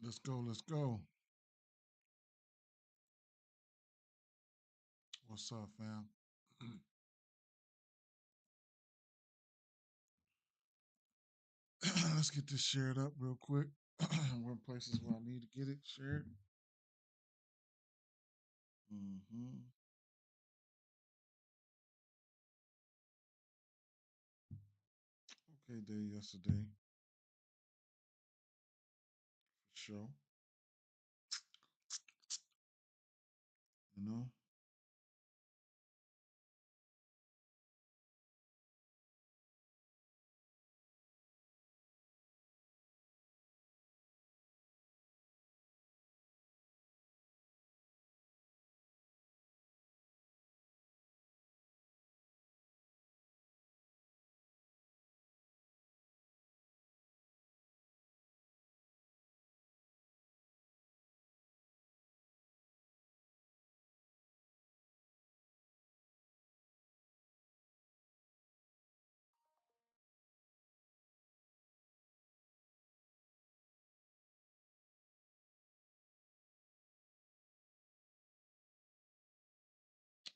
Let's go. Let's go. What's up, fam? Let's get this shared up real quick. We're in places where I need to get it shared. Mm-hmm. Okay, day yesterday for sure. You know.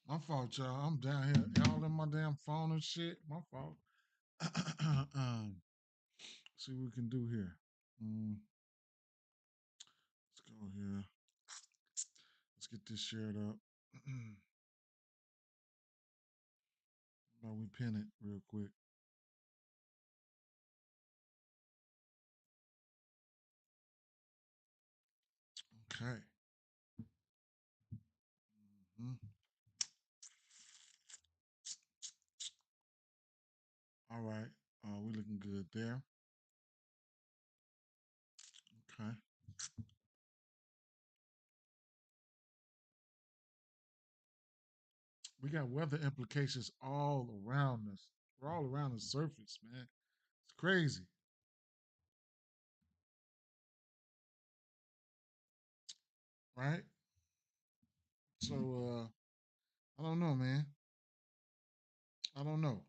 My fault, y'all. I'm down here all in my damn phone and shit. My fault. See what we can do here. Let's go here. Let's get this shared up. Now we pin it real quick. Okay. Mhm. All right. We looking good there. Okay. We got weather implications all around us. We're all around the surface, man. It's crazy, right? So I don't know, man. I don't know.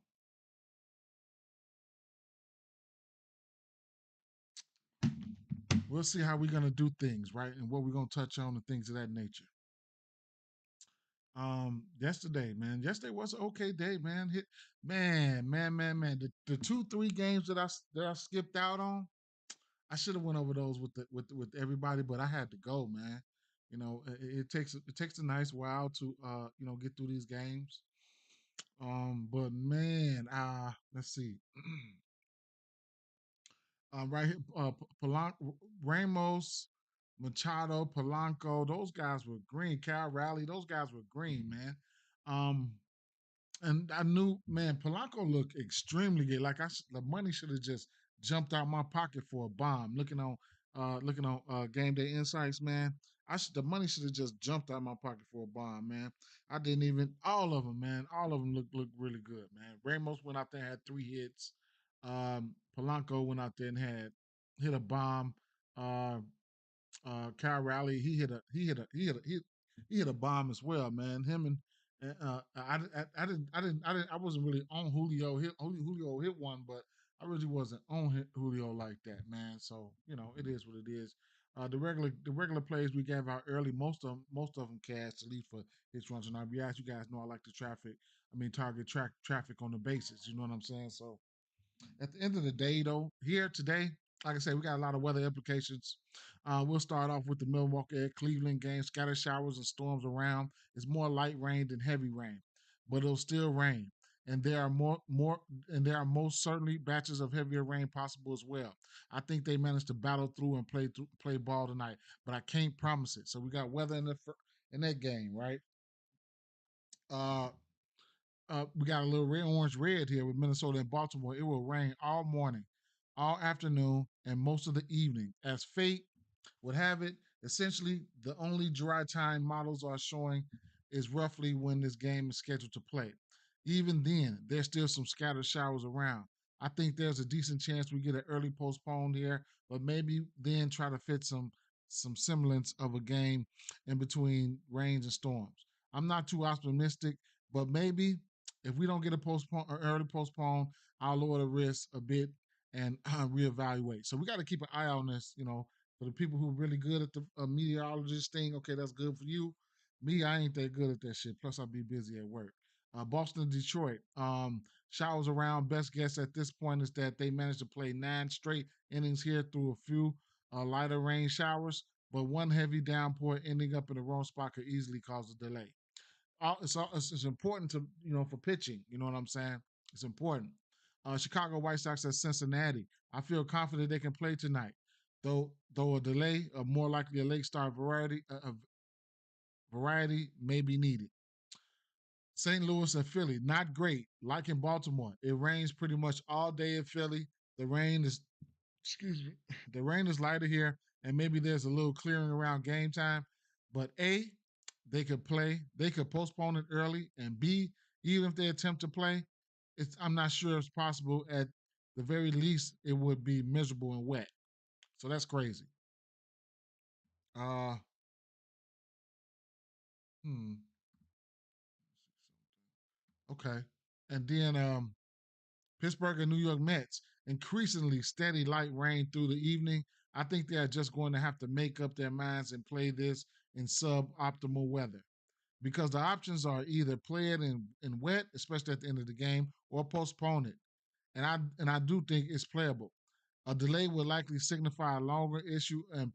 We'll see how we're gonna do things, right? And what we're gonna touch on and things of that nature. Yesterday, man. Yesterday was an okay day, man. Man. The 2, 3 games that I skipped out on, I should have went over those with everybody, but I had to go, man. You know, it takes a nice while to get through these games. But man, let's see. Right here, Ramos, Machado, Polanco, those guys were green. Cal Raleigh, those guys were green, man. Um, and I knew, man, Polanco looked extremely good. Like the money should have just jumped out my pocket for a bomb. Looking on Game Day Insights, man. The money should have just jumped out my pocket for a bomb, man. I didn't even all of them, man. All of them looked really good, man. Ramos went out there and had 3 hits. Polanco went out there and had hit a bomb. Uh, Kyle Raleigh, he hit a bomb as well, man. Him and I wasn't really on Julio. Julio hit one, but I really wasn't on Julio like that, man. So it is what it is. The regular plays we gave out early, most of them cashed to leave for his runs and RBIs. You guys know I like the traffic. I mean target traffic on the bases. You know what I'm saying? So at the end of the day, though, here today, like I said, we got a lot of weather implications. We'll start off with the Milwaukee at Cleveland game. Scattered showers and storms around. It's more light rain than heavy rain, but it'll still rain. And there are most certainly batches of heavier rain possible as well. I think they managed to battle through and play ball tonight, but I can't promise it. So we got weather in that game, right? Uh, we got a little red, orange, red here with Minnesota and Baltimore. It will rain all morning, all afternoon, and most of the evening. As fate would have it, essentially the only dry time models are showing is roughly when this game is scheduled to play. Even then, there's still some scattered showers around. I think there's a decent chance we get an early postpone here, but maybe then try to fit some semblance of a game in between rains and storms. I'm not too optimistic, but maybe if we don't get a postpone or early postpone, I'll lower the risk a bit and reevaluate. So we got to keep an eye on this, For the people who are really good at the meteorologist thing, okay, that's good for you. Me, I ain't that good at that shit. Plus, I'll be busy at work. Boston, Detroit. Showers around. Best guess at this point is that they managed to play 9 straight innings here through a few lighter rain showers, but one heavy downpour ending up in the wrong spot could easily cause a delay. It's important to for pitching. You know what I'm saying? It's important. Chicago White Sox at Cincinnati. I feel confident they can play tonight, though a delay, more likely a late start variety may be needed. St. Louis and Philly, not great. Like in Baltimore, it rains pretty much all day in Philly. The rain is, excuse me, the rain is lighter here, and maybe there's a little clearing around game time. But A, they could play, they could postpone it early, and B, even if they attempt to play, I'm not sure it's possible. At the very least, it would be miserable and wet. So that's crazy. Uh, hmm. Okay. And then Pittsburgh and New York Mets, increasingly steady light rain through the evening. I think they are just going to have to make up their minds and play this in suboptimal weather because the options are either play it in wet, especially at the end of the game, or postpone it. And I do think it's playable. A delay would likely signify a longer issue and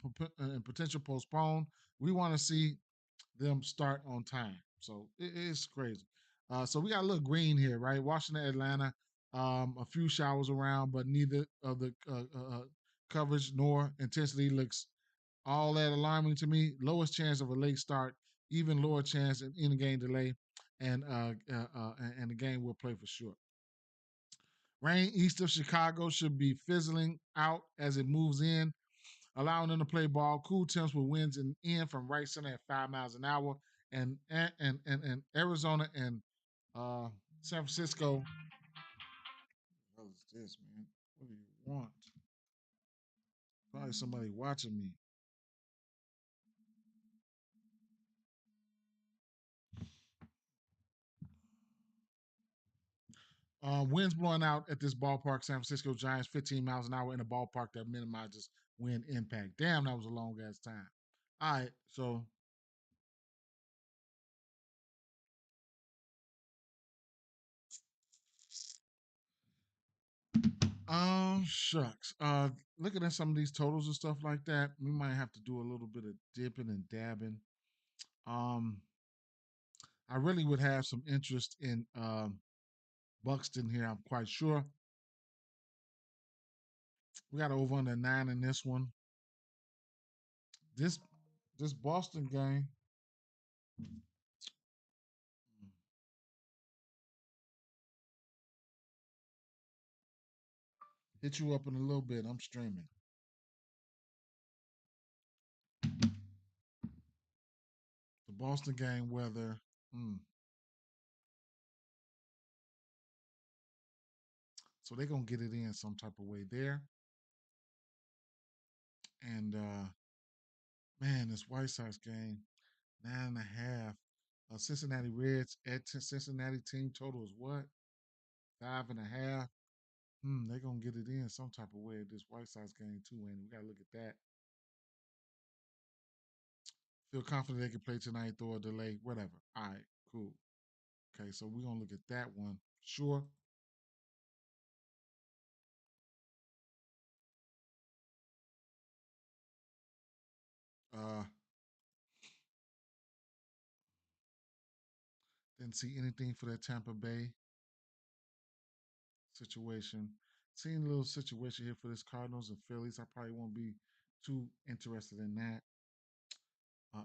potential postpone. We want to see them start on time. So it's crazy. So we got a little green here, right? Washington, Atlanta, a few showers around, but neither of the coverage nor intensity looks all that alarming to me. Lowest chance of a late start, even lower chance in any game delay, and the game will play for sure. Rain east of Chicago should be fizzling out as it moves in, allowing them to play ball. Cool temps with winds in from right center at 5 miles an hour. And Arizona and uh, San Francisco. What is this, man? What do you want? Probably somebody watching me. Winds blowing out at this ballpark, San Francisco Giants, 15 miles an hour in a ballpark that minimizes wind impact. Damn, that was a long ass time. All right, so shucks. Looking at some of these totals and stuff like that, we might have to do a little bit of dipping and dabbing. Um, I really would have some interest in Buxton here. I'm quite sure. We got over under 9 in this one. This this Boston game. Hit you up in a little bit. I'm streaming. The Boston game weather. Mm. So they're gonna get it in some type of way there. And man, this White Sox game, 9.5. Cincinnati Reds at Cincinnati team total is what? 5.5. They're gonna get it in some type of way at this White Sox game too, and we gotta look at that. Feel confident they can play tonight, throw a delay, whatever. All right, cool. Okay, so we're gonna look at that one. Sure. Uh didn't see anything for that Tampa Bay situation. Seeing a little situation here for this Cardinals and Phillies. I probably won't be too interested in that.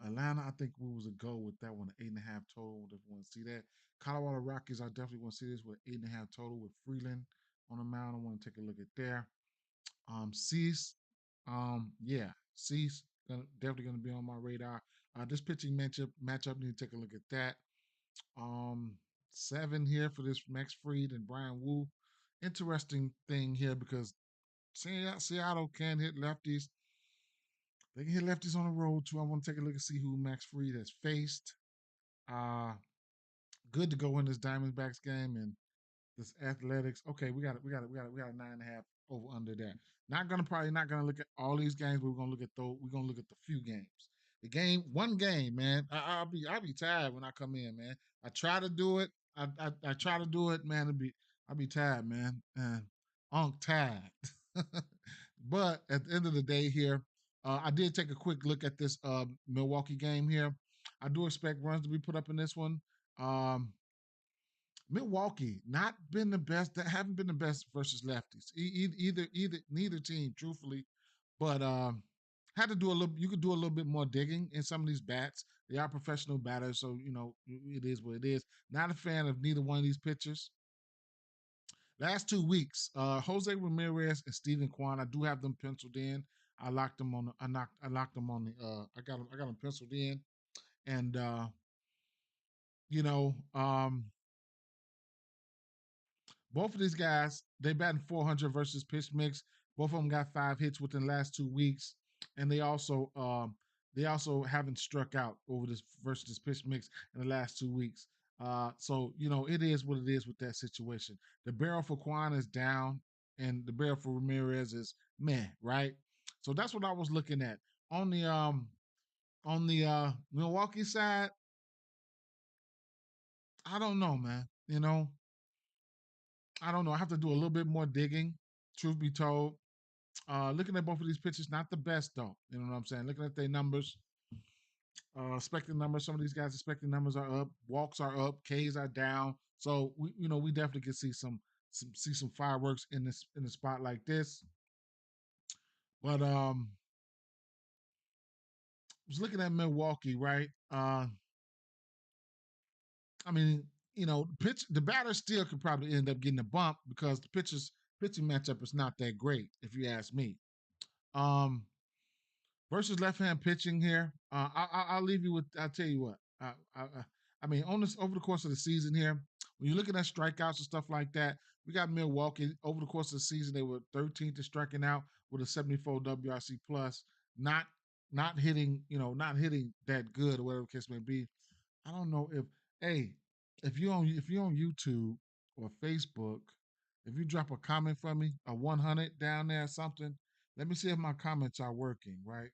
Atlanta, I think we was a go with that one, 8.5 total. If you want to see that. Colorado Rockies, I definitely want to see this with 8.5 total with Freeland on the mound. I want to take a look at there. Cease, yeah, Cease definitely going to be on my radar. This pitching matchup need to take a look at that. Um, 7 here for this Max Fried and Brian Wu. Interesting thing here because Seattle can hit lefties. They can hit lefties on the road too. I want to take a look and see who Max Fried has faced. Uh, Good to go in this Diamondbacks game, and This athletics. Okay, we got a 9.5 over under there. Not gonna look at all these games, but we're gonna look at those. We're gonna look at the few games. One game, man. I'll be tired when I come in, man. I try to do it. I try to do it, man. I'll be tired, man. And I'm tired. But at the end of the day, here, I did take a quick look at this Milwaukee game here. I do expect runs to be put up in this one. Um, Milwaukee not been the best. That haven't been the best versus lefties. Neither team, truthfully. But had to do a little. You could do a little bit more digging in some of these bats. They are professional batters, so it is what it is. Not a fan of neither one of these pitchers. Last 2 weeks, Jose Ramirez and Steven Kwan. I do have them penciled in. I locked them on. I locked them on the. I got them penciled in, and you know, both of these guys, they batting 400 versus pitch mix. Both of them got 5 hits within the last 2 weeks, and they also haven't struck out over this versus this pitch mix in the last 2 weeks. So it is what it is with that situation. The barrel for Quan is down, and the barrel for Ramirez is meh, right? So that's what I was looking at on the Milwaukee side. I don't know, man. I don't know. I have to do a little bit more digging. Truth be told, looking at both of these pitches, not the best though. You know what I'm saying? Looking at their numbers, expected numbers. Some of these guys' expected numbers are up, walks are up, Ks are down. So we definitely can see some fireworks in a spot like this. But was looking at Milwaukee, right? I mean, the batter still could probably end up getting a bump because the pitching matchup is not that great, if you ask me. Um, versus left-hand pitching here. I'll leave you with. I'll tell you what. I mean, on this over the course of the season here, when you're looking at strikeouts and stuff like that, we got Milwaukee over the course of the season. They were 13th in striking out with a 74 WRC plus. Not not hitting, not hitting that good or whatever the case may be. I don't know hey, if you're on YouTube or Facebook, if you drop a comment for me, a 100 down there or something, let me see if my comments are working, right?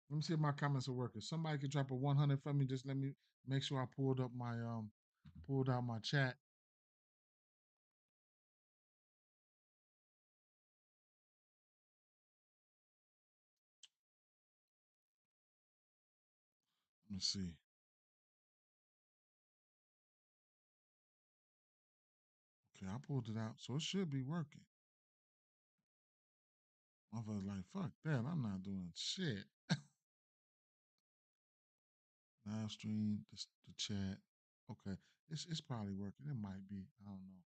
Let me see if my comments are working. Somebody could drop a 100 for me. Just let me make sure I pulled out my chat. Let me see. Okay, I pulled it out, so it should be working. I was like, fuck that. I'm not doing shit. Live stream, the chat. Okay, it's probably working. It might be. I don't know.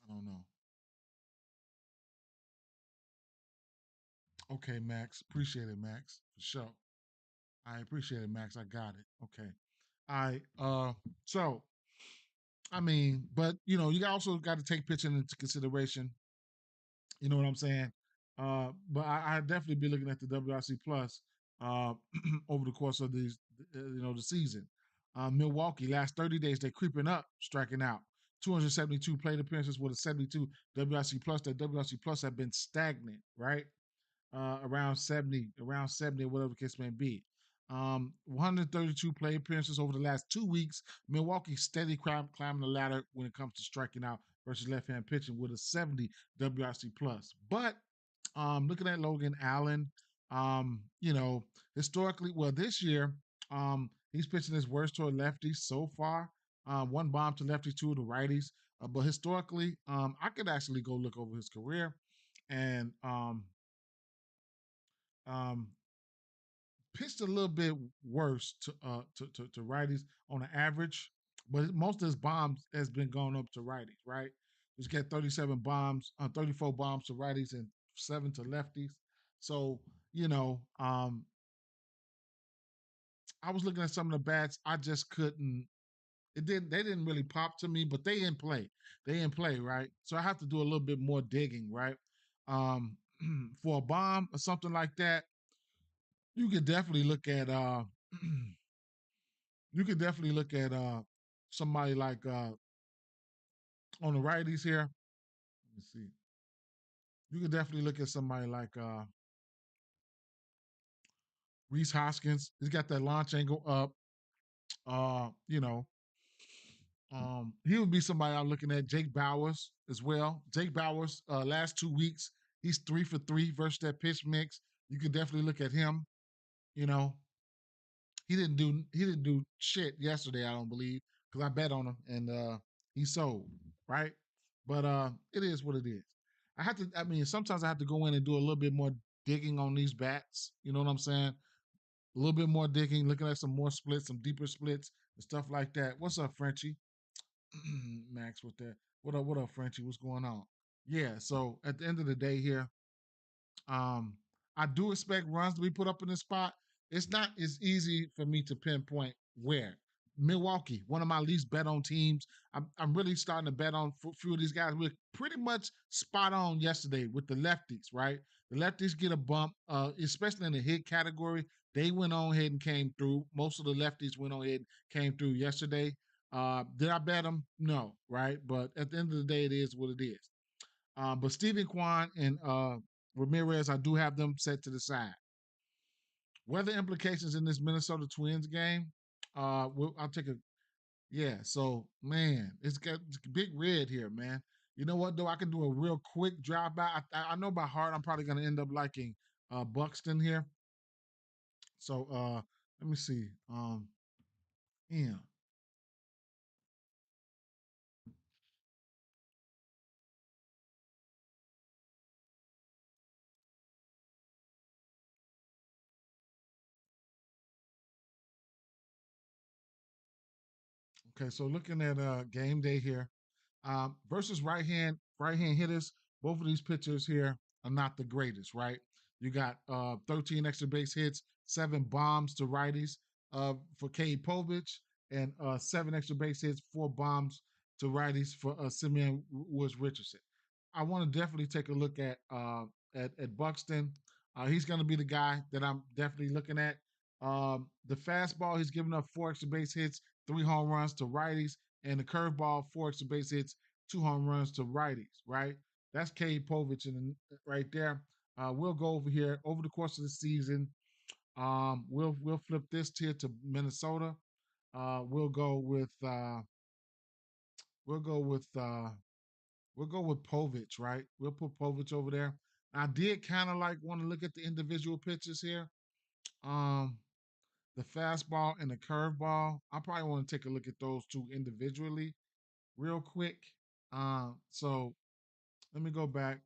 I don't know. Okay, Max. Appreciate it, Max. For sure. I appreciate it, Max. I got it. Okay. I so I mean, but you also got to take pitching into consideration. You know what I'm saying? But I definitely be looking at the WRC plus uh over the course of the season. Milwaukee last 30 days they're creeping up, striking out. 272 plate appearances with a 72 WRC plus. That WRC plus have been stagnant, right? Around 70, whatever the case may be. 132 play appearances over the last 2 weeks. Milwaukee steady climbing the ladder when it comes to striking out versus left-hand pitching with a 70 WRC plus. But looking at Logan Allen, historically, well, this year, he's pitching his worst toward lefties so far. One bomb to lefties, two to righties. But historically, I could actually go look over his career and um, pitched a little bit worse to righties on an average, but most of his bombs has been going up to righties, right? He's got 37 bombs, 34 bombs to righties and 7 to lefties. So, I was looking at some of the bats. I just couldn't. They didn't really pop to me, but they in play. They in play, right? So I have to do a little bit more digging, right? Um, for a bomb or something like that, you could definitely look at you could definitely look at somebody like on the righties here. Let me see. You could definitely look at somebody like Reese Hoskins. He's got that launch angle up. You know, he would be somebody I'm looking at. Jake Bowers as well. Jake Bowers, last 2 weeks, he's 3 for 3 versus that pitch mix. You could definitely look at him. You know, he didn't do shit yesterday, I don't believe, because I bet on him and he sold, right? But it is what it is. I mean, sometimes I have to go in and do a little bit more digging on these bats. You know what I'm saying? A little bit more digging, looking at some more splits, some deeper splits, and stuff like that. What's up, Frenchie? Max with that. What up, Frenchie? What's going on? Yeah, so at the end of the day here, um, I do expect runs to be put up in this spot. It's not as easy for me to pinpoint where. Milwaukee, one of my least bet on teams. I'm really starting to bet on a few of these guys. We're pretty much spot on yesterday with the lefties, right? The lefties get a bump, especially in the hit category. They went on ahead and came through. Most of the lefties went on ahead and came through yesterday. Did I bet them? No, right? But at the end of the day, it is what it is. But Stephen Kwan and Ramirez, I do have them set to the side. Weather implications in this Minnesota Twins game. I'll take a yeah. So man, it's big red here, man. You know what though? I can do a real quick drive by. I know by heart I'm probably gonna end up liking Buxton here. So let me see. Yeah. Okay. So looking at game day here. Versus right hand hitters, both of these pitchers here are not the greatest, right? You got 13 extra base hits, 7 bombs to righties for Cade Povich, and 7 extra base hits, 4 bombs to righties for Simeon Woods Richardson. I want to definitely take a look at Buxton. He's going to be the guy that I'm definitely looking at. The fastball, he's giving up 4 extra base hits, 3 home runs to righties, and the curveball, 4 extra base hits, 2 home runs to righties. Right, that's Cade Povich right there. We'll go over here over the course of the season. We'll flip this tier to Minnesota. We'll go with we'll go with we'll go with Povich, right? We'll put Povich over there. I did kind of like want to look at the individual pitches here. Um, the fastball and the curveball. I probably want to take a look at those two individually, real quick. So let me go back.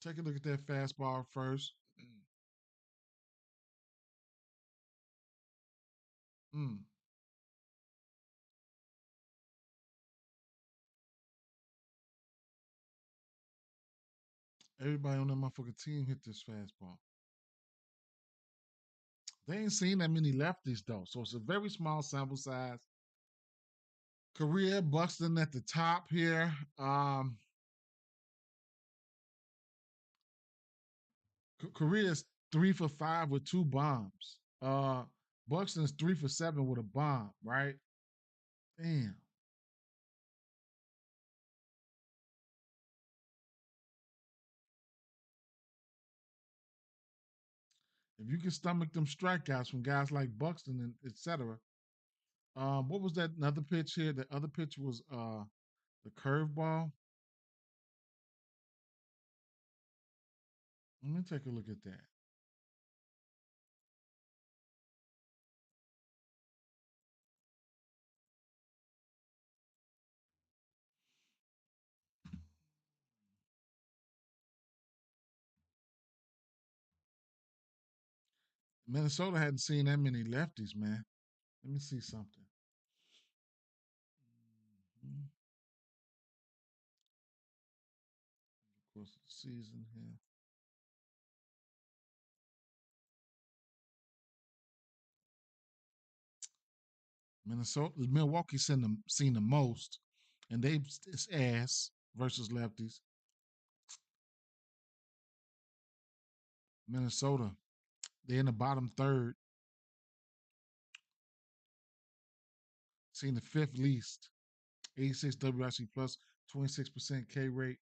Take a look at that fastball first. Mm. Everybody on that motherfucking team hit this fastball. They ain't seen that many lefties though, so it's a very small sample size. Career Buxton at the top here. Korea's 3 for 5 with 2 bombs. Buxton's 3 for 7 with a bomb, right? Damn. If you can stomach them strikeouts from guys like Buxton and etc. What was that another pitch here? The other pitch was the curveball. Let me take a look at that. Minnesota hadn't seen that many lefties, man. Let me see something. Mhm. Of course, the season here. Milwaukee seen the most, and they it's ass versus lefties. Minnesota, they're in the bottom third. Seen the fifth least. 86 WRC plus, 26% K rate.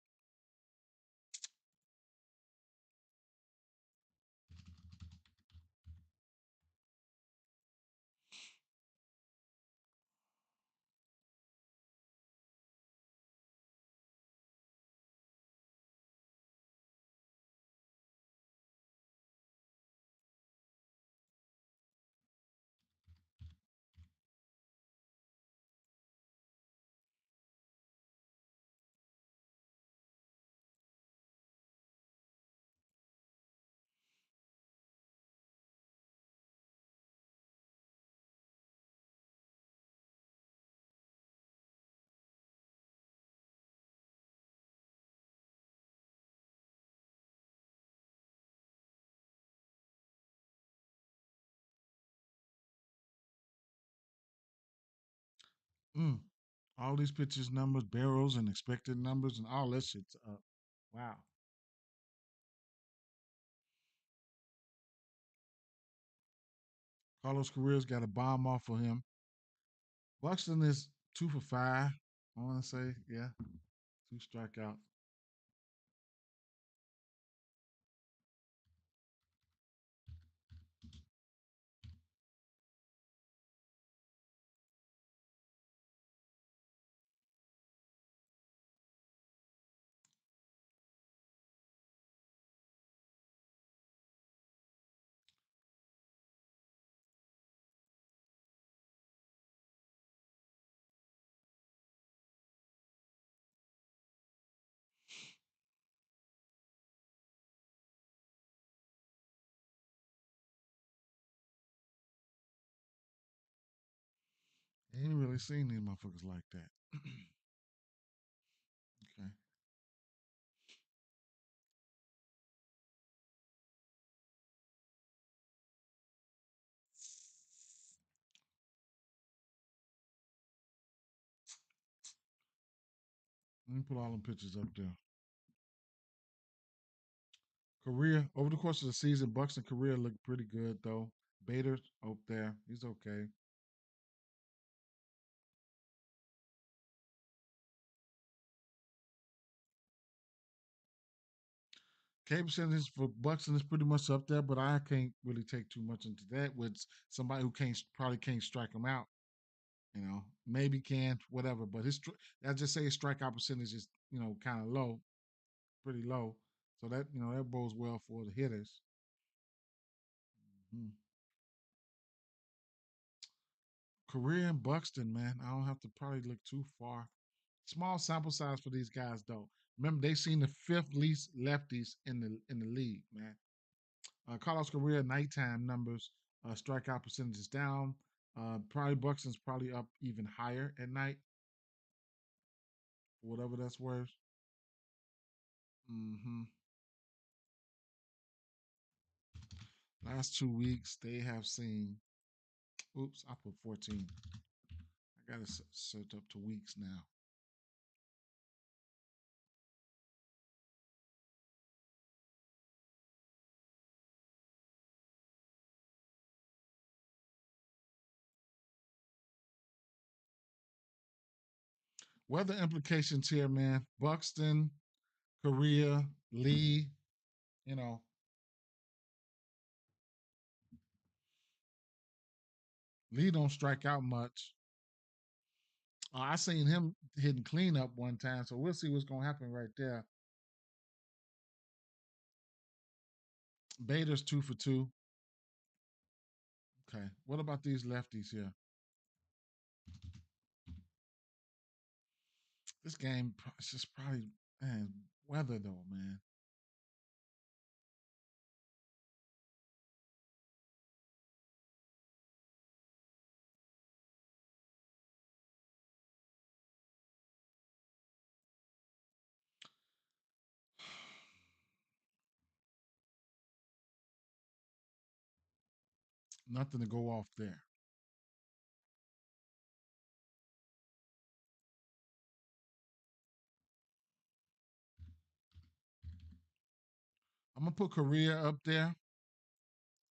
Mm. All these pitches numbers, barrels, and expected numbers, and all that shit's up. Wow. Carlos Correa's got a bomb off of him. Buxton is 2 for 5. I want to say, yeah, 2 strikeouts. Ain't really seen these motherfuckers like that. Okay. Let me put all them pictures up there. Korea, over the course of the season, Buxton Korea looked pretty good though. Bader's up there. He's okay. K percentage for Buxton is pretty much up there, but I can't really take too much into that with somebody who can't probably can't strike him out. Maybe can whatever, but I just say his strikeout percentage is kind of low, pretty low. So that bodes well for the hitters. Mhm. Korea and Buxton, man, I don't have to probably look too far. Small sample size for these guys though. Remember, they seen the fifth least lefties in the league, man. Carlos Correa nighttime numbers, strikeout percentage is down. Probably Buxton's probably up even higher at night, whatever that's worth. Hmm. Last 2 weeks they have seen. Oops, I put 14. I gotta search up to weeks now. Weather implications here, man. Buxton, Korea, Lee. You know, Lee don't strike out much. I seen him hitting cleanup one time, so we'll see what's gonna happen right there. Bader's 2 for 2. Okay. What about these lefties here? This game it's just probably man weather though, man. Nothing to go off there. I'm gonna put Korea up there.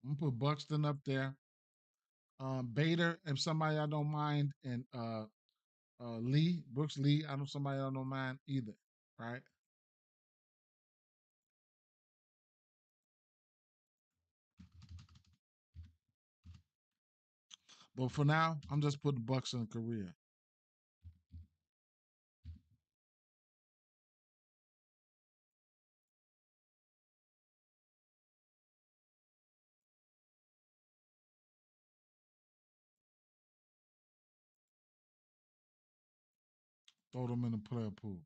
I'm gonna put Buxton up there. Bader, if somebody I don't mind, and Lee, Brooks Lee, I know somebody I don't mind either. Right. But for now, I'm just putting Bucks in Korea. Throw them in the player pool.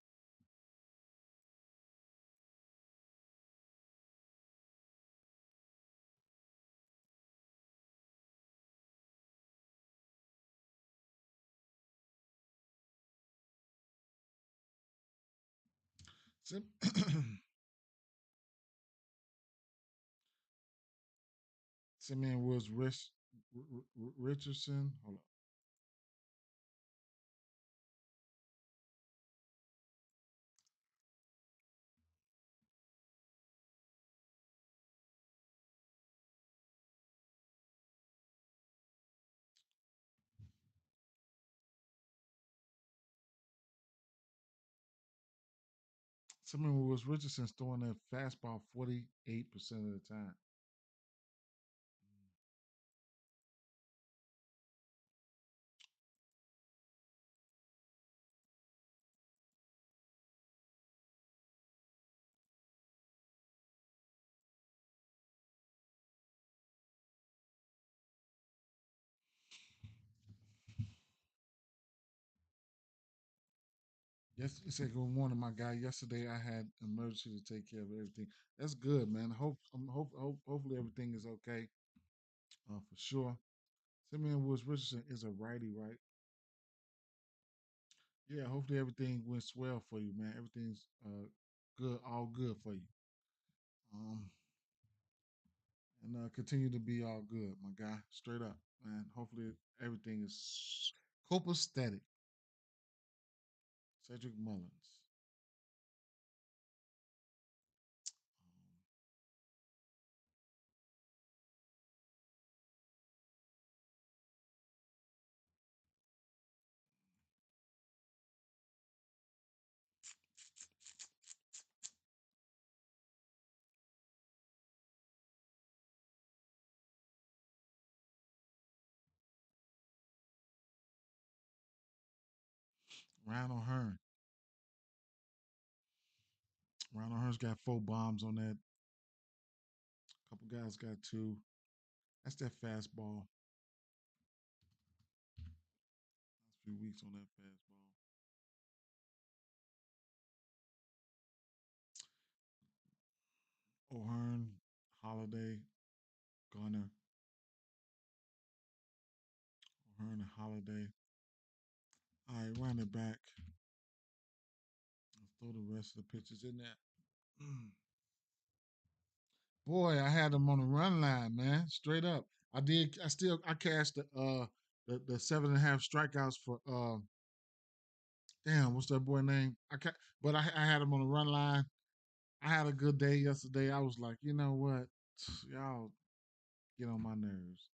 Simeon Woods Richardson. Hold on. Simeon Woods Richardson's throwing that fastball 48% of the time. Yes, he said good morning, my guy. Yesterday I had emergency to take care of everything. That's good, man. Hopefully everything is okay. For sure. Simeon Woods Richardson is a righty, right? Yeah, hopefully everything went swell for you, man. Everything's good, all good for you. Um, and continue to be all good, my guy. Straight up, man. Hopefully everything is copacetic. Cedric Mullins. Ryan O'Hearn. Ryan O'Hearn's got 4 bombs on that. A couple guys got 2. That's that fastball. Last few weeks on that fastball. O'Hearn, Holiday, Gunner. O'Hearn and Holiday. All right, run it back. Let's throw the rest of the pitches in there. Boy, I had him on the run line, man. Straight up. I did. I cashed the 7.5 strikeouts for damn, what's that boy name? But I had him on the run line. I had a good day yesterday. I was like, you know what, y'all get on my nerves,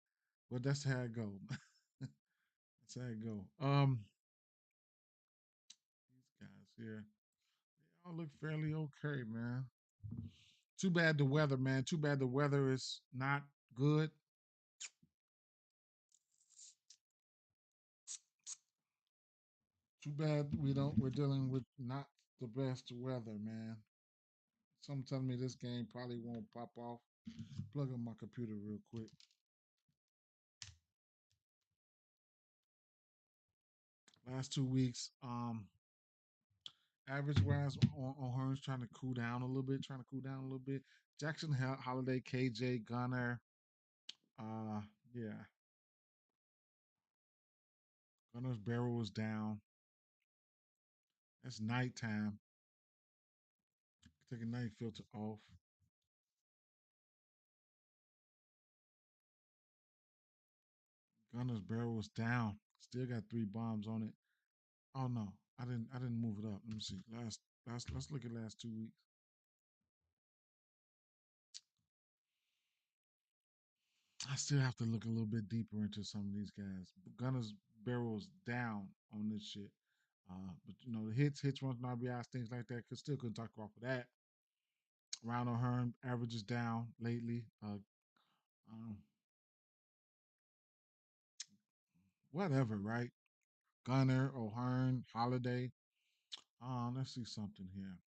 but that's how it go. That's how it go. These guys here, they all look fairly okay, man. Too bad the weather, man. Too bad the weather is not good. Too bad we're dealing with not the best weather, man. Some telling me this game probably won't pop off. Plug in my computer real quick. Last 2 weeks, average wise on Hearns trying to cool down a little bit, Jackson Holiday, KJ Gunner, uh, yeah, Gunner's barrel was down. It's nighttime. Take a night filter off. Gunner's barrel was down. Still got 3 bombs on it. Oh no, I didn't move it up. Let me see. Let's look at last 2 weeks. I still have to look a little bit deeper into some of these guys. Gunner's barrels down on this shit. But the hits, runs, and RBIs, things like that. Still couldn't talk off of that. Round O'Hearn averages down lately. Um, Whatever, right? Gunner, O'Hearn, Holiday. Let's see something here.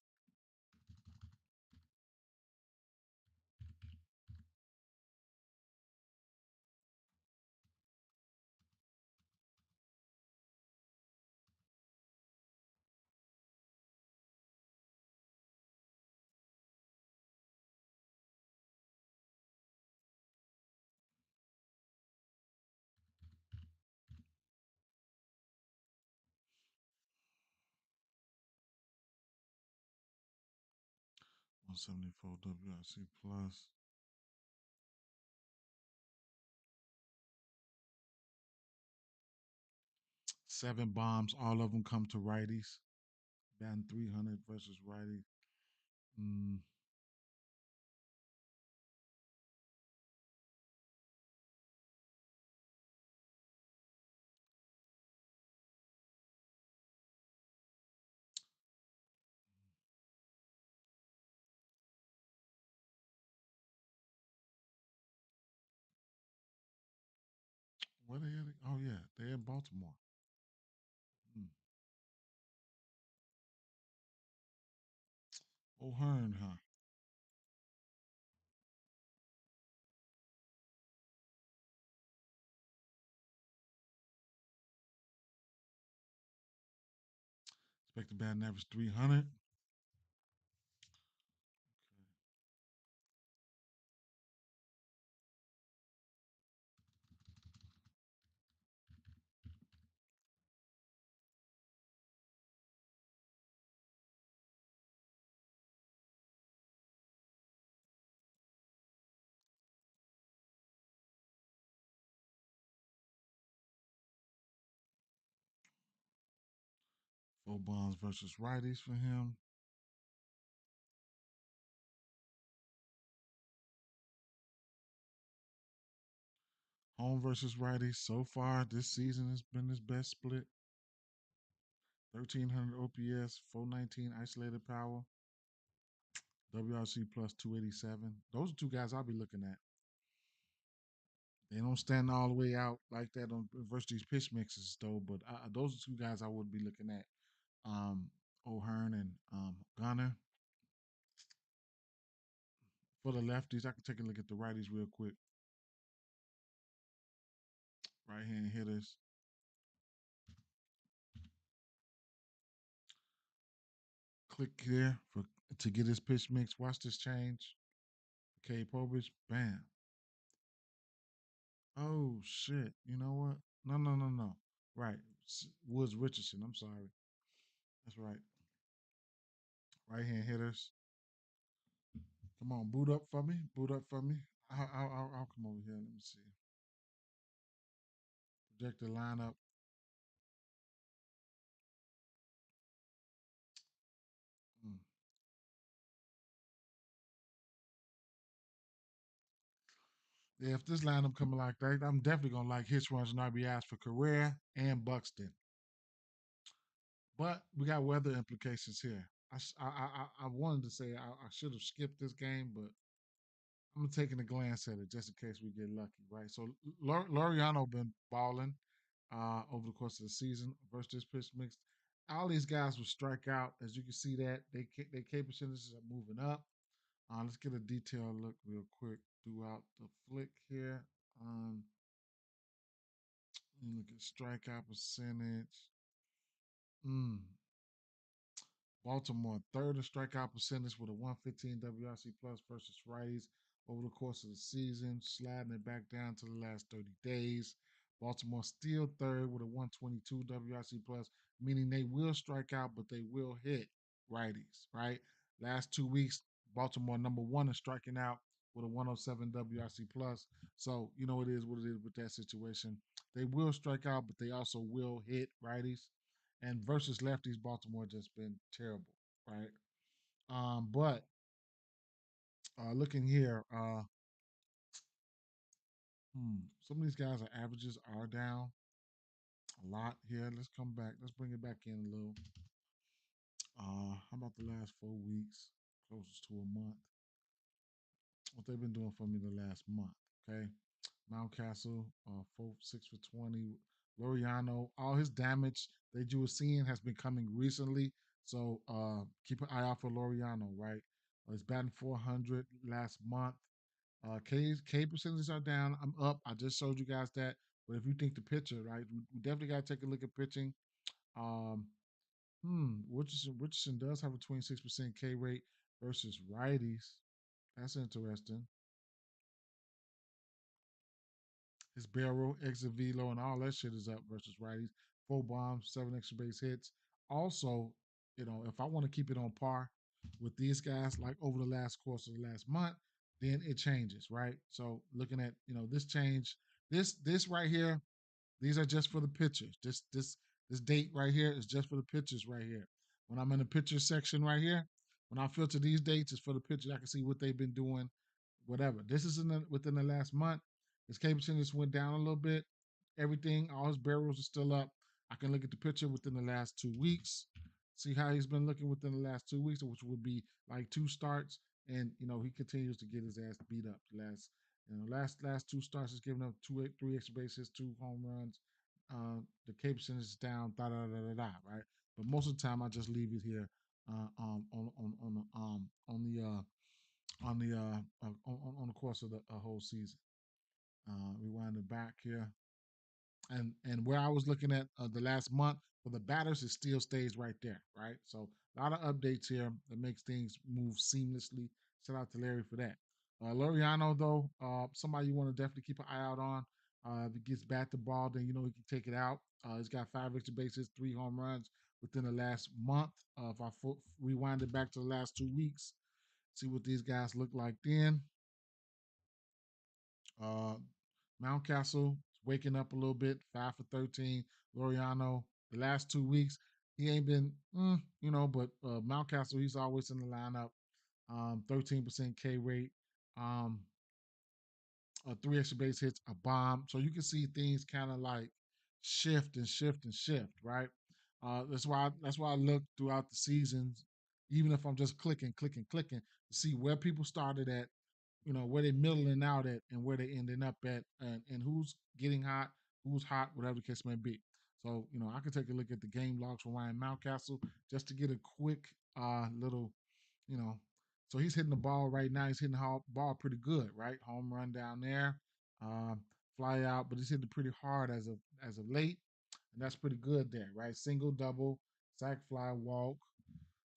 One 74 WRC plus. 7 bombs. All of them come to righties. Batting 300 versus righty. Mm, where they at? Oh yeah, they're in Baltimore. Mm. O'Hearn, huh? Expected batting average 300. Four bombs versus righties for him. Home versus righties. So far this season has been his best split. 1300 OPS, 419 isolated power, WRC plus 287. Those are two guys I'll be looking at. They don't stand all the way out like that on versus these pitch mixes though, but those are two guys I would be looking at. Um, O'Hearn and Gunner. For the lefties, I can take a look at the righties real quick. Right hand hitters. Click here for to get his pitch mix. Watch this change. K. Povich, bam. Oh shit! You know what? No, no, no, no. Right, Woods Richardson. I'm sorry. That's right. Right hand hitters. Come on, boot up for me. Boot up for me. I'll come over here. Let me see. Projected lineup. Mm. Yeah, if this lineup coming like that, I'm definitely gonna like hits, runs, and RBIs for Career and Buxton. But we got weather implications here. I wanted to say I should have skipped this game, but I'm taking a glance at it just in case we get lucky, right? So Loriano been balling over the course of the season versus this pitch mix. All these guys will strike out, as you can see that their K percentages are moving up. Let's get a detailed look real quick throughout the flick here. Um, Look at strikeout percentage. Mm, Baltimore, third in strikeout percentage with a 115 WRC plus versus righties over the course of the season, sliding it back down to the last 30 days. Baltimore still third with a 122 WRC plus, meaning they will strike out, but they will hit righties, right? Last 2 weeks, Baltimore number one in striking out with a 107 WRC plus. So, it is what it is with that situation. They will strike out, but they also will hit righties. And versus lefties, Baltimore just been terrible, right? But looking here, Some of these guys' are averages are down a lot here. Let's come back. Let's bring it back in a little. How about the last 4 weeks? Closest to a month. What they've been doing for me the last month. Okay. Mountcastle, 6 for 20. Loriano, all his damage that you were seeing has been coming recently. So keep an eye out for Loriano, right? He's batting 400 last month. K percentages are down. I'm up. I just showed you guys that. But if you think the pitcher, right, we definitely got to take a look at pitching. Um, Richardson does have a 26% K rate versus righties. That's interesting. His barrel, exit velo, and all that shit is up versus righties. 4 bombs, 7 extra base hits. Also, if I want to keep it on par with these guys, like over the last course of the last month, then it changes, right? So looking at this change, this right here, these are just for the pictures. This date right here is just for the pictures right here. When I'm in the picture section right here, when I filter these dates, it's for the pictures. I can see what they've been doing, whatever. This is within the last month. His K percentage went down a little bit. Everything, all his barrels are still up. I can look at the picture within the last 2 weeks, see how he's been looking within the last 2 weeks, which would be like 2 starts. And he continues to get his ass beat up. Last 2 starts, he's giving up 3 extra bases, 2 home runs. The K percentage is down, da da da da da, right? But most of the time, I just leave it here on the course of the whole season. Rewind it back here, and where I was looking at the last month for the batters, it still stays right there, right? So a lot of updates here that makes things move seamlessly. Shout out to Larry for that. Loriano, though, somebody you want to definitely keep an eye out on. If he gets bat the ball, then he can take it out. He's got 5 extra bases, 3 home runs within the last month. If I rewind it back to the last 2 weeks, see what these guys look like then. Uh, Mountcastle is waking up a little bit, 5 for 13. Loriano, the last 2 weeks, he ain't been, but Mountcastle, he's always in the lineup. 13% K rate, um, 3 extra base hits, a bomb. So you can see things kind of like shift and shift and shift, right? That's why I look throughout the seasons, even if I'm just clicking, clicking, clicking, to see where people started at, where they middling out at and where they ending up at, and who's getting hot, who's hot, whatever the case may be. So, I could take a look at the game logs for Ryan Mountcastle just to get a quick little, you know. So he's hitting the ball right now. He's hitting the ball pretty good, right? Home run down there, um, fly out, but he's hitting pretty hard as of late, and that's pretty good there, right? Single, double, sack, fly, walk.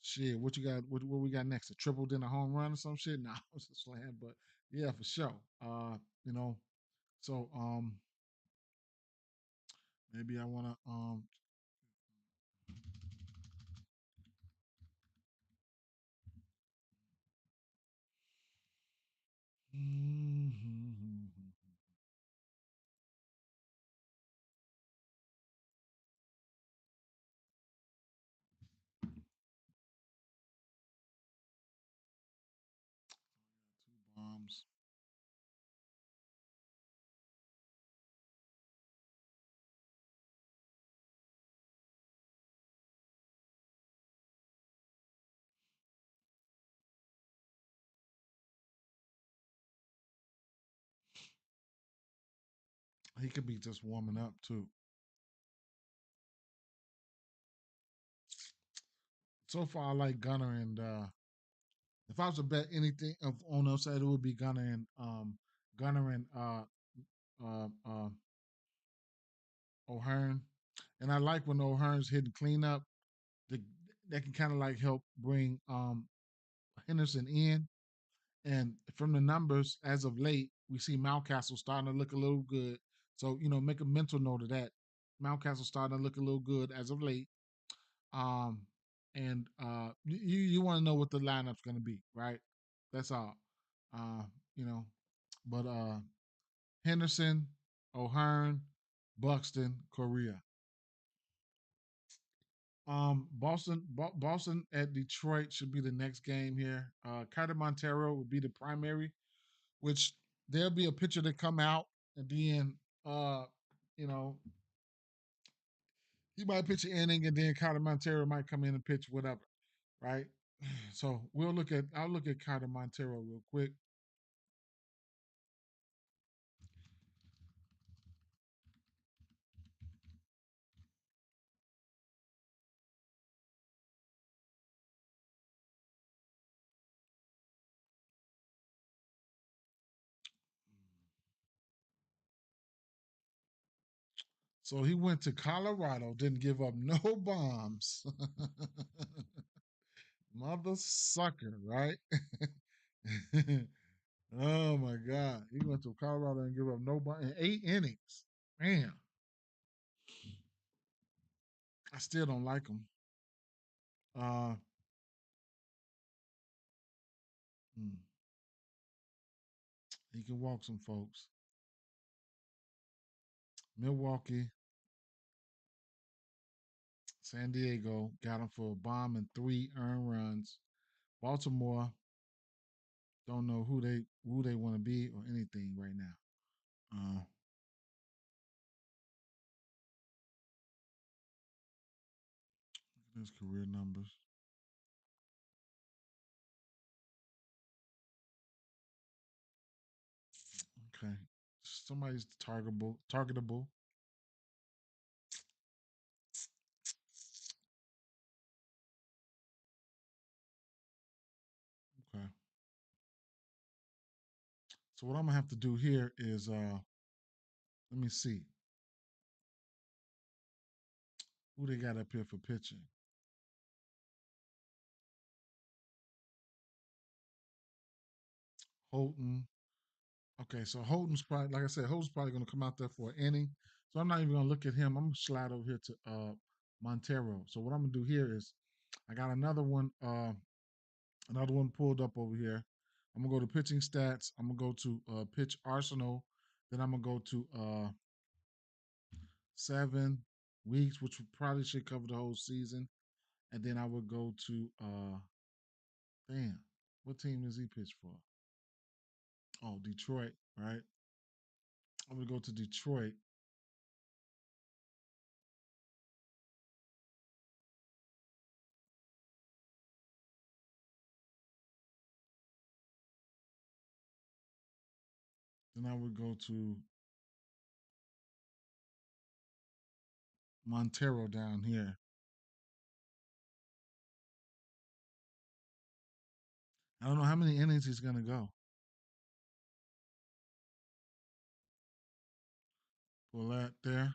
Shit, what you got? What we got next? A triple, then a home run or some shit? Nah, I was just slam, but yeah, for sure. You know, so maybe I wanna two bombs. He could be just warming up too. So far, I like Gunner and if I was to bet anything on the side, it would be Gunner and O'Hearn. And I like when O'Hearn's hitting cleanup. The, that can kind of like help bring Henderson in. And from the numbers as of late, we see Mountcastle starting to look a little good. So, make a mental note of that. Mountcastle starting to look a little good as of late. Um, and you want to know what the lineup's going to be, right? That's all. Uh, you know, but Henderson, O'Hearn, Buxton, Correa. Boston at Detroit should be the next game here. Carter Montero would be the primary, which there'll be a pitcher that come out and then you know, he might pitch an inning, and then Carter Montero might come in and pitch whatever, right? So I'll look at Carter Montero real quick. So he went to Colorado, didn't give up no bombs. Mother sucker, right? Oh my God. He went to Colorado and give up no bomb in 8 innings. Man, I still don't like him. Uh hmm, he can walk some folks. Milwaukee, San Diego got him for a bomb and 3 earned runs. Baltimore don't know who they want to be or anything right now. Uh, Look at his career numbers. Okay, somebody's targetable. Okay, so what I'm gonna have to do here is let me see who they got up here for pitching. Holton. Okay, so Holton's probably, like I said, Holton's probably going to come out there for an inning. So I'm not even going to look at him. I'm going to slide over here to Montero. So what I'm going to do here is I got another one pulled up over here. I'm going to go to pitching stats. I'm going to go to pitch arsenal. Then I'm going to go to 7 weeks, which probably should cover the whole season. And then I would go to, damn, what team is he pitched for? Oh, Detroit, right? I'm going to go to Detroit. Then I would go to Montero down here. I don't know how many innings he's going to go. Pull that there.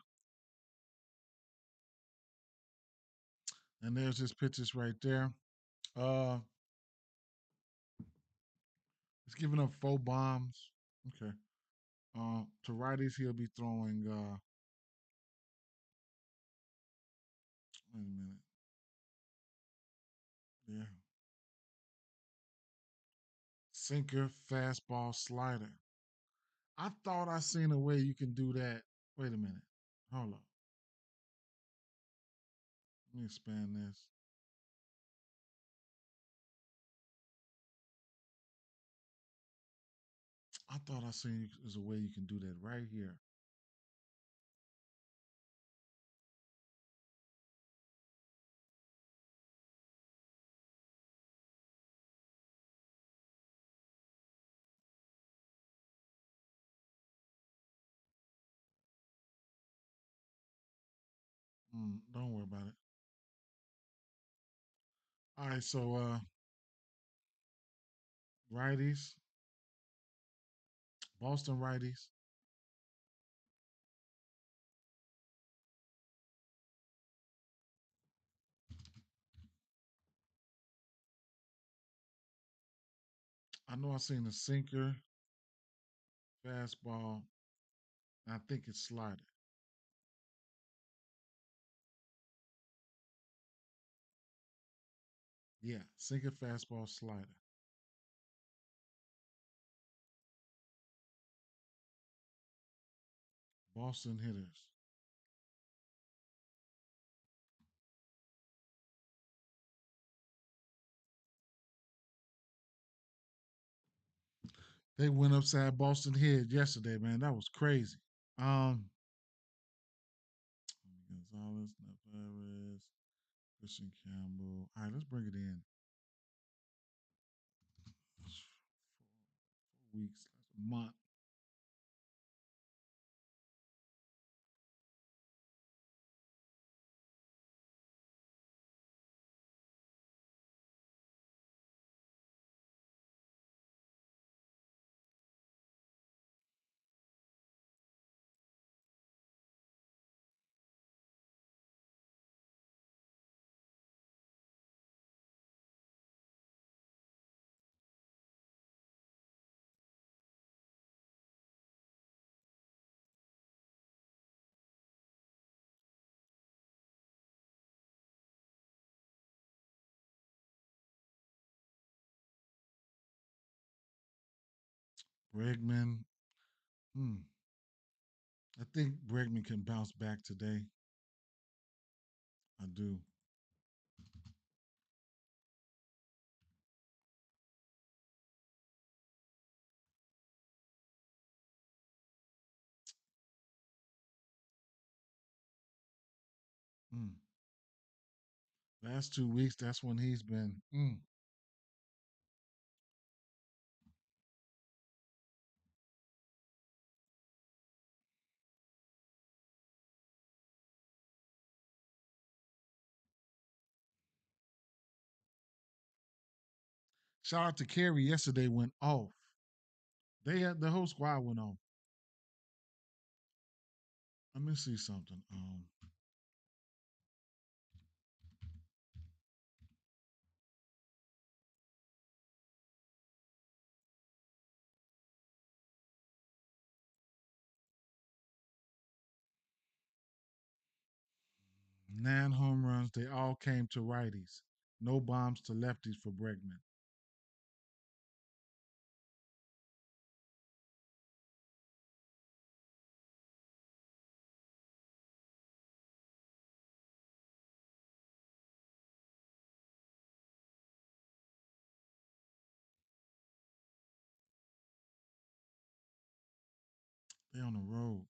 And there's his pitches right there. Uh, he's giving up 4 bombs. Okay. To righties, he'll be throwing. Wait a minute. Yeah. Sinker, fastball, slider. I thought I seen a way you can do that. Wait a minute. Hold up. Let me expand this. I thought I seen there's a way you can do that right here. Don't worry about it. All right, so righties, Boston righties. I know I seen a sinker, fastball, and I think it's slider. Yeah, sinker, fastball, slider. Boston hitters. They went upside Boston head yesterday, man. That was crazy. Gonzalez, Neves, Christian Campbell. All right, let's bring it in. 4 weeks, that's a month. Bregman. Hmm. I think Bregman can bounce back today. I do. Hmm. Last 2 weeks, that's when he's been. Shout out to Kerry. Yesterday went off. They had the whole squad went off. Let me see something. Nine home runs. They all came to righties. No bombs to lefties for Bregman. They on the road.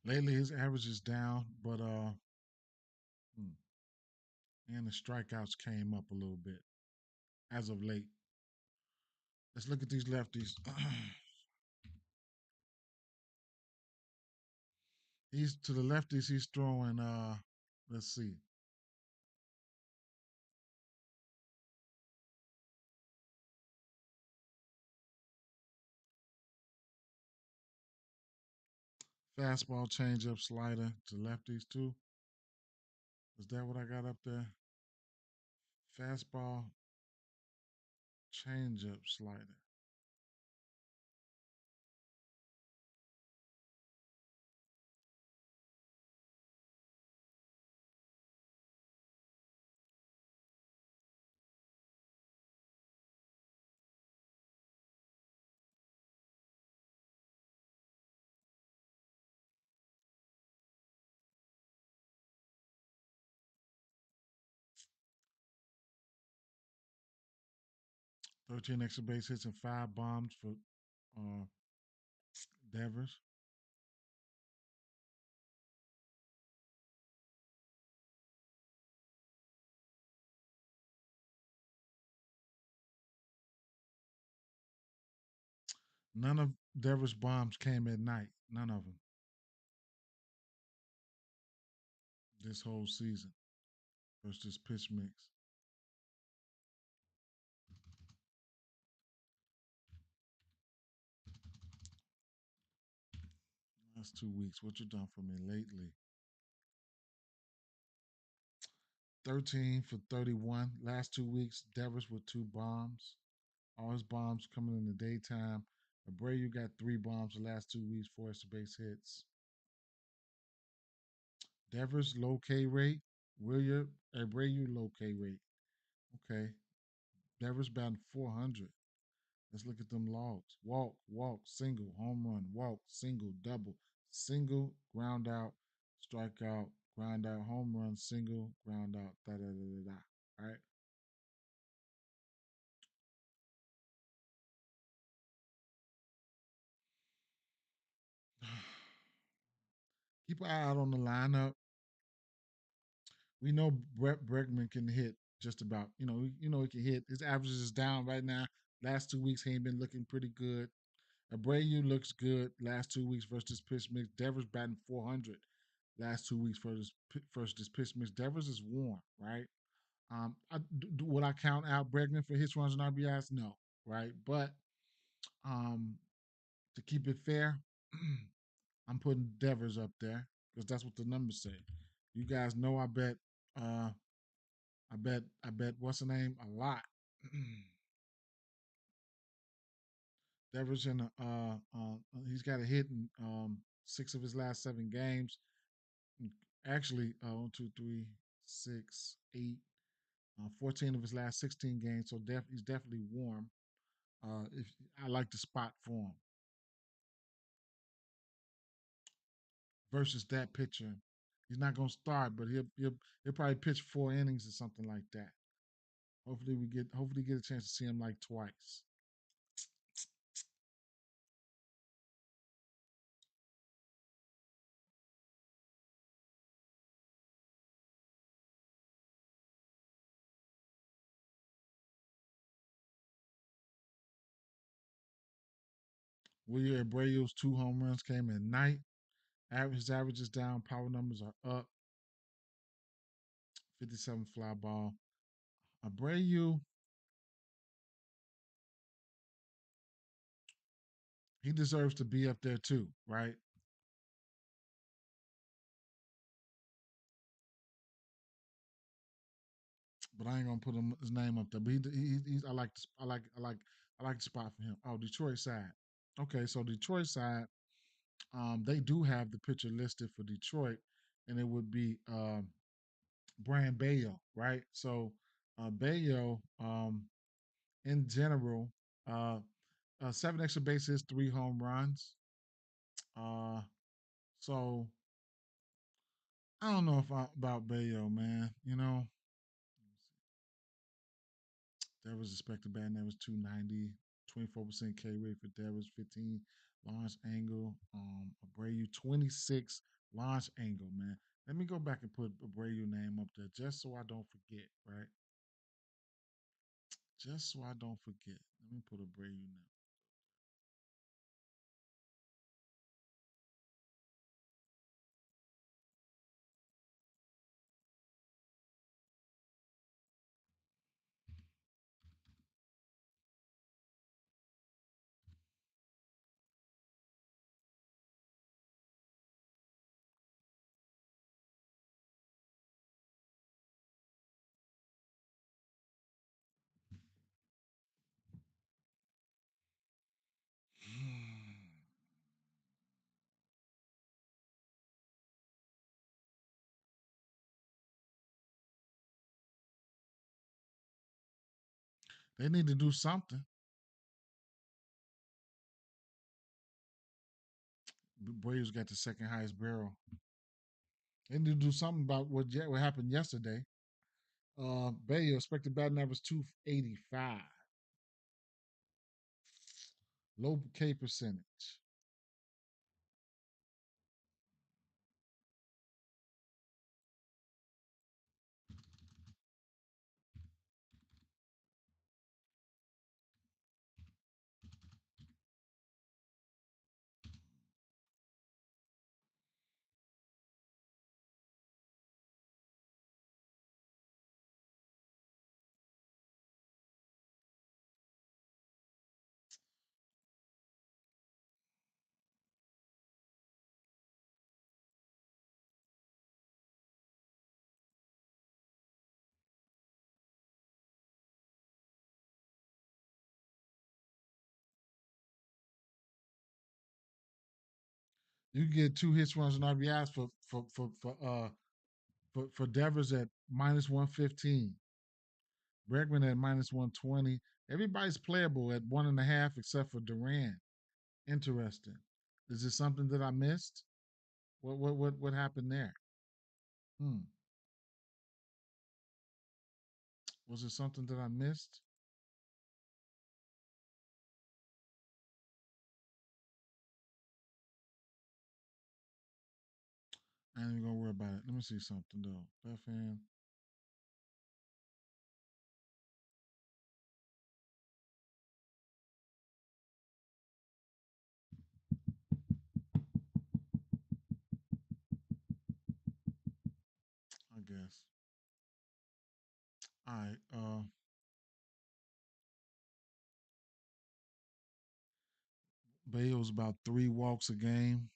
Lately, his average is down, but hmm, and the strikeouts came up a little bit as of late. Let's look at these lefties. He's to the lefties. He's throwing. Let's see. Fastball, changeup, slider to lefties too. Is that what I got up there? Fastball, changeup, slider. 13 extra base hits and 5 bombs for uh, Devers. None of Devers' bombs came at night. None of them this whole season versus pitch mix. Last 2 weeks, what you done for me lately? 13 for 31. Last 2 weeks, Devers with 2 bombs. All his bombs coming in the daytime. Abreu got 3 bombs the last 2 weeks, 4 extra base hits. Devers low K rate. William Abreu low K rate. Okay. Devers batting 400. Let's look at them logs. Walk, walk, single, home run, walk, single, double, single, ground out, strikeout, ground out, home run, single, ground out, da da da da da. All right. Keep an eye out on the lineup. We know Brett Bregman can hit just about. He can hit. His averages is down right now. Last 2 weeks he ain't been looking pretty good. Abreu looks good last 2 weeks versus pitch mix. Devers batting 400 last 2 weeks versus this pitch mix. Devers is warm, right? Would I count out Bregman for hits, runs, and RBIs? No, right? But um, to keep it fair, I'm putting Devers up there because that's what the numbers say. You guys know uh I bet what's the name a lot. Devers he's got a hit in 6 of his last 7 games. Actually, 1, 2, 3, 6, 8, 14 of his last 16 games. So he's definitely warm. If I like the spot for him versus that pitcher. He's not gonna start, but he'll probably pitch 4 innings or something like that. Hopefully get a chance to see him like twice. William Abreu's 2 home runs came at night. His average is down. Power numbers are up. 57 fly ball. Abreu, he deserves to be up there too, right? But I ain't gonna put his name up there. But he's I like the spot for him. Oh, Detroit side. Okay, so Detroit side, they do have the pitcher listed for Detroit, and it would be Brian Bayo, right? So Bayo, in general, uh, 7 extra bases, 3 home runs. Uh, so I don't know if about Bayo, man. Devers expected batting average 290, 24% K rate for Devers, 15 launch angle. Abreu 26 launch angle, man. Let me go back and put Abreu name up there just so I don't forget, right? Just so I don't forget. Let me put Abreu name. They need to do something. Braves got the second highest barrel. They need to do something about what happened yesterday. Bayo expected batting average 285. Low K percentage. You get 2 hits, runs, and RBIs for Devers at -115. Bregman at -120. Everybody's playable at 1.5 except for Duran. Interesting. Is this something that I missed? What happened there? Hmm. Was it something that I missed? I ain't even gonna worry about it. Let me see something though. Bethany. I guess. All right. Bale's about 3 walks a game,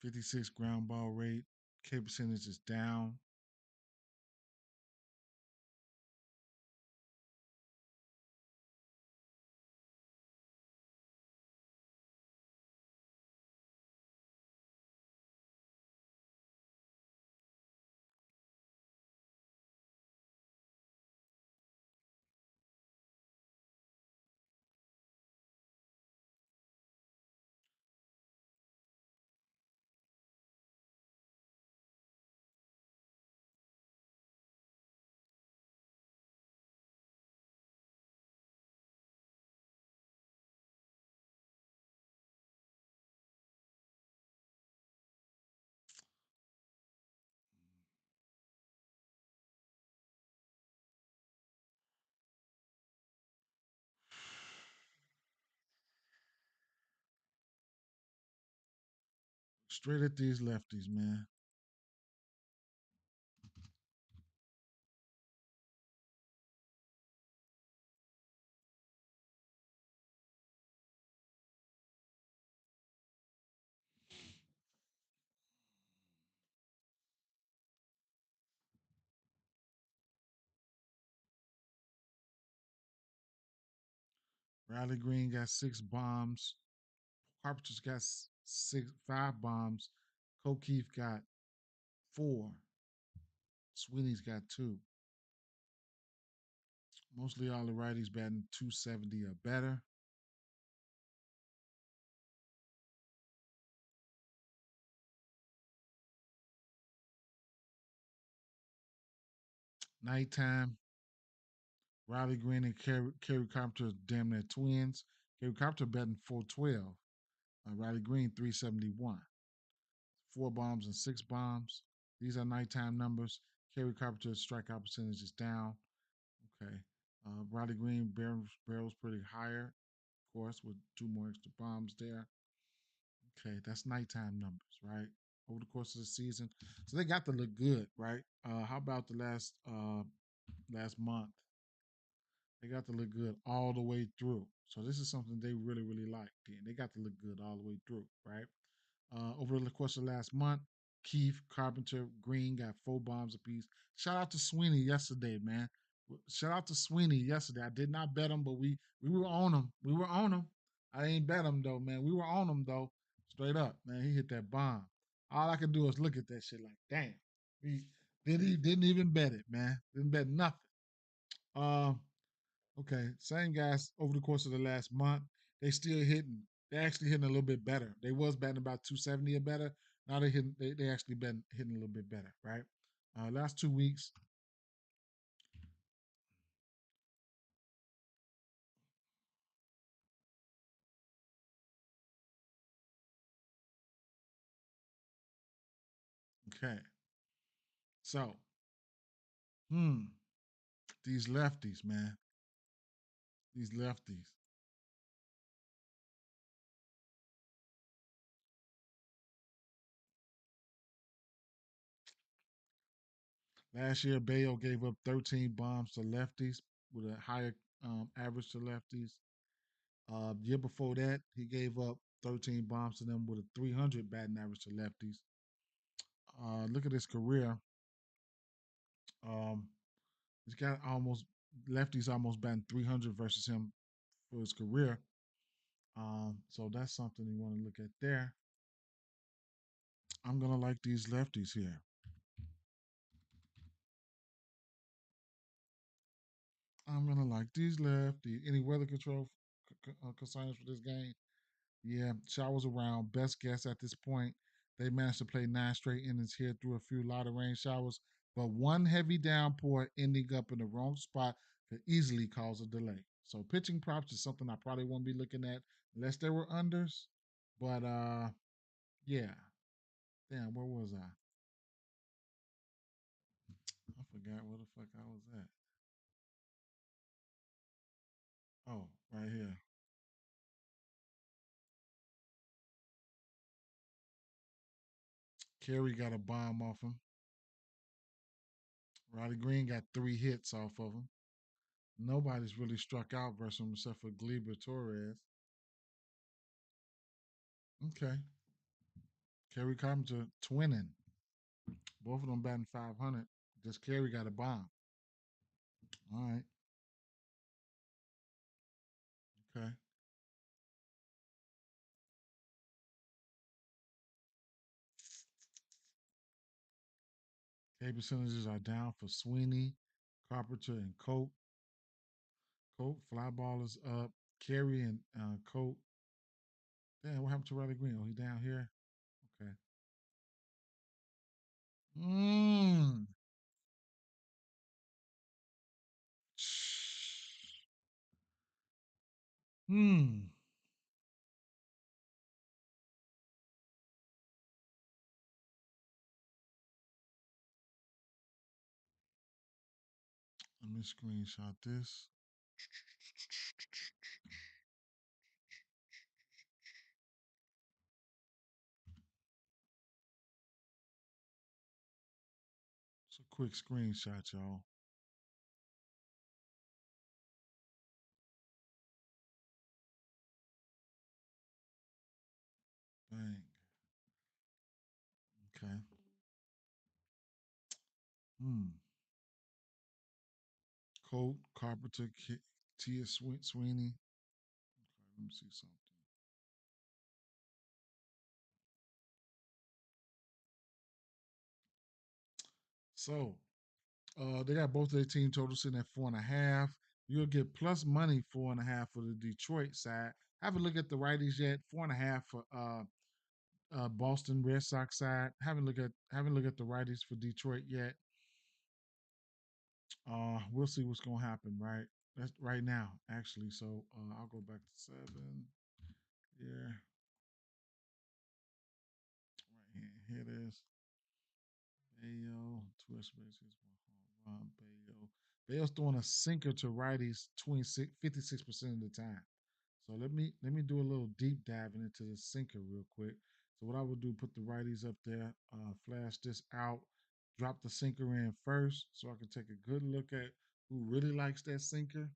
56 ground ball rate. K percentage is down. Straight at these lefties, man. Riley Green got 6 bombs. Carpenter's got 5 bombs. O'Keefe got 4. Sweeney's got 2. Mostly all the righties batting 270 or better. Nighttime, Riley Green and Kerry Carpenter are damn near twins. Kerry Carpenter betting 412. Riley Green 371. 4 bombs and 6 bombs. These are nighttime numbers. Kerry Carpenter's strikeout percentage is down. Okay. Riley Green barrels pretty higher, of course, with 2 more extra bombs there. Okay, that's nighttime numbers, right? Over the course of the season, so they got to look good, right? How about the last month? They got to look good all the way through. So this is something they really, really like. Then they got to look good all the way through, right? Over the course of last month, Keith, Carpenter, Green got 4 bombs apiece. Shout out to Sweeney yesterday, man. Shout out to Sweeney yesterday. I did not bet him, but we were on him. We were on him. I ain't bet him though, man. We were on him though. Straight up, man. He hit that bomb. All I could do is look at that shit like, damn. He didn't even bet it, man. Didn't bet nothing. Uh, Okay, same guys over the course of the last month. They still hitting. They actually hitting a little bit better. They was batting about 270 or better. Now they hitting. They actually been hitting a little bit better, right? Last 2 weeks. Okay, so hmm, these lefties, man. These lefties. Last year, Bayo gave up 13 bombs to lefties with a higher average to lefties. Year before that, he gave up 13 bombs to them with a 300 batting average to lefties. Look at his career. Um, he's got almost lefties almost batting 300 versus him for his career. So that's something you want to look at there. I'm gonna like these lefties here. I'm gonna like these lefties. Any weather control concerns for this game? Yeah, showers around. Best guess at this point. They managed to play 9 straight innings here through a few lot of rain showers, but one heavy downpour ending up in the wrong spot could easily cause a delay. So pitching props is something I probably won't be looking at unless there were unders. But yeah. Damn, where was I? I forgot where the fuck I was at. Oh, right here. Kerry got a bomb off him. Riley Green got 3 hits off of him. Nobody's really struck out versus him except for Gleyber Torres. Okay. Kerry Carpenter twinning. Both of them batting 500. Just Kerry got a bomb. All right. Okay. K percentages are down for Sweeney, Carpenter, and Coat. Fly ball is up. Kerry and Coat. Damn, what happened to Riley Green? Oh, he down here? Okay. Mmm. Hmm. Let me screenshot this. It's a quick screenshot, y'all. Bang. Okay. Hmm. Colt, Carpenter, Tia Sweeney. Okay, let me see something. So, they got both their team totals sitting at 4.5. You'll get plus money 4.5 for the Detroit side. Haven't looked at the righties yet. 4.5 for Boston Red Sox side. Haven't looked at the righties for Detroit yet. We'll see what's gonna happen. Right, that's right now actually. So I'll go back to 7. Yeah, right here. Here it is. Bayo, two extra bases, one home run. Bayo. Bayo's throwing a sinker to righties 56% of the time. So let me do a little deep diving into the sinker real quick. So what I would do, put the righties up there, flash this out, drop the sinker in first, so I can take a good look at who really likes that sinker,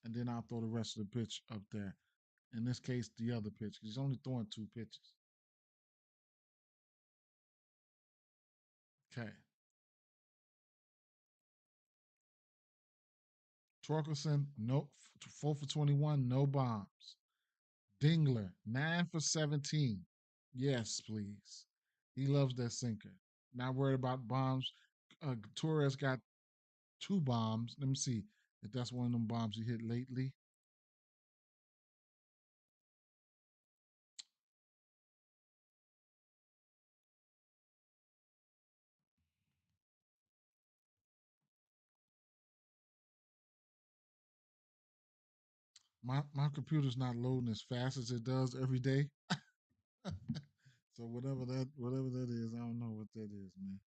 and then I'll throw the rest of the pitch up there. In this case, the other pitch. He's only throwing 2 pitches. Okay. Torkelson, no, 4 for 21, no bombs. Dingler, 9 for 17. Yes, please. He loves that sinker. Not worried about bombs. Torres got 2 bombs. Let me see if that's one of them bombs he hit lately. My computer's not loading as fast as it does every day. So whatever that is, I don't know what that is, man.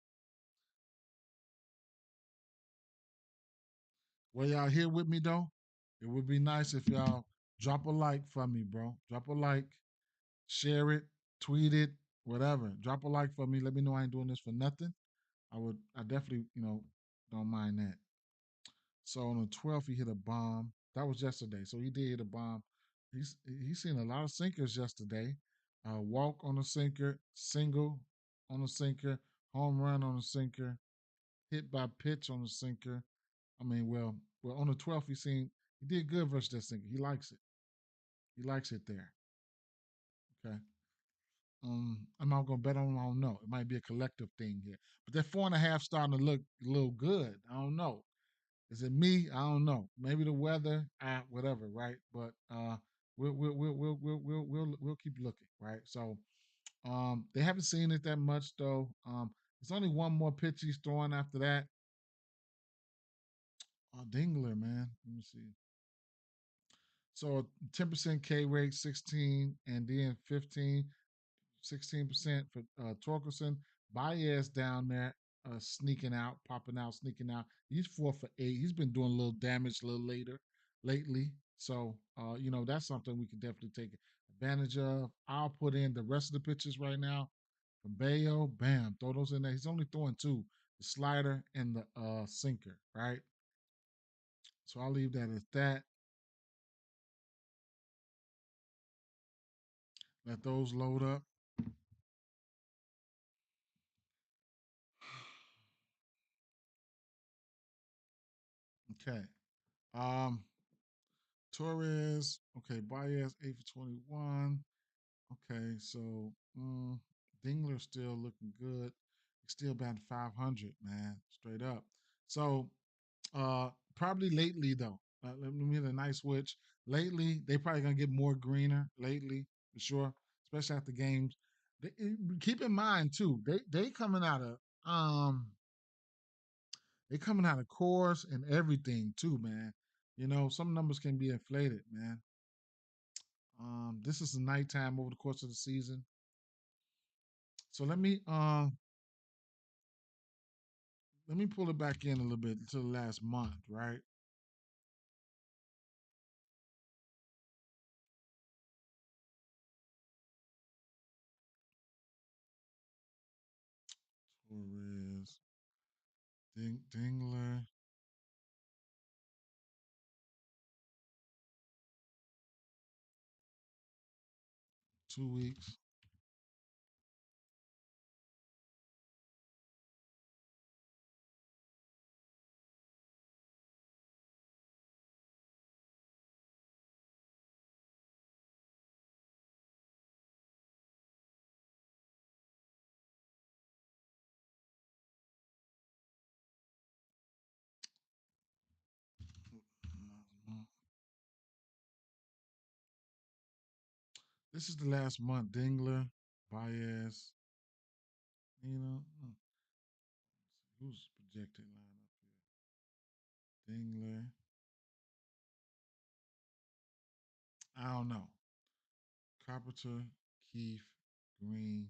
Well, y'all here with me though? It would be nice if y'all drop a like for me, bro. Drop a like, share it, tweet it, whatever. Drop a like for me. Let me know I ain't doing this for nothing. I definitely, don't mind that. So on the 12th, he hit a bomb. That was yesterday. So he did hit a bomb. He's seen a lot of sinkers yesterday. Walk on a sinker, single on a sinker, home run on a sinker, hit by pitch on a sinker. I mean, well, on the 12th, he did good versus that sinker. He likes it. He likes it there. Okay. I'm not gonna bet on them. I don't know. It might be a collective thing here. But that 4.5 starting to look a little good. I don't know. Is it me? I don't know. Maybe the weather, whatever, right? But we'll keep looking, right? So they haven't seen it that much though. There's only one more pitch he's throwing after that. Oh, Dingler, man. Let me see. So 10% K rate, 16, and then 15, 16% for Torkelson. Baez down there, sneaking out, popping out, sneaking out. He's 4 for 8. He's been doing a little damage a little later lately. So that's something we can definitely take advantage of. I'll put in the rest of the pitches right now. From Bayo, bam, throw those in there. He's only throwing two, the slider and the sinker, right? So I'll leave that at that. Let those load up. Okay. Um, Torres. Okay, Baez 8 for 21. Okay, so Dingler still looking good. He's still batting 500, man, straight up. So probably lately though. Let me hit a nice switch. Lately, they probably gonna get more greener lately for sure, especially after games. Keep in mind too, they coming out of they coming out of course and everything too, man. Some numbers can be inflated, man. This is the nighttime over the course of the season. So let me pull it back in a little bit to the last month, right? Torres, Dingler, 2 weeks. This is the last month. Dingler, Baez, who's projected lineup here? Dingler, I don't know. Carpenter, Keith, Green,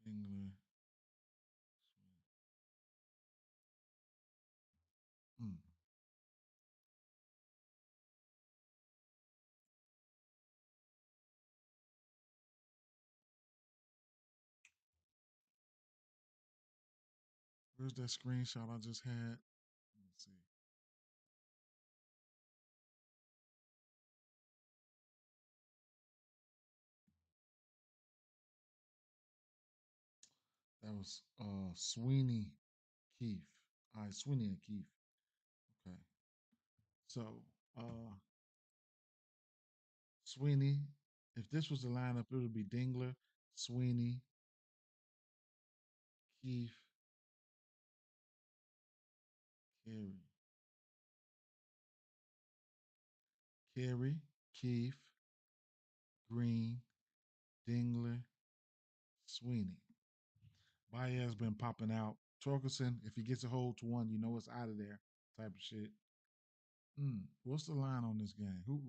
Dingler. Hmm. Where's that screenshot I just had? Let's see. That was Sweeney Keith. All right, Sweeney and Keith. Okay. So Sweeney, if this was the lineup, it would be Dingler, Sweeney, Keith, Carey. Carey, Keith, Green, Dingler, Sweeney. Baez been popping out. Torkelson, if he gets a hold to one, it's out of there type of shit. What's the line on this game? Who?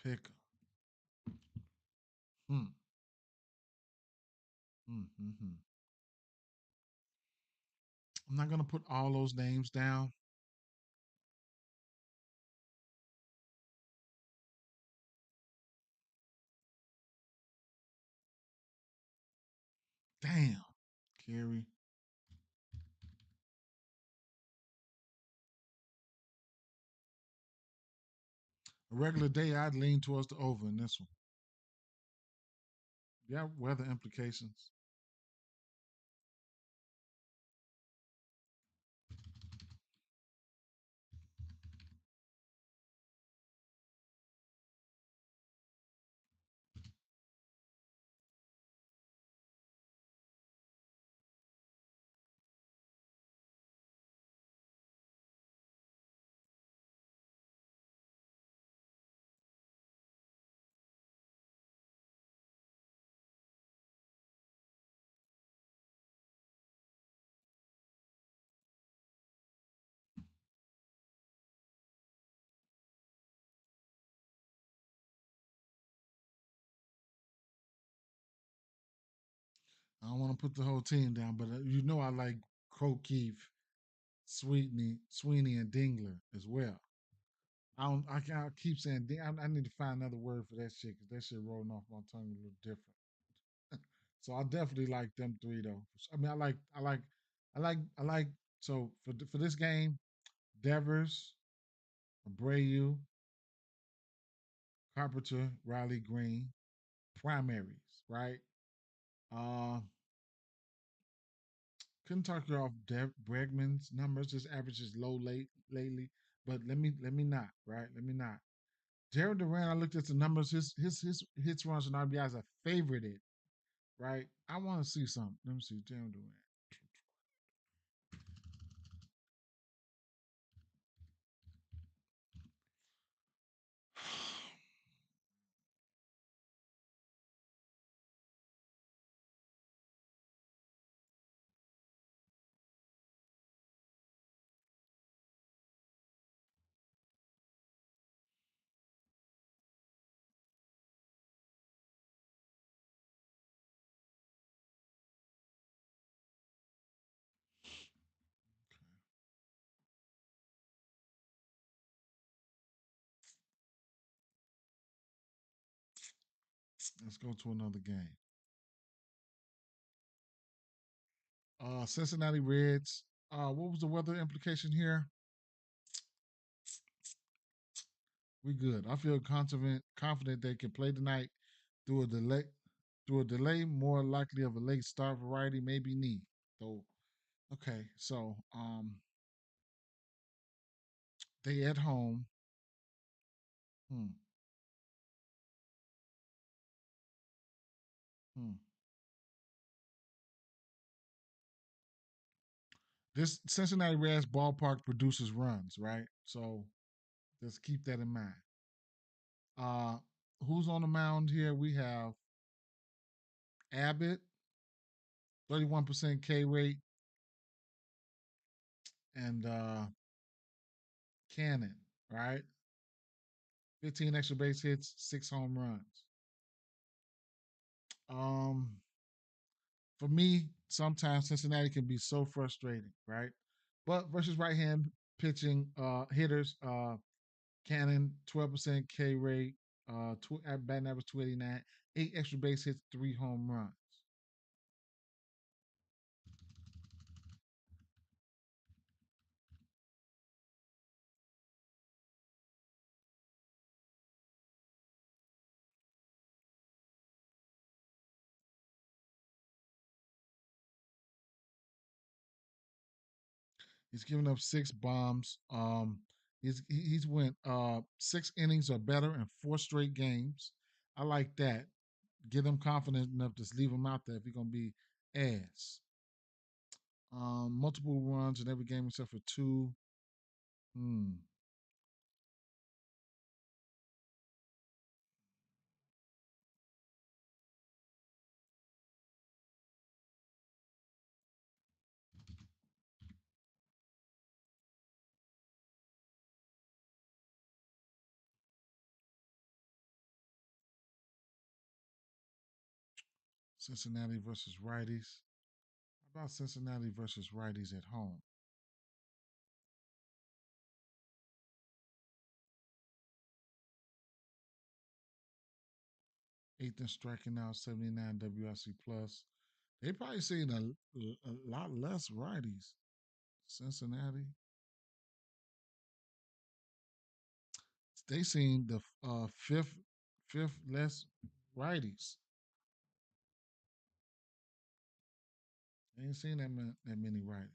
Pick. Hmm. Mm-hmm. I'm not gonna put all those names down. Damn. Carey. A regular day, I'd lean towards the over in this one. Yeah, weather implications. I don't want to put the whole team down, but I like Keith, Sweeney, and Dingler as well. I don't. I keep saying I need to find another word for that shit because that shit rolling off my tongue a little different. So I definitely like them three though. I mean, I like. So for this game, Devers, Abreu, Carpenter, Riley Green, primaries, right? Uh, couldn't talk you off Bregman's numbers. His average is low lately, but let me not right. Let me not. Jared Duran, I looked at the numbers. His hits, runs, and RBIs are favorited, right? I want to see something. Let me see Jared Duran. Let's go to another game. Cincinnati Reds. What was the weather implication here? We good. I feel confident they can play tonight through a delay. Through a delay, more likely of a late start variety, maybe knee. So okay, so they at home. Hmm, hmm. This Cincinnati Reds ballpark produces runs, right? So just keep that in mind. Uh, who's on the mound here? We have Abbott, 31% K rate, and Cannon, right? 15 extra base hits, 6 home runs. Um, for me, sometimes Cincinnati can be so frustrating, right? But versus right hand pitching hitters, Cannon 12% K rate, at batting average 289, 8 extra base hits, 3 home runs. He's given up 6 bombs. He's went 6 innings or better in 4 straight games. I like that. Get him confident enough to leave him out there if he's gonna be ass. Multiple runs in every game except for two. Hmm. Cincinnati versus righties. How about Cincinnati versus righties at home? Eighth in striking out, 79 WRC plus. They probably seen a lot less righties. Cincinnati. They seen the fifth less righties. They ain't seen that many righties.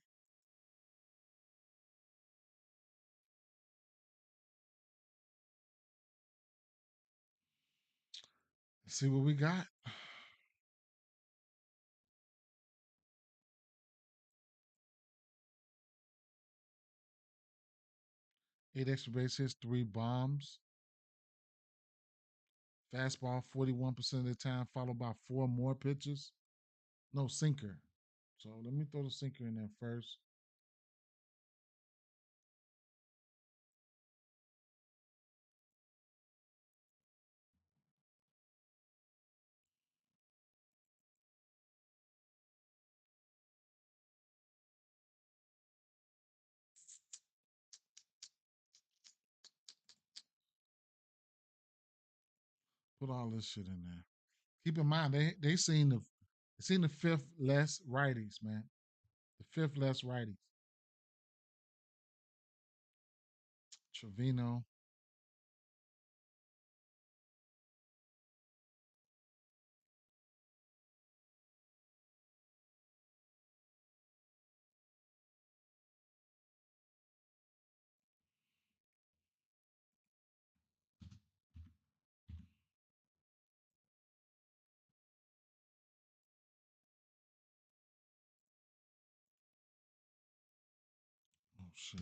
Let's see what we got. 8 extra base hits, 3 bombs. Fastball 41% of the time, followed by 4 more pitches. No sinker. So let me throw the sinker in there first. Put all this shit in there. Keep in mind they seen the fifth less righties, man. The fifth less righties. Trevino. Oh shit.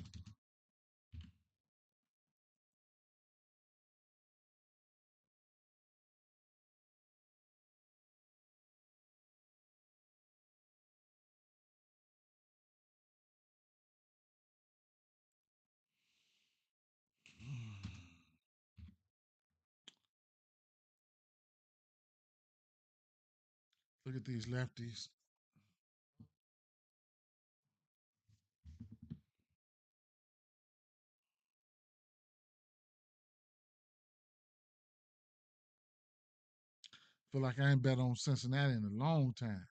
Look at these lefties. Feel like I ain't bet on Cincinnati in a long time.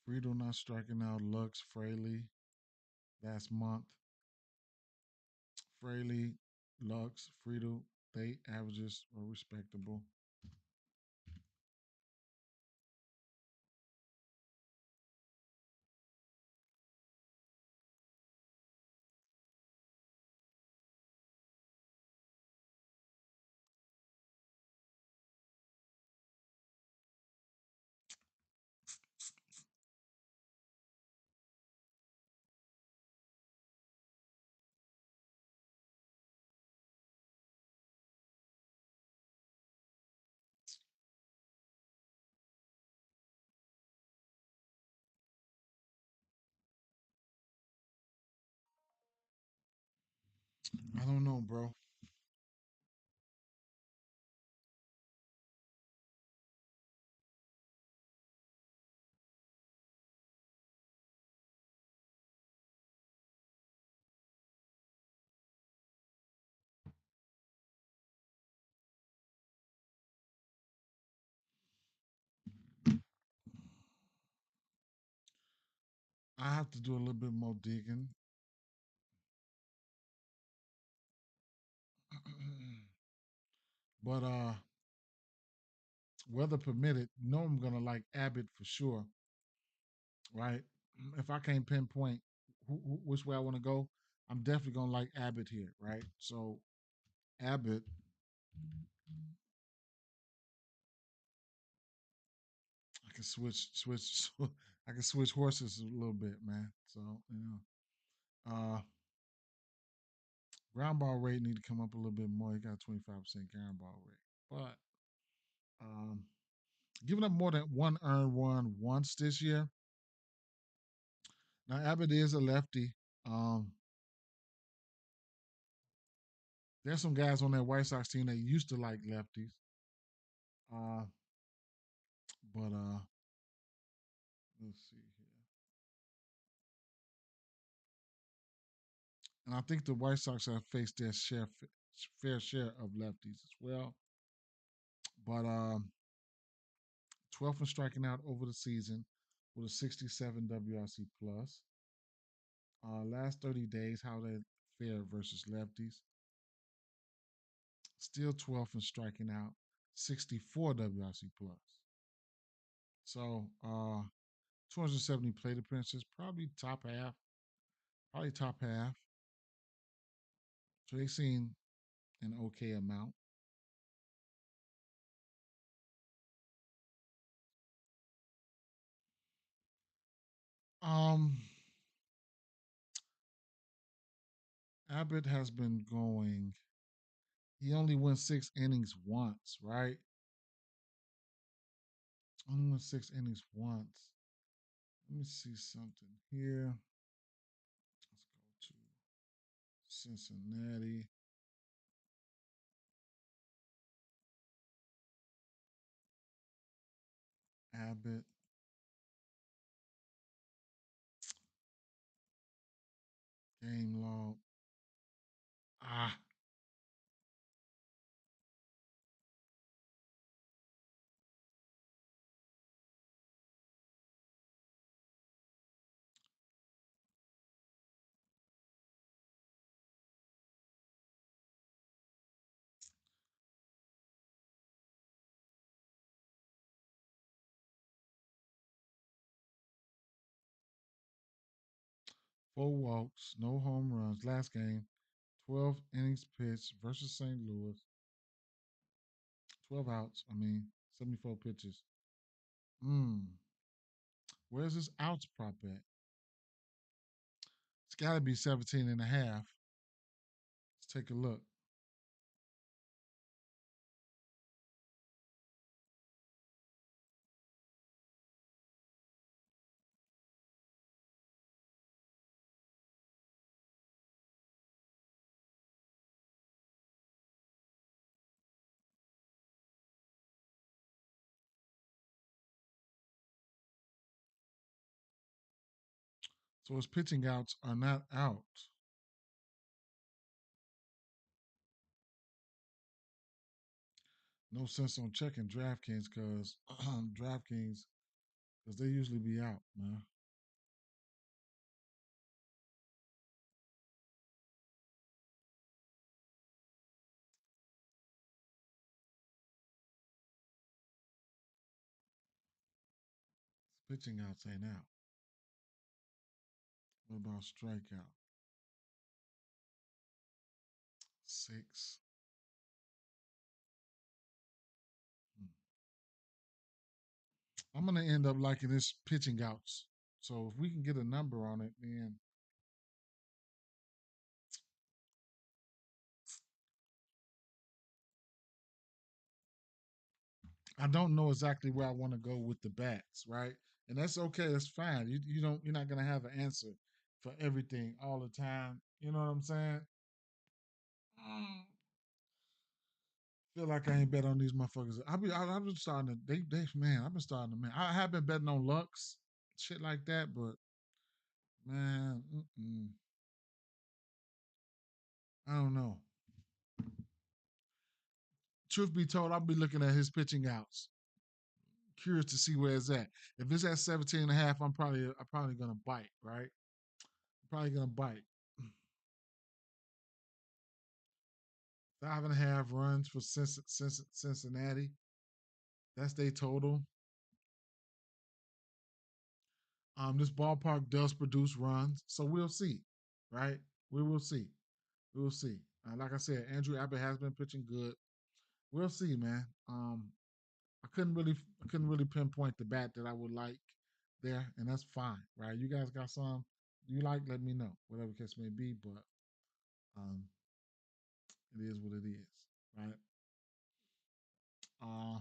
Friedel not striking out. Lux, Fraley last month. Fraley, Lux, Friedel, they averages were respectable. I don't know, bro. I have to do a little bit more digging. But weather permitted, know I'm gonna like Abbott for sure, right? If I can't pinpoint which way I want to go, I'm definitely gonna like Abbott here, right? So Abbott, I can switch, I can switch horses a little bit, man. So ground ball rate need to come up a little bit more. He got 25% ground ball rate, but um, giving up more than one earned run once this year. Now Abbott is a lefty. Um, there's some guys on that White Sox team that used to like lefties. Uh, but let's see here. And I think the White Sox have faced their fair share of lefties as well. But 12th in striking out over the season with a 67 WRC plus. Last 30 days, how they fare versus lefties. Still 12th in striking out, 64 WRC plus. So 270 plate appearances, probably top half. Probably top half. So they seen an okay amount. Um, Abbott has been going. He only went 6 innings once, right? Only went 6 innings once. Let me see something here. Let's go to Cincinnati. Abbott. Game log. Ah. Four walks, no home runs. Last game, 12 innings pitched versus St. Louis. 12 outs. 74 pitches. Where's this outs prop at? It's got to be 17 and a half. Let's take a look. So his pitching outs are not out. No sense on checking DraftKings because DraftKings, because they usually be out, man. Pitching outs ain't out. What about strikeout? 6. Hmm. I'm gonna end up liking this pitching outs. So if we can get a number on it, then I don't know exactly where I want to go with the bats, right? And that's okay. That's fine. You're not gonna have an answer for everything all the time. You know what I'm saying? Mm. Feel like I ain't bet on these motherfuckers. I've been starting to man. I've been starting to man. I have been betting on Lux, shit like that, but man, I don't know. Truth be told, I'll be looking at his pitching outs. Curious to see where it's at. If it's at 17 and a half, I'm probably gonna bite, right? Probably gonna bite. 5.5 runs for Cincinnati. That's their total. This ballpark does produce runs, so we'll see, right? We will see. We will see. Like I said, Andrew Abbott has been pitching good. We'll see, man. I couldn't really pinpoint the bat that I would like there, and that's fine, right? You guys got some you like? Let me know, whatever case may be. But um, it is what it is, right? Uh,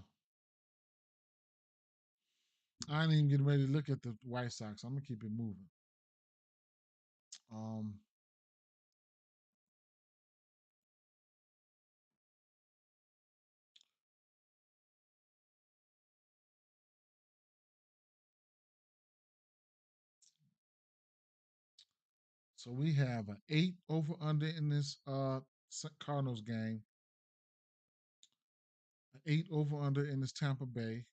I ain't even getting ready to look at the White Sox. I'm gonna keep it moving. Um, so we have an 8 over under in this Cardinals game, an 8 over under in this Tampa Bay,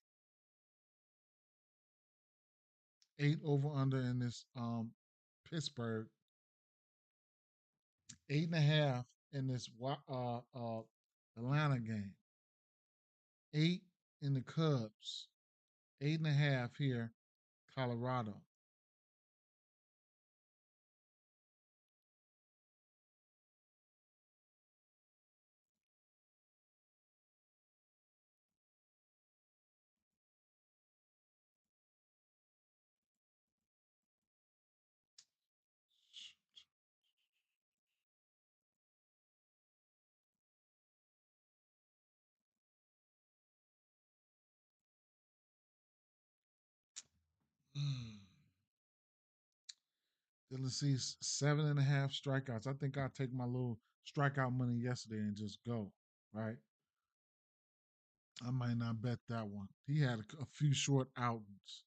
8 over under in this Pittsburgh, 8.5 in this Atlanta game, 8 in the Cubs, 8.5 here, Colorado. Mm. Let's see, 7.5 strikeouts. I think I'll take my little strikeout money yesterday and just go. Right. I might not bet that one. He had a few short outings.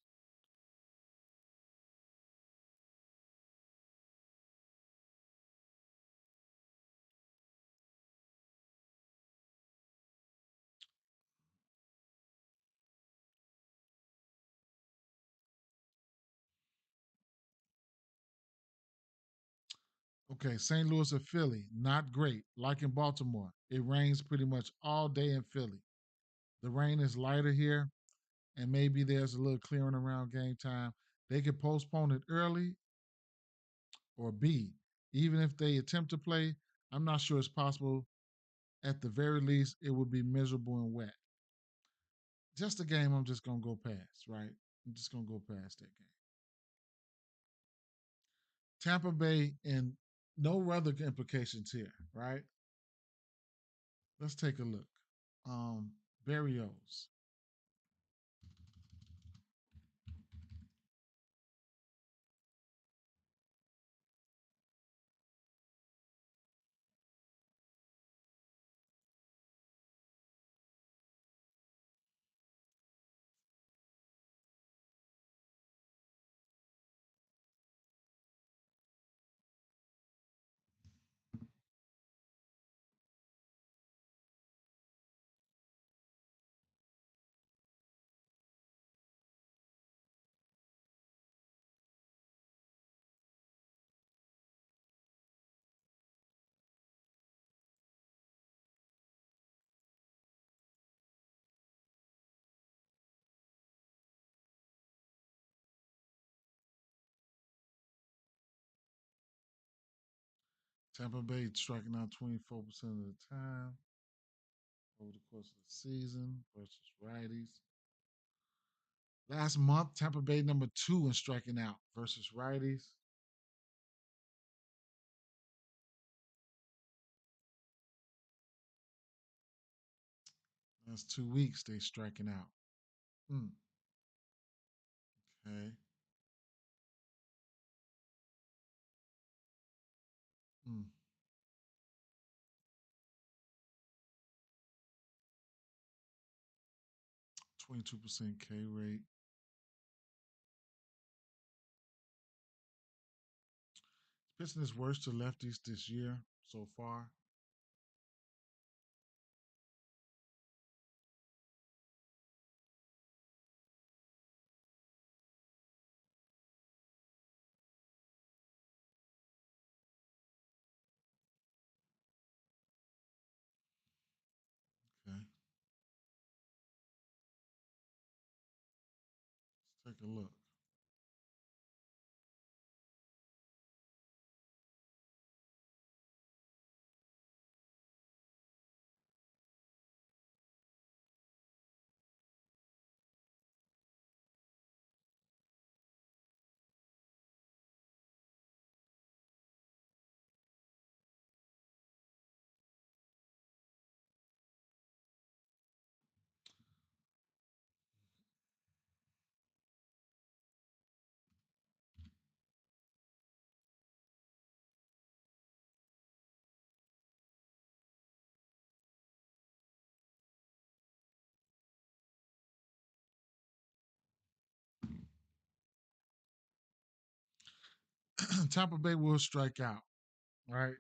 Okay, St. Louis or Philly, not great. Like in Baltimore, it rains pretty much all day in Philly. The rain is lighter here, and maybe there's a little clearing around game time. They could postpone it early, or B, even if they attempt to play, I'm not sure it's possible. At the very least, it would be miserable and wet. Just a game I'm just going to go past, right? I'm just going to go past that game. Tampa Bay, and no weather implications here, right? Let's take a look. Barrios. Tampa Bay striking out 24% of the time over the course of the season versus righties. Last month, Tampa Bay number 2 in striking out versus righties. That's 2 weeks they striking out. Mm, okay. Mm, 22% K rate. Pitching is worse to lefties this year so far. Okay. Let's take a look. Tampa Bay will strike out, right?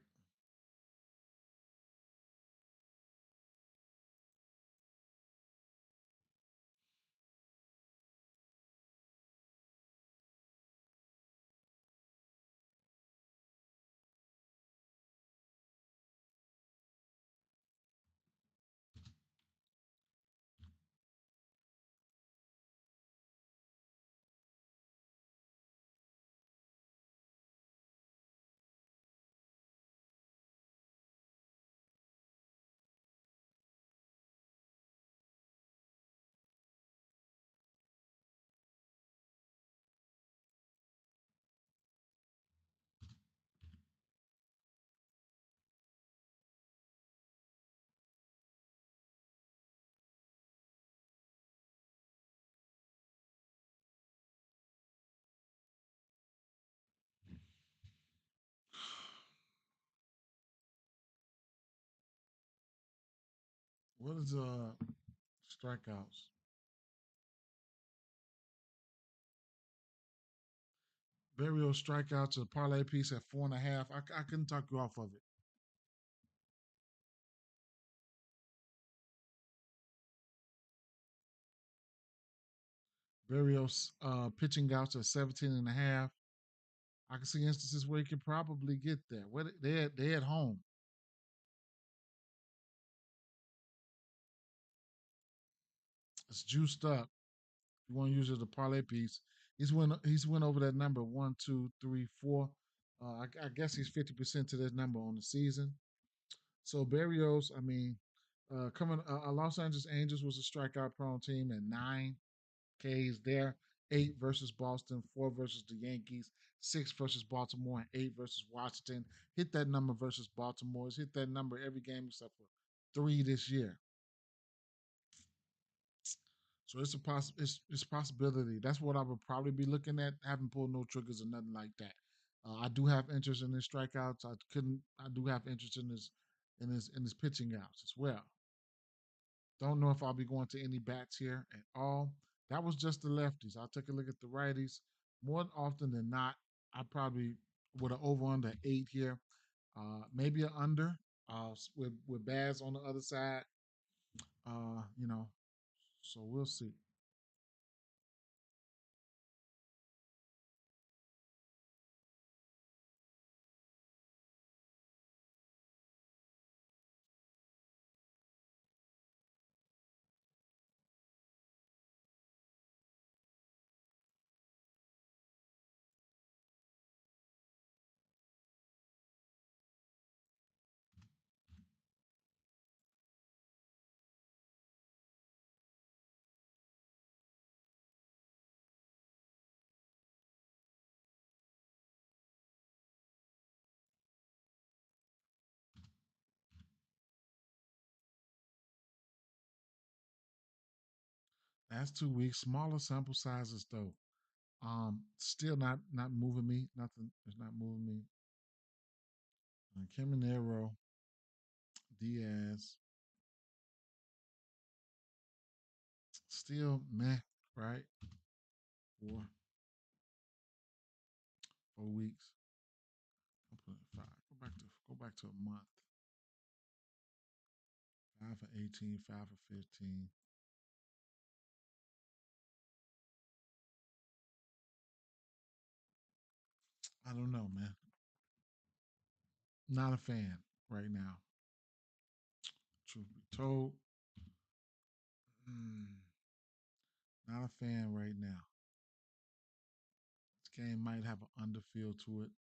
What is strikeouts? Barrios strikeouts to the parlay piece at 4.5. I couldn't talk you off of it. Barrios pitching outs at 17.5. I can see instances where he could probably get there. What they at home. It's juiced up. You want to use it as a parlay piece. He's went over that number one, two, three, four. I guess he's 50% to that number on the season. So Barrios, I mean, coming Los Angeles Angels was a strikeout prone team at 9 Ks there. 8 versus Boston, 4 versus the Yankees, 6 versus Baltimore, and 8 versus Washington. Hit that number versus Baltimore. He's hit that number every game except for 3 this year. So it's possibility. That's what I would probably be looking at. Haven't pulled no triggers or nothing like that. I do have interest in his strikeouts. I do have interest in his pitching outs as well. Don't know if I'll be going to any bats here at all. That was just the lefties. I'll take a look at the righties. More often than not, I probably would have over under 8 here. Maybe an under with Baz on the other side. Uh, you know, so we'll see. That's 2 weeks. Smaller sample sizes though. Still not moving me. Nothing is not moving me. Caminero, Diaz, still meh, right? 4 4 weeks. I'll put it 5. Go back to a month. 5 for 18, 5 for 15. I don't know, man. Not a fan right now. Truth be told, mm, not a fan right now. This game might have an underfeel to it.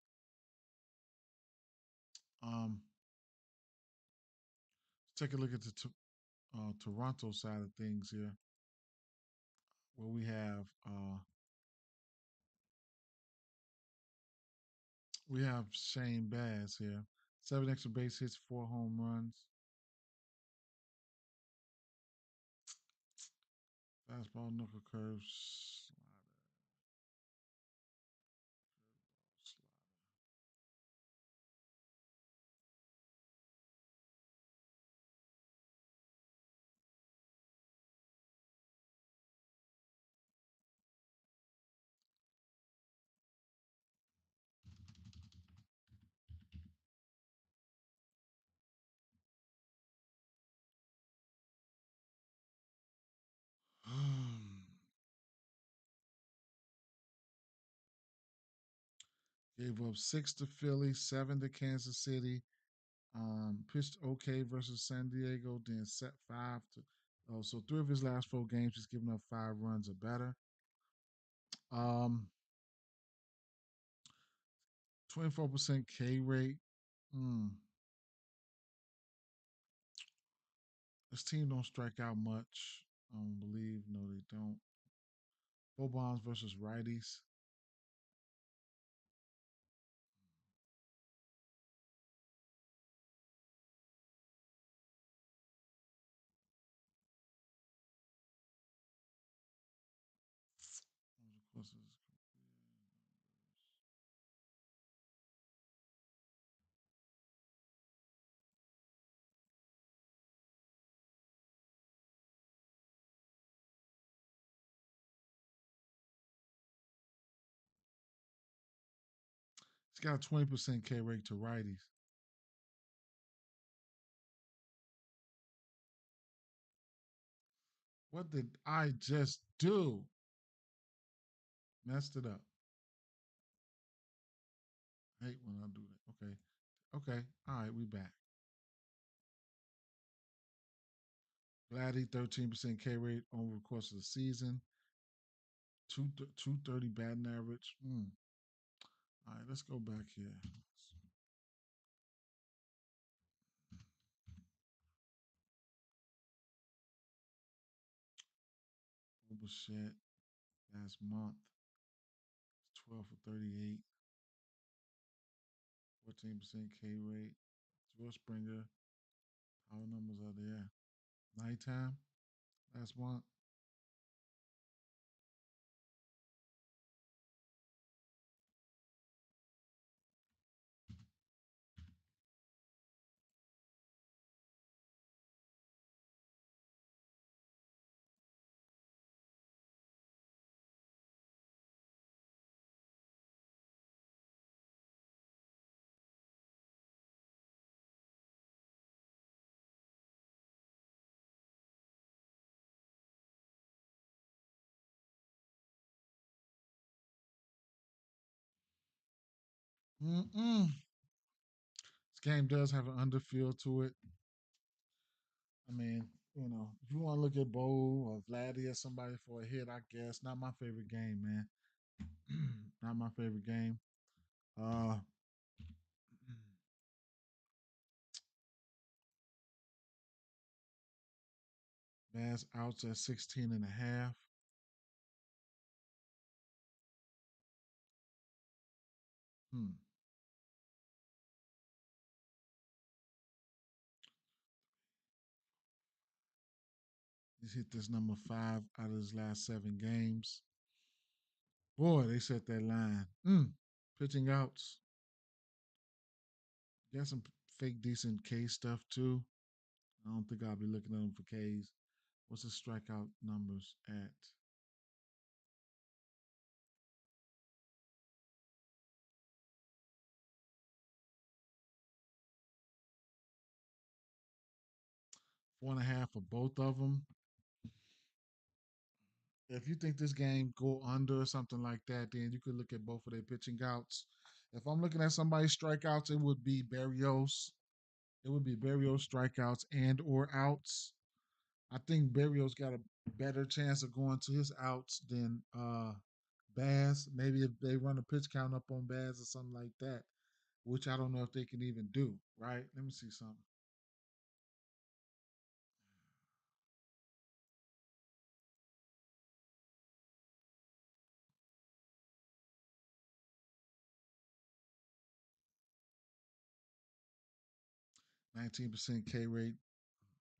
Um, let's take a look at the Toronto side of things here, where we have Shane Baz here. 7 extra base hits, 4 home runs. Fastball, knuckle curves, slider. Gave up 6 to Philly, 7 to Kansas City. Pitched okay versus San Diego, then set 5 to. Oh, so 3 of his last 4 games, he's given up 5 runs or better. Um, 24% K rate. Mm, this team don't strike out much. I don't believe. No, they don't. Bobans versus righties. It's got a 20% K rate to righties. What did I just do? Messed it up. I hate when I do that. Okay. Okay. All right, we back. Vladdy, 13% K rate over the course of the season. 230 batting average. All right, let's go back here. Overshed last month. 12 for 38. 14% K rate. George Springer. Power numbers are there. Nighttime last month. Mm-mm. This game does have an underfield to it. I mean, if you want to look at Bo or Vladdy or somebody for a hit, I guess. Not my favorite game, man. Not my favorite game. Uh, Bass outs at 16 and a half. Hmm. He's hit this number 5 out of his last 7 games. Boy, they set that line. Pitching outs. Got some fake decent K stuff too. I don't think I'll be looking at them for Ks. What's the strikeout numbers at? 4.5 for both of them. If you think this game go under or something like that, then you could look at both of their pitching outs. If I'm looking at somebody's strikeouts, it would be Barrios. It would be Barrios strikeouts and or outs. I think Barrios got a better chance of going to his outs than Baz. Maybe if they run a pitch count up on Baz or something like that, which I don't know if they can even do. Right? Let me see something. 19% K rate,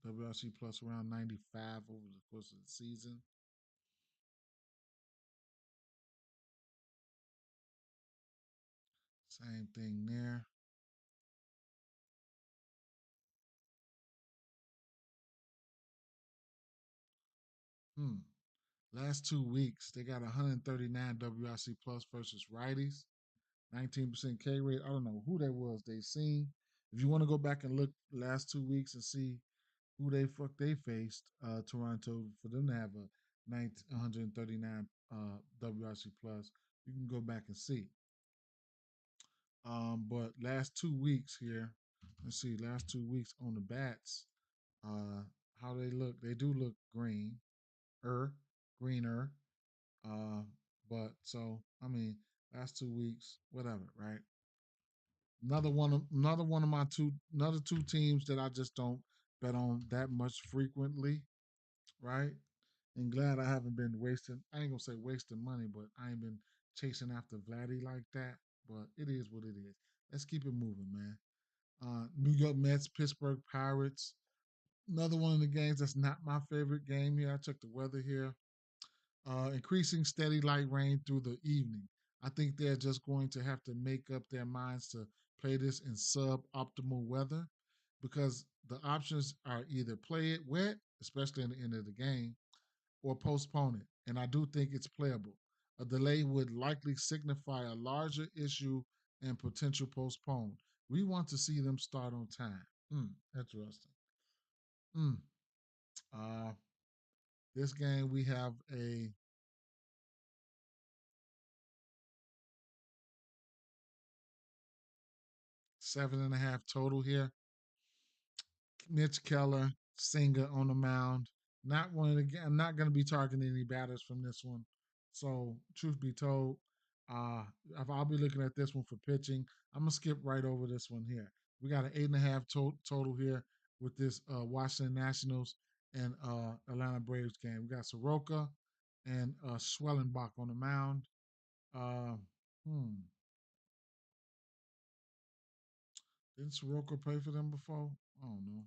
WRC plus around 95 over the course of the season. Same thing there. Hmm. Last 2 weeks, they got 139 WRC plus versus righties, 19% K rate. I don't know who they was they seen. If you want to go back and look last 2 weeks and see who they faced, Toronto, for them to have a 139 WRC plus, you can go back and see. But last 2 weeks here, let's see, last 2 weeks on the bats, uh, how they look. They do look er, greener. Uh, but so I mean, last 2 weeks, whatever, right? Another one of my another two teams that I just don't bet on that much frequently, right? And glad I haven't been wasting. I ain't gonna say wasting money, but I ain't been chasing after Vladdy like that. But it is what it is. Let's keep it moving, man. New York Mets, Pittsburgh Pirates. Another one of the games that's not my favorite game here. I took the weather here. Increasing steady light rain through the evening. I think they're just going to have to make up their minds to play this in suboptimal weather because the options are either play it wet, especially in the end of the game, or postpone it. And I do think it's playable. A delay would likely signify a larger issue and potential postponed. We want to see them start on time. Interesting. Mm. Uh, this game we have a 7.5 total here. Mitch Keller, Singer on the mound. Not one of the. I'm not going to be targeting any batters from this one. So, truth be told, uh, if I'll be looking at this one for pitching, I'm gonna skip right over this one here. We got an 8.5 total here with this Washington Nationals and Atlanta Braves game. We got Soroka and Schwellenbach on the mound. Uh, hmm. Didn't Soroka play for them before? I don't know.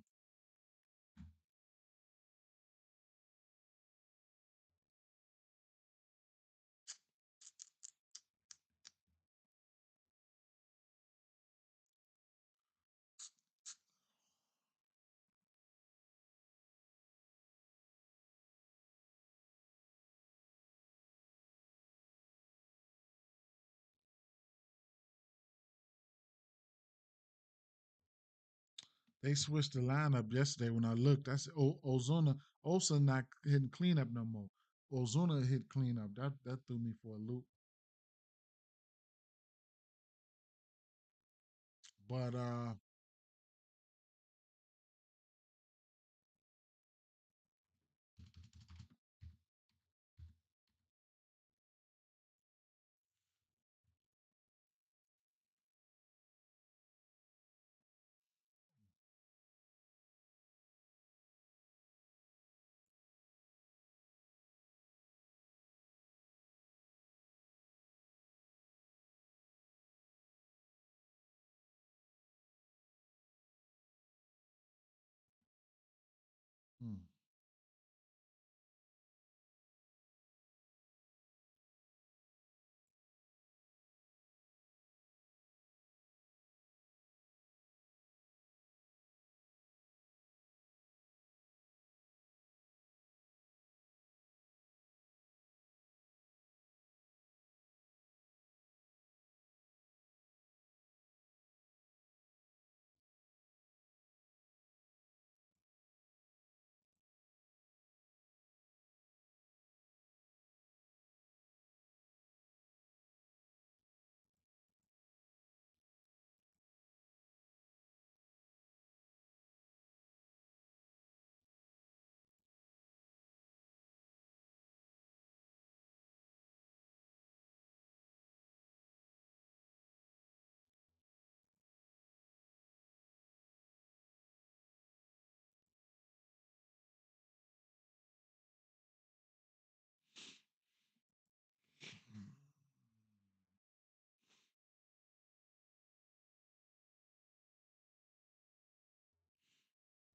They switched the lineup yesterday when I looked. I said, Ozuna, Osa not hitting cleanup no more. Ozuna hit cleanup. That threw me for a loop. But hmm,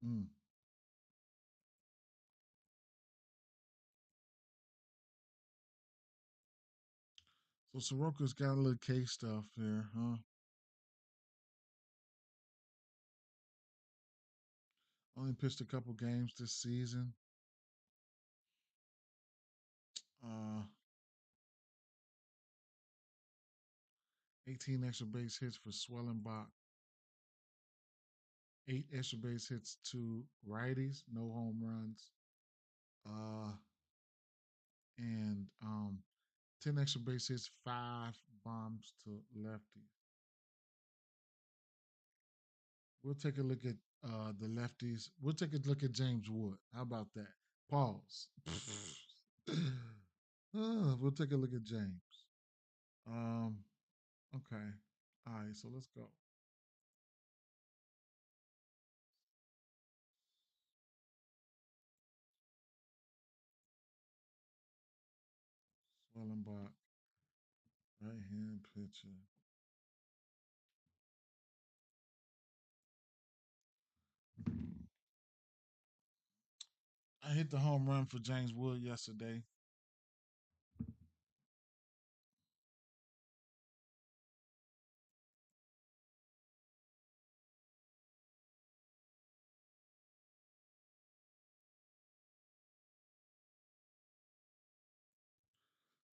hmm. So Soroka's got a little K stuff there, huh? Only pitched a couple games this season. 18 extra base hits for Swellenbach, 8 extra base hits to righties, no home runs. Uh, and 10 extra base hits, 5 bombs to lefties. We'll take a look at the lefties. We'll take a look at James Wood. How about that? Pause. We'll take a look at James. Um, okay. All right, so let's go. Swellenbach, right hand pitcher. I hit the home run for James Wood yesterday.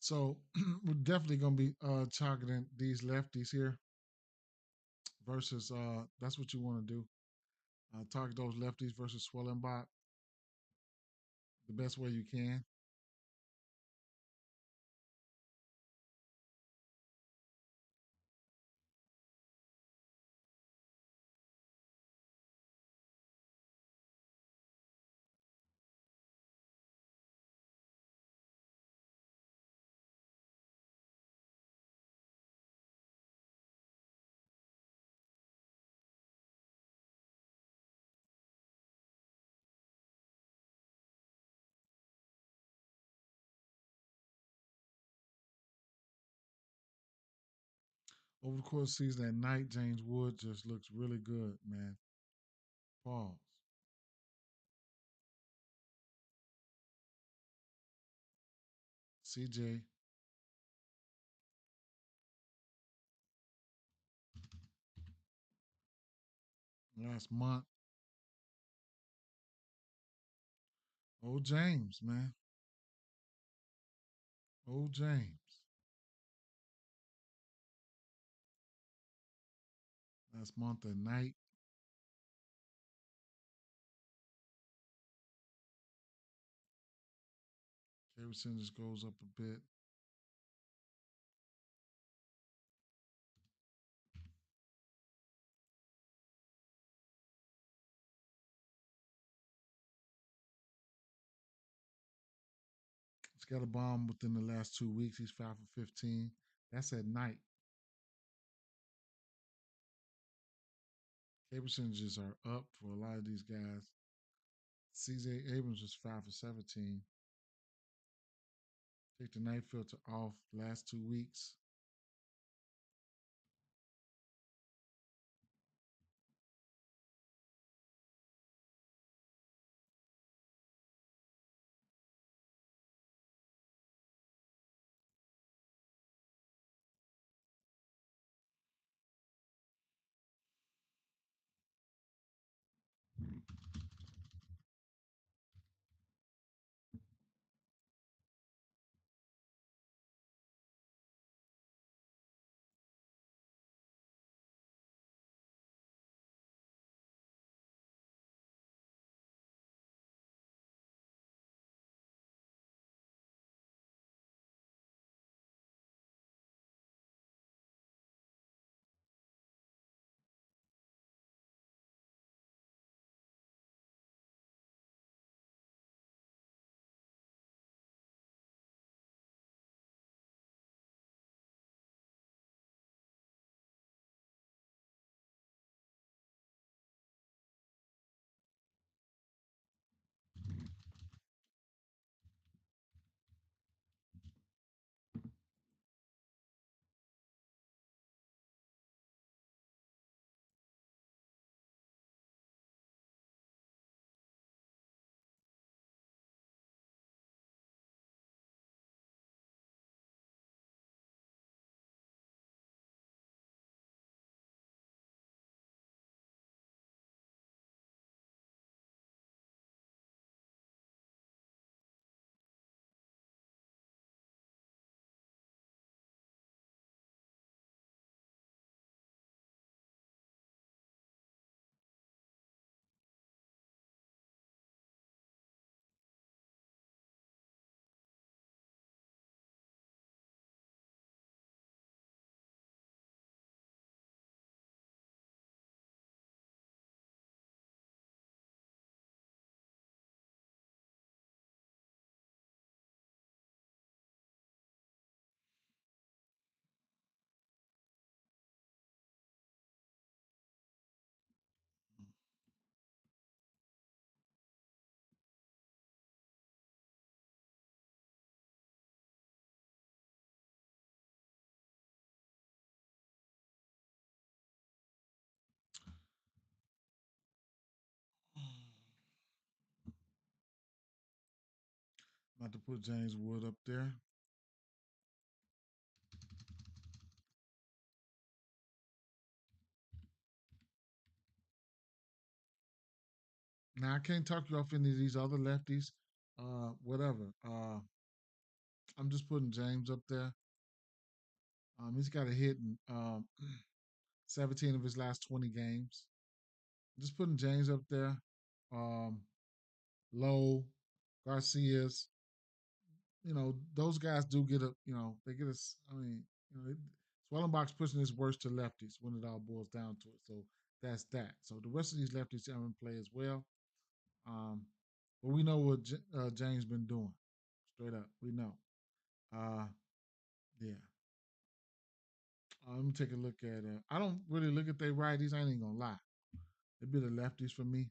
So we're definitely gonna be targeting these lefties here. versus that's what you want to do. Target those lefties versus Swellenbach the best way you can. Over the course of the season at night, James Wood just looks really good, man. Pause. CJ, last month. Old James, man. Old James. Last month at night. K percentage goes up a bit. He's got a bomb within the last 2 weeks. He's 5 for 15. That's at night. K percentages are up for a lot of these guys. CJ Abrams was 5 for 17. Take the night filter off last 2 weeks. Not to put James Wood up there. Now I can't talk you off any of these other lefties. Whatever. I'm just putting James up there. He's got a hit in 17 of his last 20 games. Just putting James up there. Um, Lowe, Garcia's, those guys do get they get us. I mean, Swellenbach's pushing his worst to lefties when it all boils down to it. So that's that. So the rest of these lefties are in play as well. Um, but we know what James been doing. Straight up, we know. Uh, yeah. Let me take a look at. I don't really look at their righties. I ain't gonna lie. It'd be the lefties for me.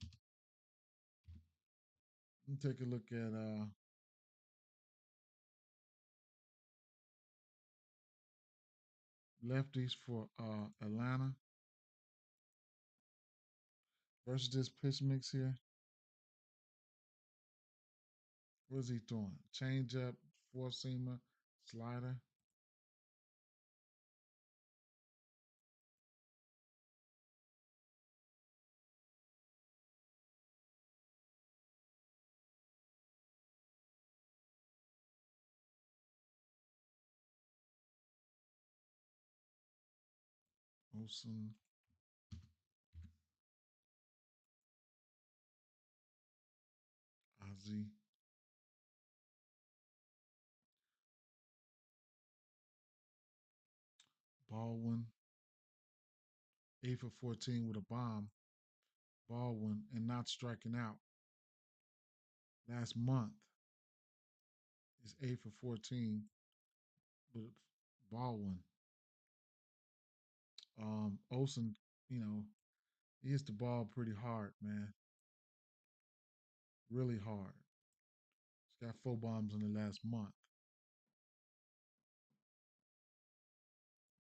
Let me take a look at lefties for Atlanta versus this pitch mix here. What is he throwing? Change up, four seamer, slider. Olson, Ozzy, Baldwin, 8 for 14 with a bomb. Baldwin and not striking out. Last month is 8 for 14 with Baldwin. Olson, you know, he hits the ball pretty hard, man. Really hard. He's got 4 bombs in the last month.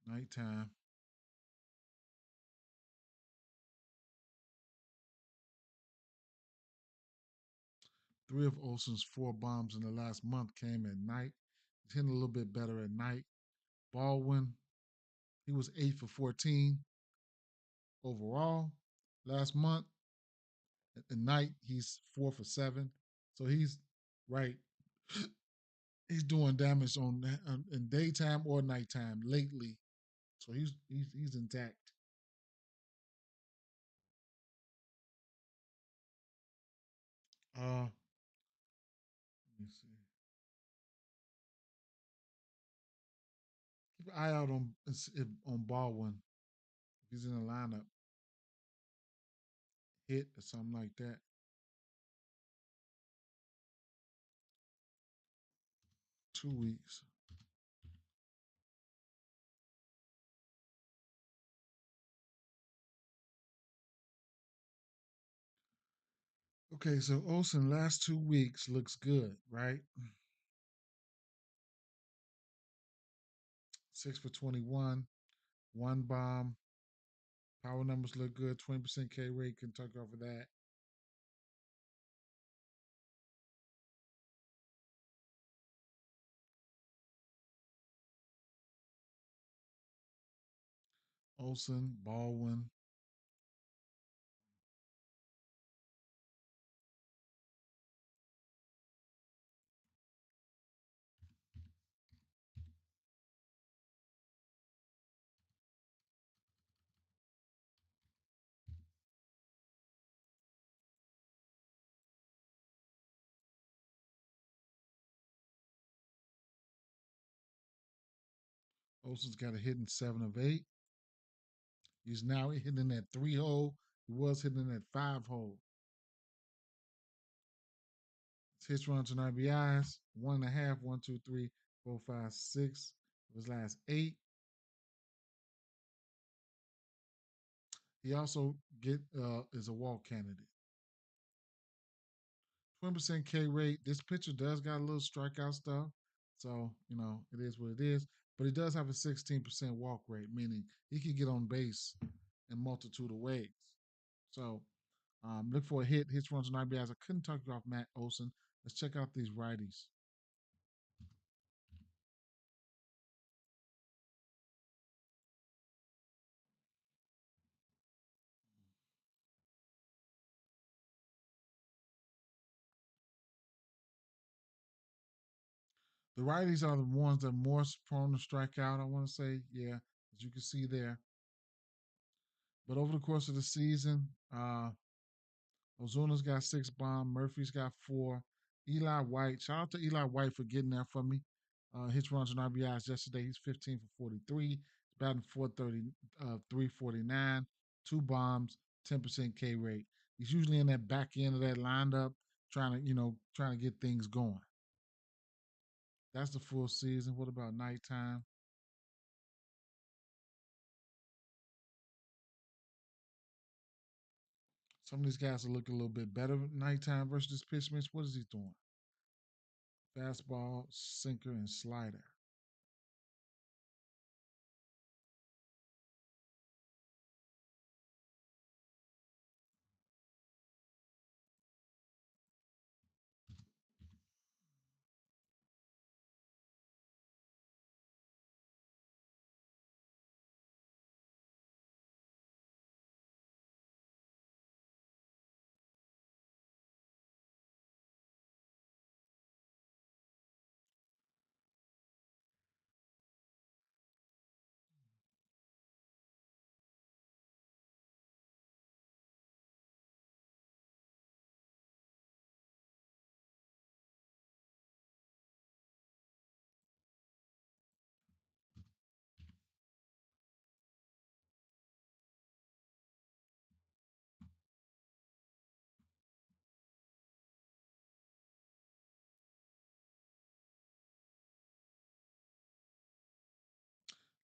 Nighttime. 3 of Olson's 4 bombs in the last month came at night. He's hitting a little bit better at night. Baldwin, he was 8 for 14 overall last month. At night, he's 4 for 7. So he's right. He's doing damage on in daytime or nighttime lately. So he's intact. Let me see. Keep an eye out on Baldwin if he's in the lineup, hit or something like that. 2 weeks. Okay, so Olsen last 2 weeks looks good, right? 6 for 21, 1 bomb. Power numbers look good. 20% K rate. Can talk over that. Olsen, Baldwin. Olsen's got a hit in 7 of 8. He's now hitting that 3 hole. He was hitting that 5 hole. His hits, runs, and RBIs 1.5, 1, 2, 3, 4, 5, 6. Of his last 8. He also get is a walk candidate. 20% K rate. This pitcher does got a little strikeout stuff. So, it is what it is. But he does have a 16% walk rate, meaning he can get on base in multitude of ways. So look for a hit, hits, runs, and RBIs. I couldn't talk you off Matt Olson. Let's check out these righties. The righties are the ones that are more prone to strike out, I want to say. Yeah, as you can see there. But over the course of the season, Ozuna's got 6 bombs. Murphy's got 4. Eli White, shout out to Eli White for getting there for me. His runs and RBIs yesterday, he's 15 for 43. He's batting 430, 349, 2 bombs, 10% K rate. He's usually in that back end of that lineup, trying to get things going. That's the full season. What about nighttime? Some of these guys are looking a little bit better at nighttime versus this pitch mix. What is he throwing? Fastball, sinker, and slider.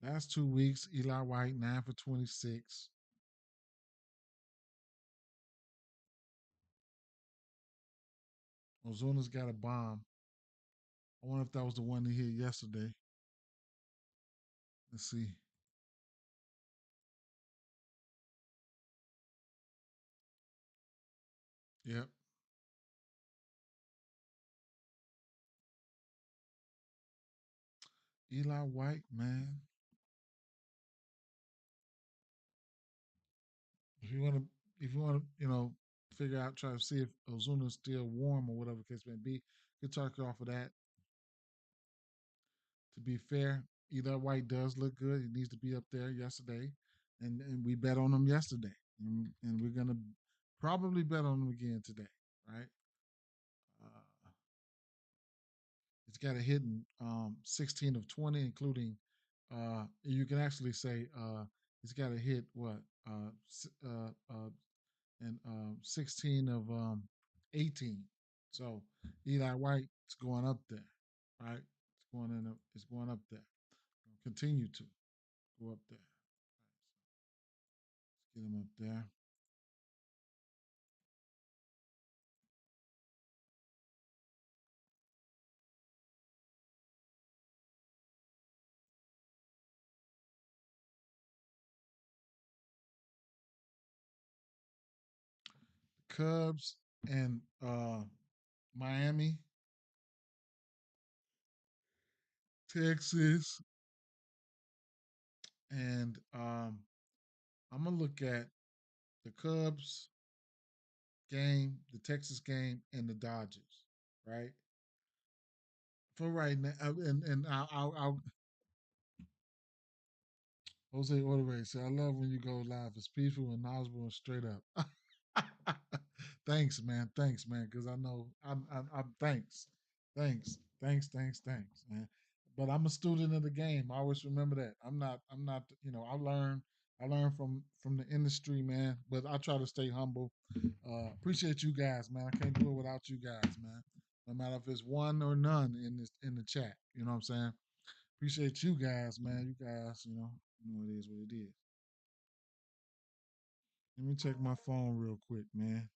Last 2 weeks, Eli White 9 for 26. Ozuna's got a bomb. I wonder if that was the one he hit yesterday. Let's see. Yep. Eli White, man. If you want to, figure out, try to see if Ozuna's still warm or whatever the case may be, you can talk off of that. To be fair, Eli White does look good. He needs to be up there yesterday, and we bet on him yesterday, and we're gonna probably bet on him again today, right? Uh, he's got a hit in 16 of 20, including you can actually say he's got a hit what and 16 of 18. So Eli White is going up there, right? It's going up there. Continue to go up there. Let's get him up there. Cubs and Miami, Texas, and I'm gonna look at the Cubs game, the Texas game, and the Dodgers, right? For right now, and I'll Jose Ordere said, "I love when you go live. It's peaceful and knowledgeable and straight up." Thanks, man. Thanks, man. Because I know I'm thanks, man. But I'm a student of the game. I always remember that. I'm not. I learn from the industry, man. But I try to stay humble. Appreciate you guys, man. I can't do it without you guys, man. No matter if it's one or none in the chat. You know what I'm saying? Appreciate you guys, man. You guys, it is what it is. Let me check my phone real quick, man.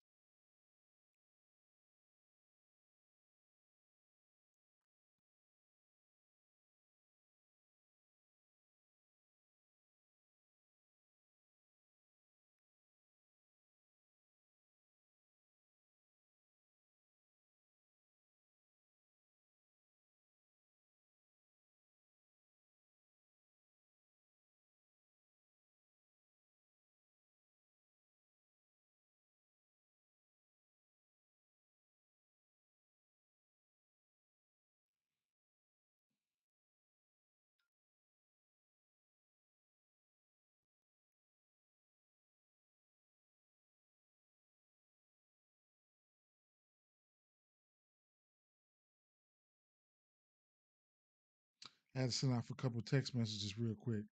I had to send out a couple text messages real quick.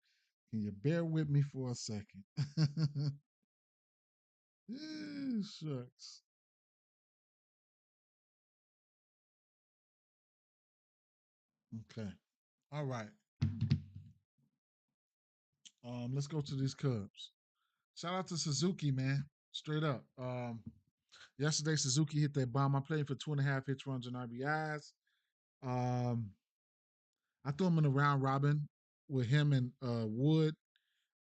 Can you bear with me for a second? Shucks. Okay. All right. Let's go to these Cubs. Shout out to Suzuki, man. Straight up. Yesterday Suzuki hit that bomb. I played for 2.5 hits, runs, and RBIs. Um, I threw him in a round robin with him and Wood.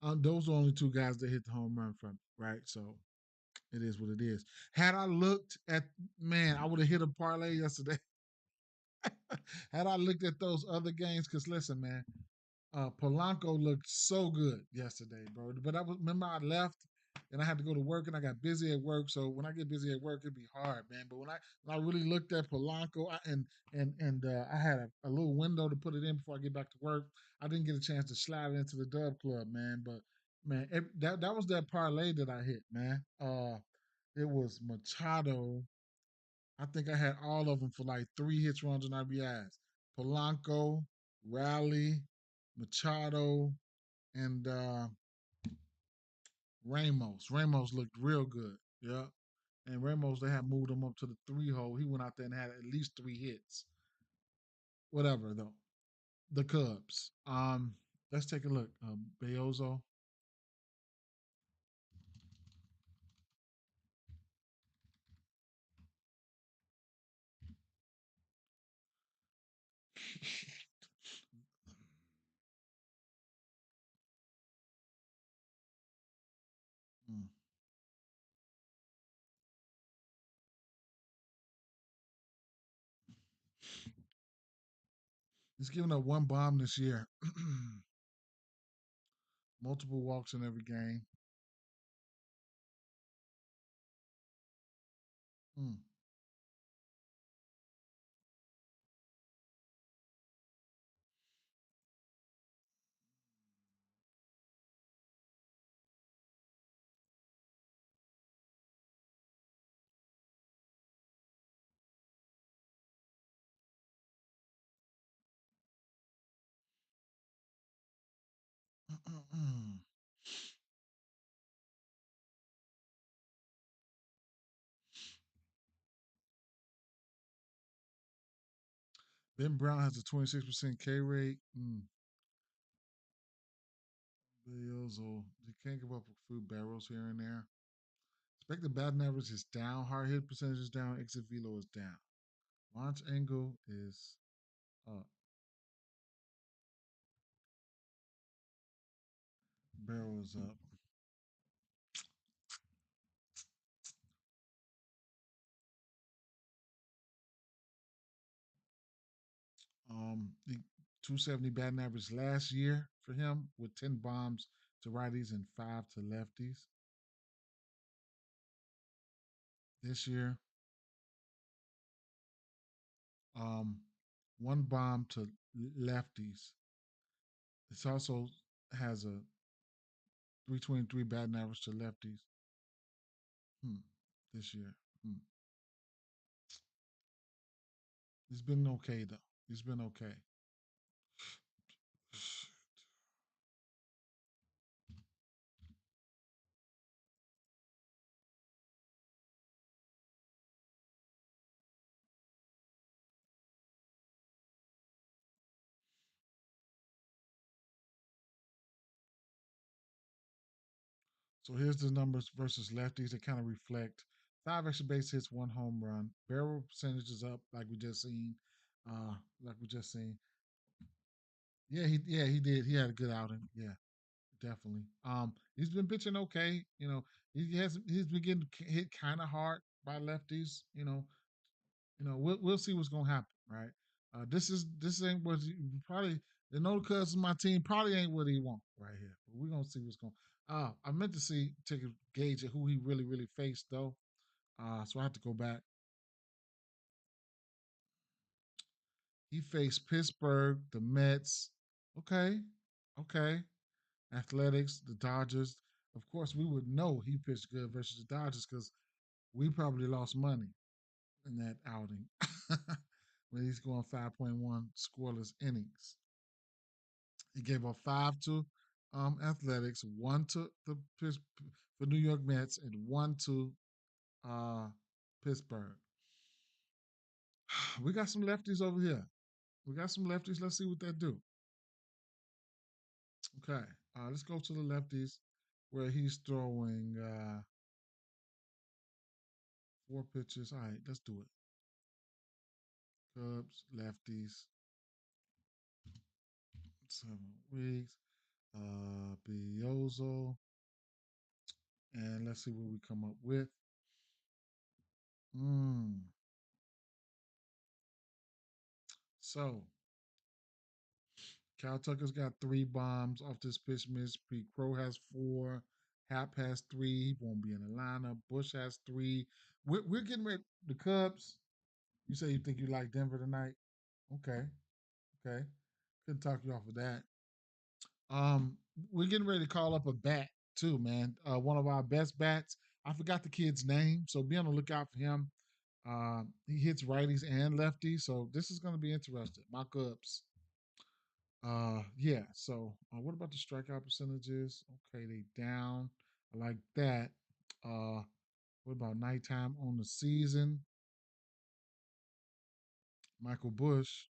Those are the only two guys that hit the home run from me, right? So it is what it is. Had I looked at, man, I would have hit a parlay yesterday. Had I looked at those other games, because listen, man, Polanco looked so good yesterday, bro. But I was remember I left and I had to go to work and I got busy at work. So when I get busy at work, it'd be hard, man. But when I really looked at Polanco and I had a little window to put it in before I get back to work, I didn't get a chance to slide it into the Dub Club, man. But man, that was that parlay that I hit, man. It was Machado. I think I had all of them for like 3 hits, runs, and RBIs. Polanco, Raleigh, Machado, and Ramos. Ramos looked real good. Yeah. And Ramos, they had moved him up to the 3 hole. He went out there and had at least 3 hits. Whatever though. The Cubs. Let's take a look. Beozo. Mm. He's given up one bomb this year. Multiple walks in every game. Mm. Ben Brown has a 26% K rate. Beozo. He can't give up a few barrels here and there. Expected batting average is down. Hard hit percentage is down. Exit velo is down. Launch angle is up. Barrel is up. The 270 batting average last year for him with 10 bombs to righties and 5 to lefties. This year, um, 1 bomb to lefties. It also has a 323 batting average to lefties. Hmm. This year. Hmm. He's been okay though. He's been okay. So here's the numbers versus lefties that kind of reflect 5 extra base hits, 1 home run. Barrel percentage is up, like we just seen. Uh, like we just seen. Yeah, he did. He had a good outing. Yeah, definitely. He's been pitching okay. He's been getting hit kind of hard by lefties. We'll see what's gonna happen, right? This ain't what he probably the no cuz of my team probably ain't what he want right here. But we're gonna see what's going. I meant to take a gauge at who he really faced though. So I have to go back. He faced Pittsburgh, the Mets. Okay, okay. Athletics, the Dodgers. Of course, we would know he pitched good versus the Dodgers because we probably lost money in that outing when he's going 5.1 scoreless innings. He gave up 5 to Athletics, 1 to the New York Mets, and 1 to uh, Pittsburgh. We got some lefties over here. We got some lefties. Let's see what they do. Okay, let's go to the lefties where he's throwing 4 pitches. All right, let's do it. Cubs, lefties, 7 weeks. Biozo. And let's see what we come up with. So, Cal Tucker's got 3 bombs off this pitch miss. Pete Crow has 4. Hap has 3. He won't be in the lineup. Bush has 3. We're getting ready. The Cubs. You say you think you like Denver tonight? Okay. Okay. Couldn't talk you off of that. Um, we're getting ready to call up a bat too, man. One of our best bats. I forgot the kid's name, so be on the lookout for him. He hits righties and lefties, so this is going to be interesting. My Cubs. Yeah. So, what about the strikeout percentages? Okay, they down. I like that. Uh, what about nighttime on the season? Michael Bush.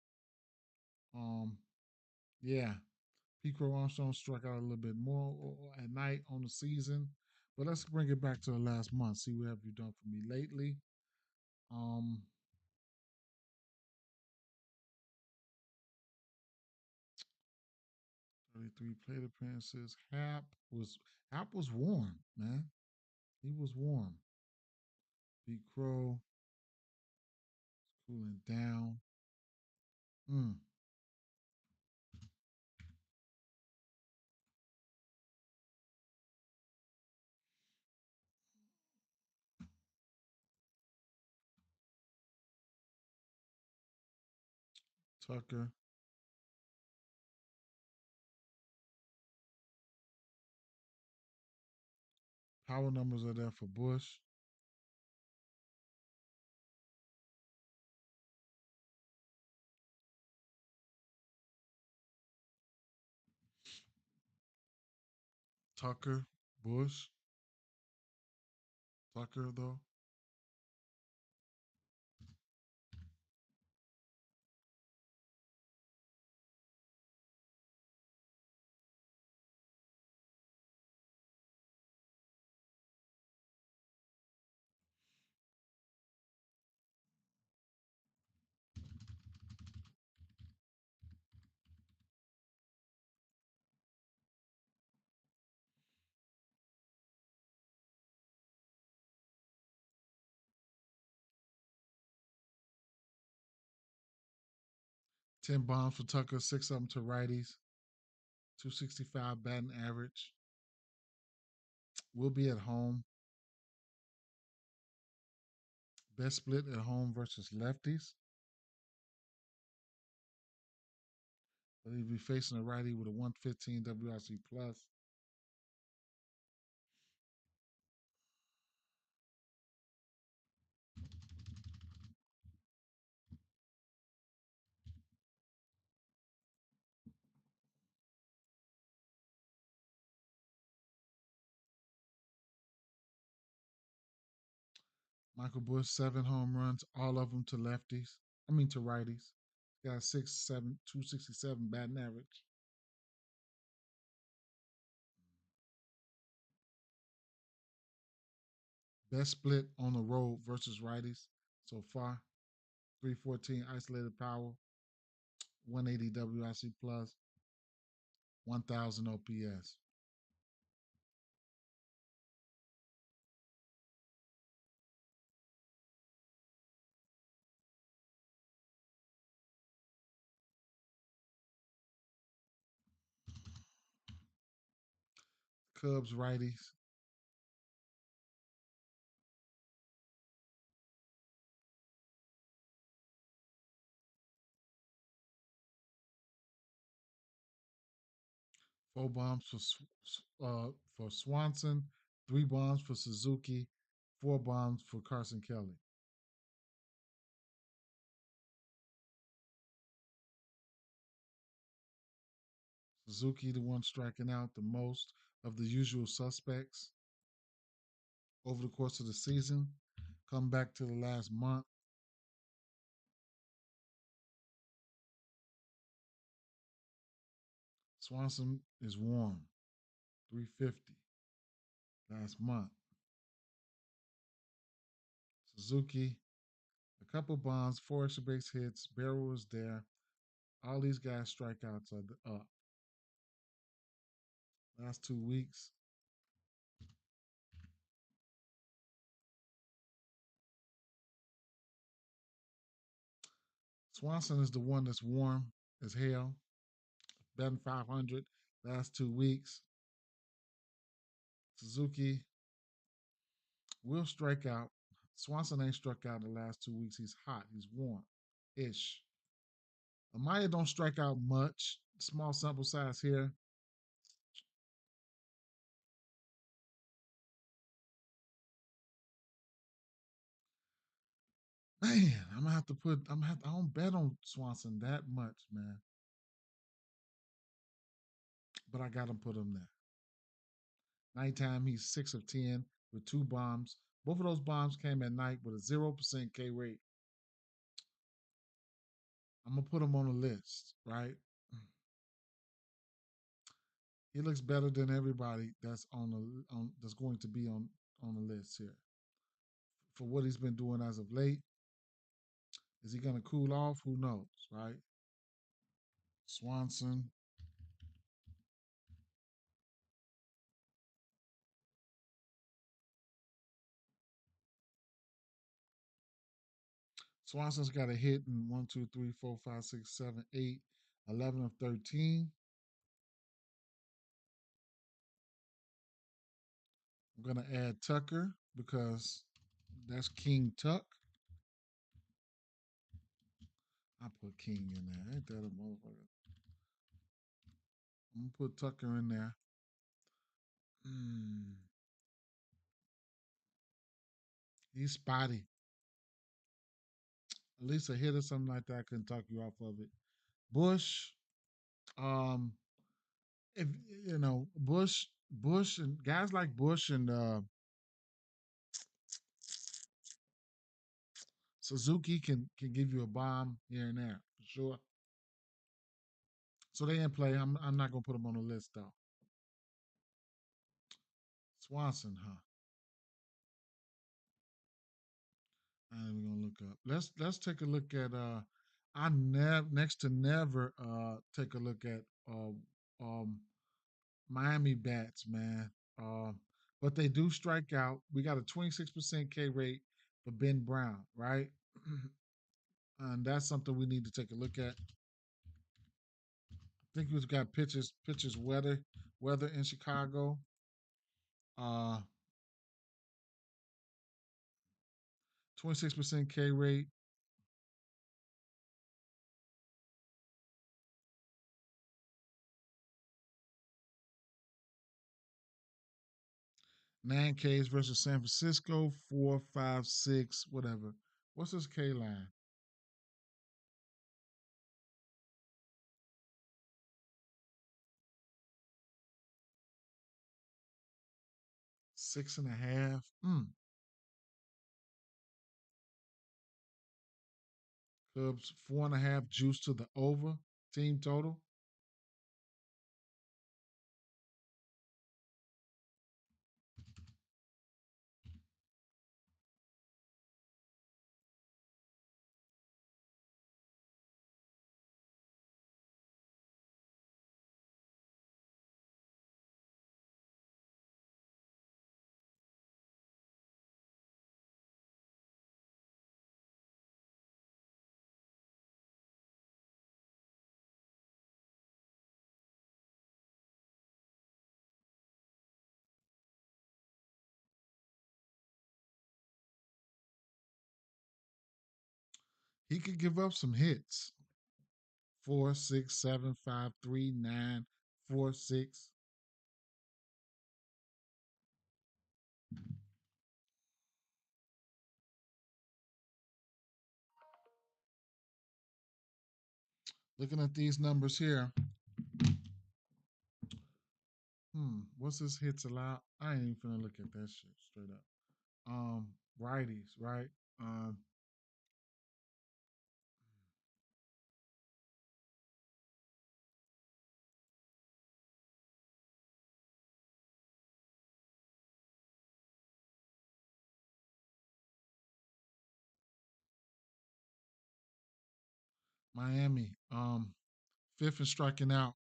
Um, yeah. Pico Armstrong struck out a little bit more at night on the season. But let's bring it back to the last month. See what have you done for me lately. Um, 33 plate appearances. Hap was warm, man. He was warm. Pete Crow cooling down. Mm. Tucker. Power numbers are there for Bush. Tucker. Bush. Tucker though. Ten bombs for Tucker. 6 of them to righties. 265 batting average. We'll be at home. Best split at home versus lefties. But he'll be facing a righty with a 115 WRC plus. Michael Bush, 7 home runs, all of them to lefties. I mean to righties. Got 6'7", 267 batting average. Best split on the road versus righties so far. 314 isolated power, 180 WRC plus, 1000 OPS. Cubs righties. 4 bombs for Swanson, 3 bombs for Suzuki, 4 bombs for Carson Kelly. Suzuki, the one striking out the most of the usual suspects over the course of the season. Come back to the last month. Swanson is warm, 350 last month. Suzuki, a couple bombs, 4 extra base hits. Barrel was there. All these guys strikeouts are up. Last 2 weeks, Swanson is the one that's warm as hell. Betting 500 last 2 weeks. Suzuki will strike out. Swanson ain't struck out the last 2 weeks. He's hot. He's warm ish. Amaya don't strike out much. Small sample size here. Man, I'm gonna have to put. I don't bet on Swanson that much, man. But I got to put him there. Nighttime, he's 6 of 10 with 2 bombs. Both of those bombs came at night with a 0% K rate. I'm gonna put him on the list, right? He looks better than everybody that's that's going to be on the list here for what he's been doing as of late. Is he gonna cool off? Who knows, right? Swanson. Swanson's got a hit in 1, 2, 3, 4, 5, 6, 7, 8, 11 of 13. I'm gonna add Tucker because that's King Tuck. I put King in there. Ain't that a motherfucker? I'm gonna put Tucker in there. Mm, he's spotty. At least a hit or something like that. I couldn't talk you off of it. Bush, um, if you know Bush and guys like Bush and Suzuki can give you a bomb here and there for sure. So they in play. I'm not gonna put them on the list though. Swanson, huh? I ain't even gonna look up. Let's take a look at I next to never take a look at um Miami bats, man. Uh, but they do strike out. We got a 26% K rate for Ben Brown, right? And that's something we need to take a look at. I think we've got pitchers weather in Chicago. 26% K rate. Nine Ks versus San Francisco. 4, 5, 6, whatever. What's this K line? 6.5. Cubs 4.5 juice to the over team total. He could give up some hits. 4, 6, 7, 5, 3, 9, 4, 6. Looking at these numbers here, What's his hits allowed? I ain't even finna look at that shit straight up. Um, Righties, right? Um, Miami, fifth in striking out.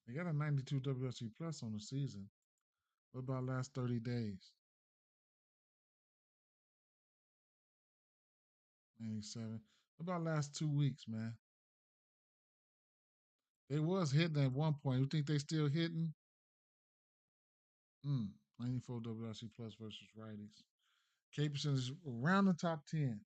They got a 92 WSC plus on the season. What about last 30 days? 97. What about last 2 weeks, man? They was hitting at one point. You think they still hitting? Mm, 94 WRC plus versus righties. K percentage is around the top 10.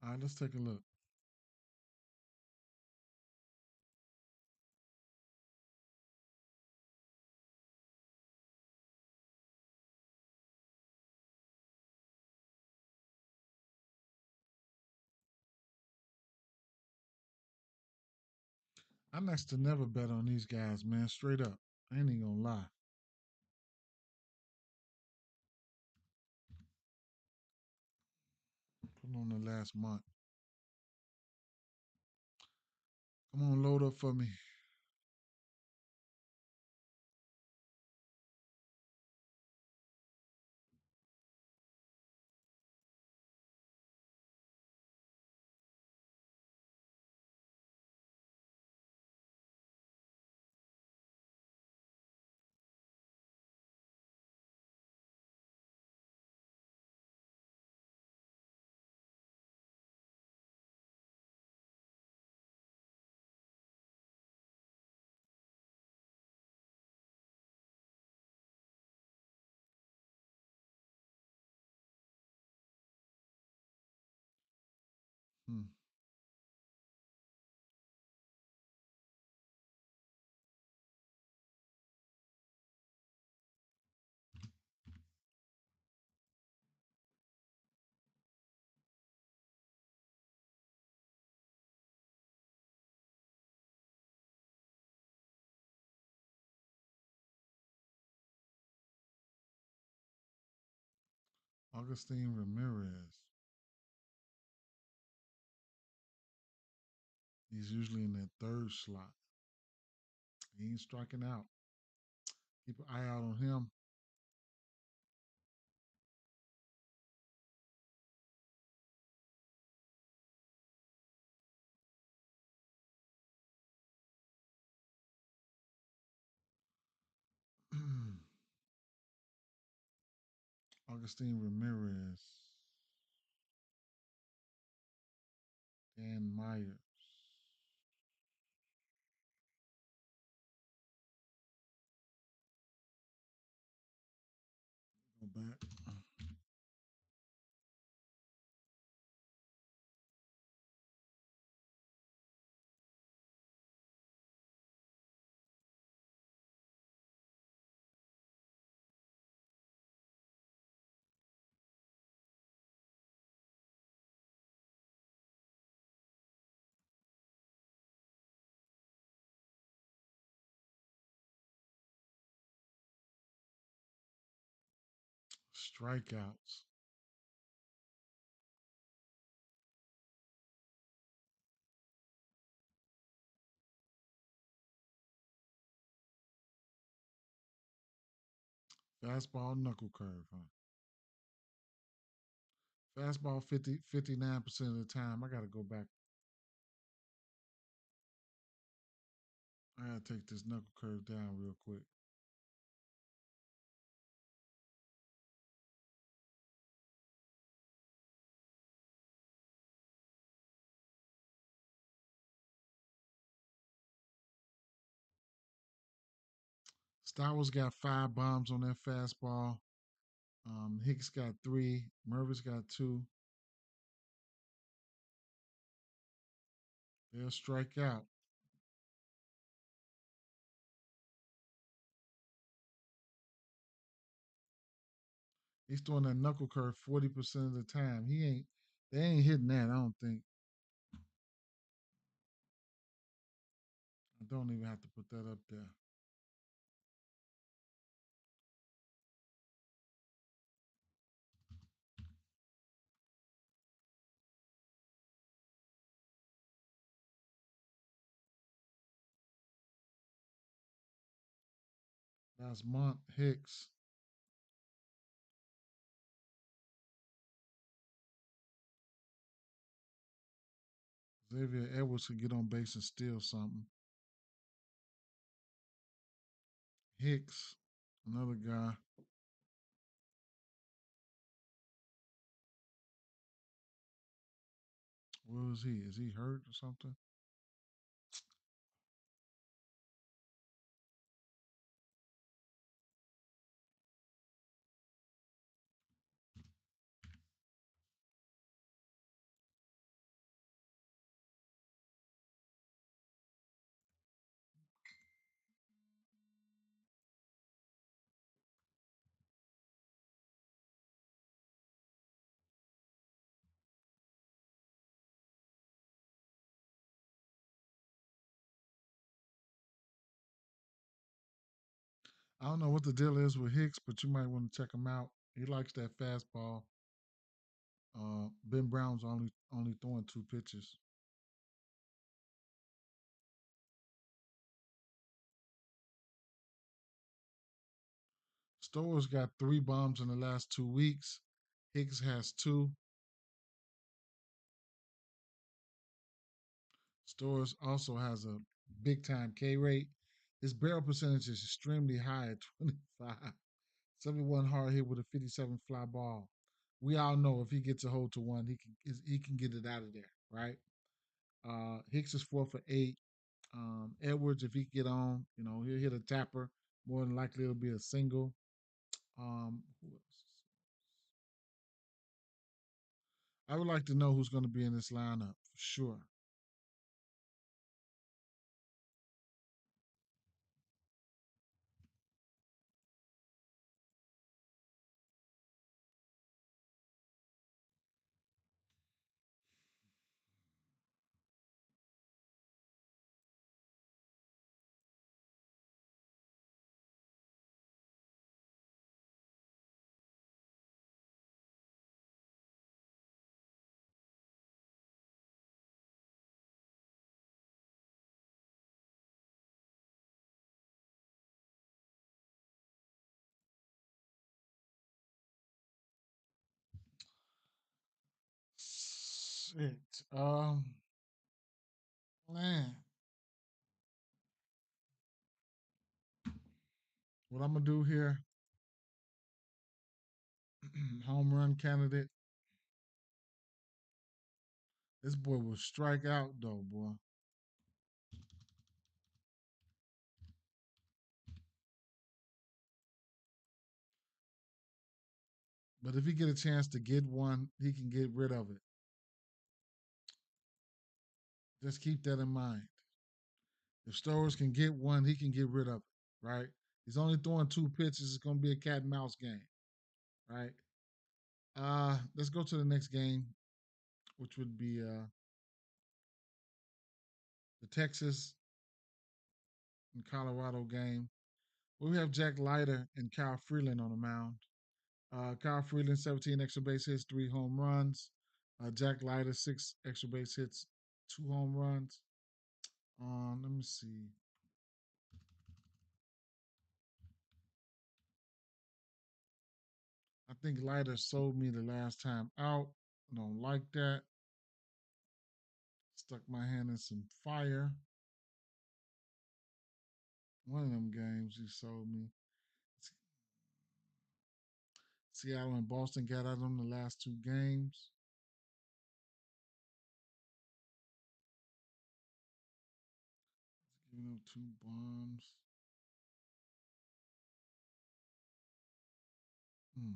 All right, let's take a look. I next to never bet on these guys, man. Straight up. I ain't even gonna lie. Put on the last month. Come on, load up for me. Hmm. Augustine Ramirez. He's usually in that third slot. He ain't striking out. Keep an eye out on him. Augustine Ramirez. Dan Myers. Go back. Strikeouts. Fastball, knuckle curve, huh? Fastball 59% of the time. I got to go back. I got to take this knuckle curve down real quick. Stowers got 5 bombs on that fastball. Hicks got 3. Mervis got 2. They'll strike out. He's throwing that knuckle curve 40% of the time. They ain't hitting that, I don't think. I don't even have to put that up there. Last month, Hicks. Xavier Edwards could get on base and steal something. Hicks, another guy. Where was he? Is he hurt or something? I don't know what the deal is with Hicks, but you might want to check him out. He likes that fastball. Ben Brown's only throwing 2 pitches. Stowers got 3 bombs in the last 2 weeks. Hicks has 2. Stowers also has a big time K rate. His barrel percentage is extremely high at 25. 71 hard hit with a 57 fly ball. We all know if he gets a hold to one, he can get it out of there, right? Hicks is 4 for 8. Edwards, if he get on, he'll hit a tapper. More than likely, it'll be a single. Who else? I would like to know who's going to be in this lineup for sure. Shit. Man, what I'm gonna do here? Home run candidate. This boy will strike out though, boy. But if he get a chance to get one, he can get rid of it. Just keep that in mind. If Stowers can get one, he can get rid of it, right? He's only throwing 2 pitches. It's gonna be a cat and mouse game, right? Let's go to the next game, which would be the Texas and Colorado game. Well, we have Jack Leiter and Kyle Freeland on the mound. Kyle Freeland, 17 extra base hits, 3 home runs. Jack Leiter, 6 extra base hits, 2 home runs. Let me see. I think Leiter sold me the last time out. Don't like that. Stuck my hand in some fire. One of them games he sold me. Seattle and Boston got out of them the last 2 games. Giving up 2 bombs. Hmm.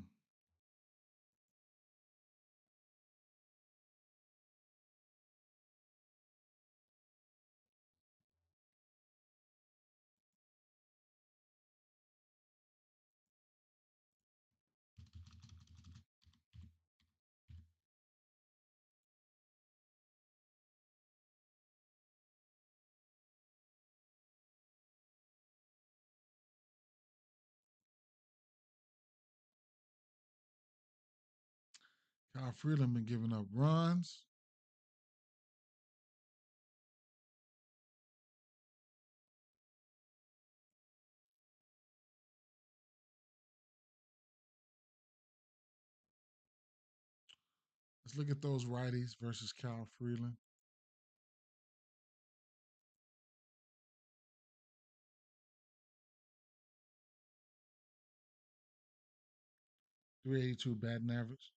Kyle Freeland been giving up runs. Let's look at those righties versus Kyle Freeland. 382 batting average.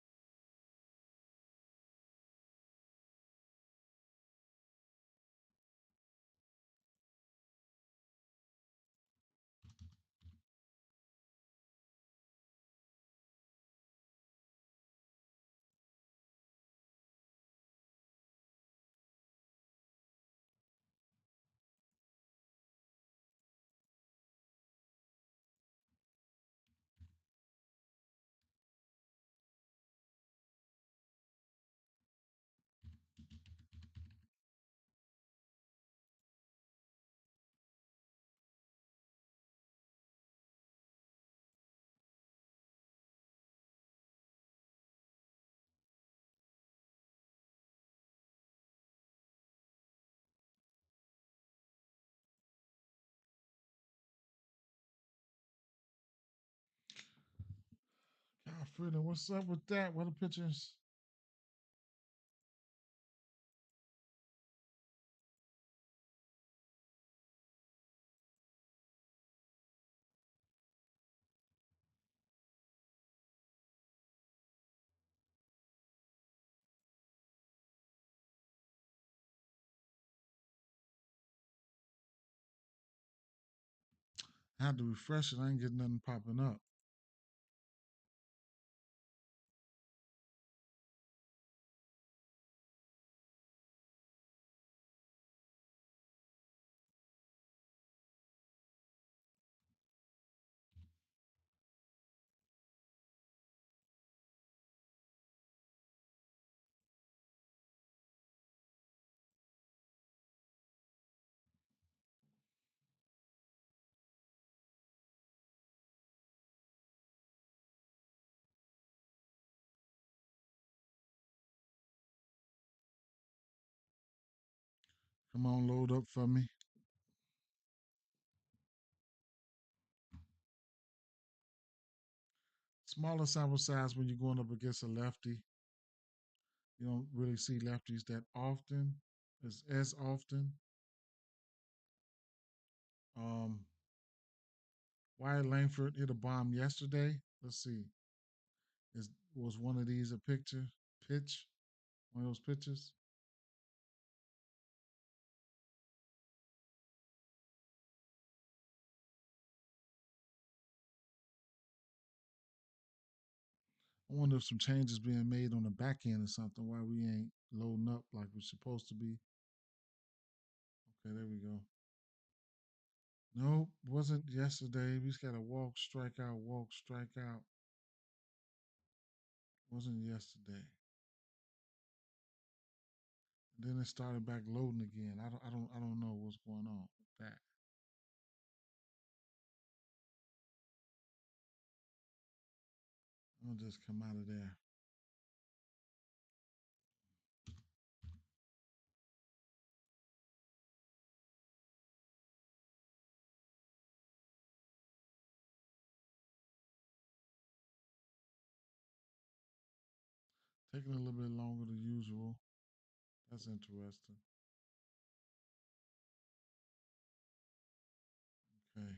Kyle Freeland, what's up with that? What are the pitchers? I had to refresh it. I ain't getting nothing popping up. Come on, load up for me. Smaller sample size when you're going up against a lefty. You don't really see lefties that often, as often. Um, Wyatt Langford hit a bomb yesterday. Let's see. Is was one of these a picture pitch? One of those pitches? I wonder if some changes being made on the back end or something. Why we ain't loading up like we're supposed to be? Okay, there we go. Nope, wasn't yesterday. We just got a walk, strikeout, walk, strikeout. Wasn't yesterday. And then it started back loading again. I don't know what's going on with that. I'll just come out of there. Taking a little bit longer than usual. That's interesting. Okay.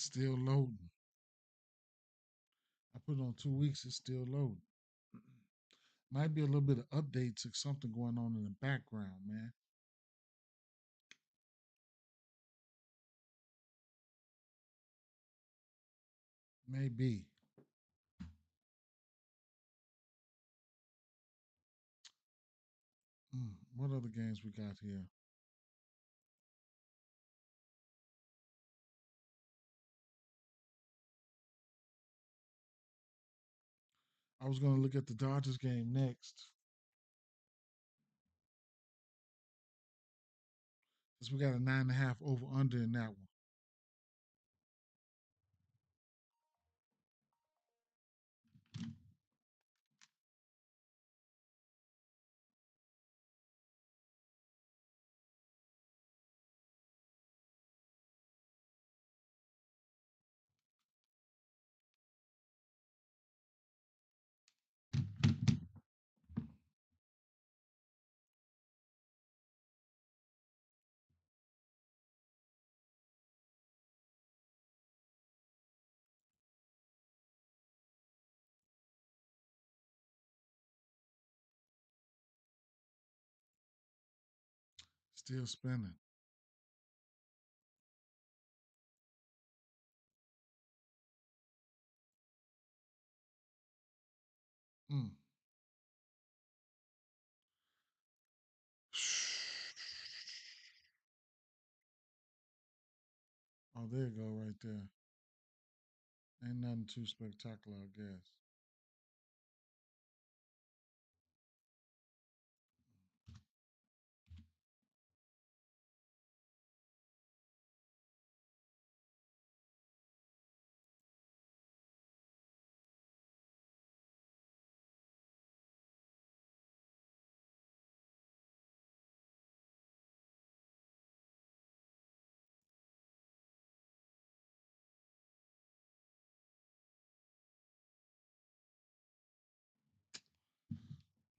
Still loading. I put it on 2 weeks. It's still loading. Might be a little bit of update to something going on in the background, man. Maybe. What other games we got here? I was going to look at the Dodgers game next. Because we got a 9.5 over under in that one. Still spinning. Mm. Oh, there you go, right there. Ain't nothing too spectacular, I guess.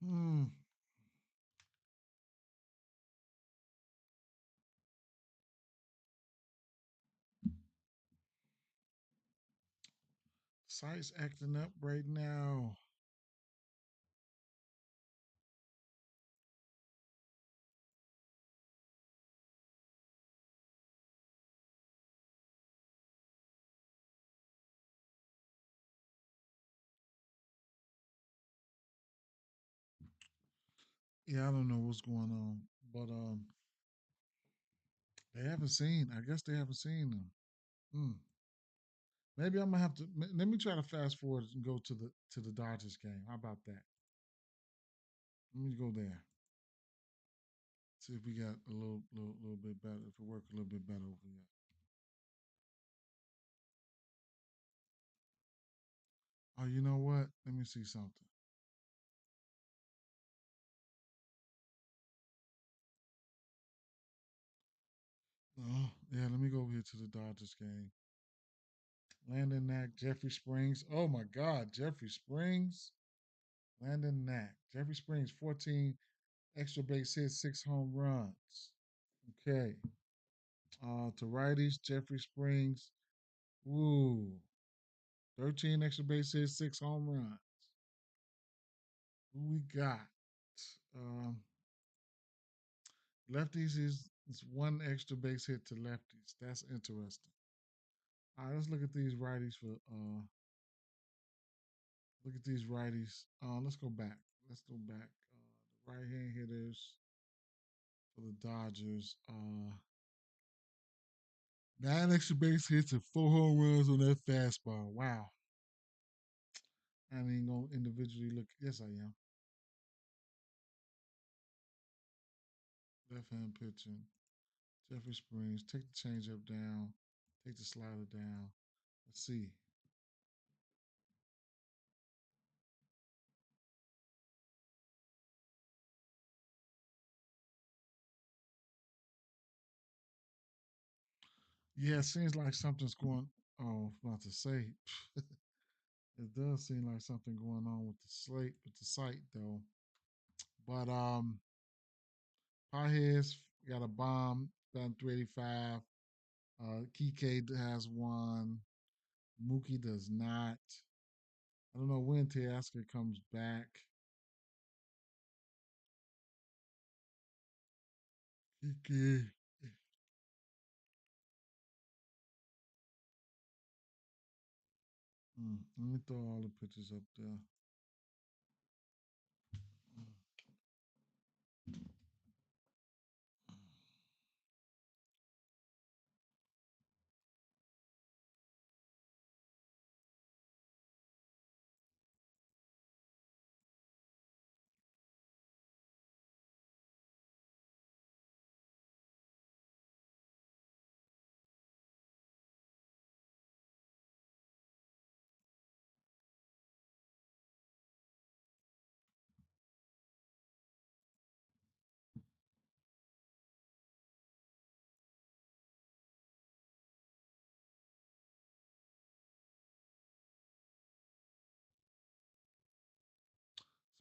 Hmm. Site's acting up right now. Yeah, I don't know what's going on, but they haven't seen. I guess they haven't seen them. Hmm. Maybe I'm gonna have to. Let me try to fast forward and go to the Dodgers game. How about that? Let me go there. See if we got a little bit better. If it work a little bit better over here. Oh, you know what? Let me see something. Oh, yeah. Let me go over here to the Dodgers game. Landon Knack, Jeffrey Springs. Oh my God, Jeffrey Springs. Landon Knack, Jeffrey Springs, 14 extra base hits, 6 home runs. Okay. To righties, Jeffrey Springs. Woo. 13 extra base hits, 6 home runs. Who we got? Um, lefties is one extra base hit to lefties. That's interesting. All right, let's look at these righties for look at these righties. Let's go back. Let's go back. The right hand hitters for the Dodgers. 9 extra base hits and 4 home runs on that fastball. Wow. I ain't gonna individually look. Yes, I am. Left hand pitching. Jeffrey Springs. Take the changeup down. Take the slider down. Let's see. Yeah, it seems like something's going. Oh, I was about to say. It does seem like something going on with the slate, with the site though. But Potheads got a bomb, batting 385. Kike has one. Mookie does not. I don't know when Teoscar comes back. Kike. Let me throw all the pictures up there.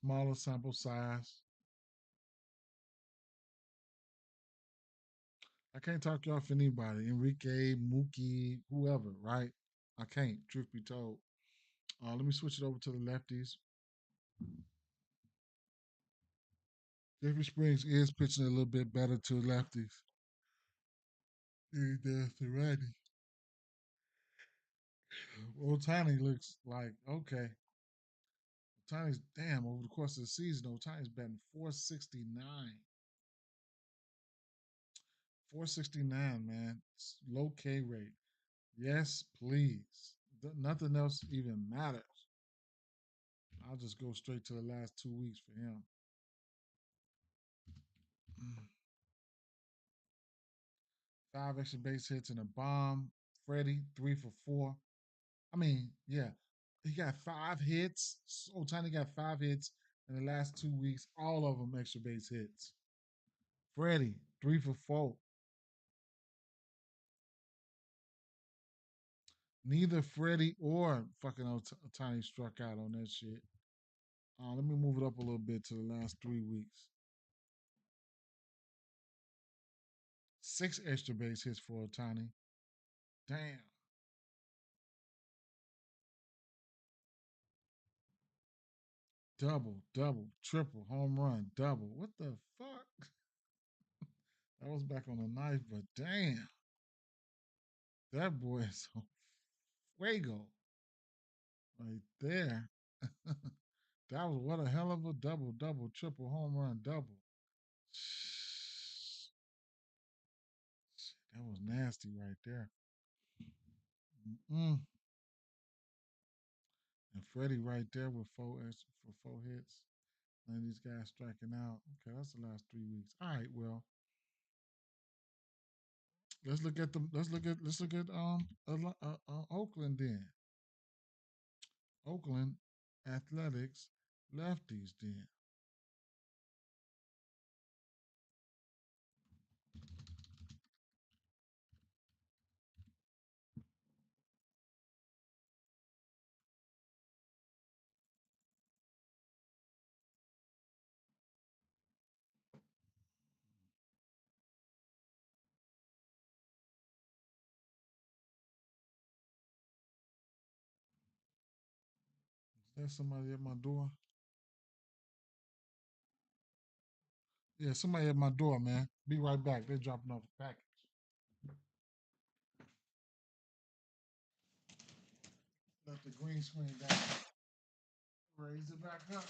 Smaller sample size. I can't talk you off anybody. Enrique, Mookie, whoever, right? I can't, truth be told. Let me switch it over to the lefties. Jeffrey Springs is pitching a little bit better to lefties than he does to righties. Otani looks like, okay. Otani's, damn, over the course of the season, Otani's batting 469. 469, man. It's low K rate. Yes, please. Nothing else even matters. I'll just go straight to the last 2 weeks for him. Five extra base hits and a bomb. Freddie, 3 for 4. I mean, yeah, he got 5 hits. Otani got 5 hits in the last 2 weeks. All of them extra base hits. Freddie, 3 for 4. Neither Freddie or fucking Otani struck out on that shit. Let me move it up a little bit to the last 3 weeks. 6 extra base hits for Otani. Damn. Double, double, triple, home run, double. What the fuck? That was back on the knife, but damn. That boy is on fuego right there. That was what a hell of a double, double, triple, home run, double. That was nasty right there. Mm-mm. And Freddie right there with for 4 hits. None of these guys striking out. Okay, that's the last 3 weeks. All right, well, let's look at Oakland then. Oakland Athletics lefties then. Is there somebody at my door? Yeah, somebody at my door, man. Be right back. They're dropping off a package. Let the green screen down. Raise it back up.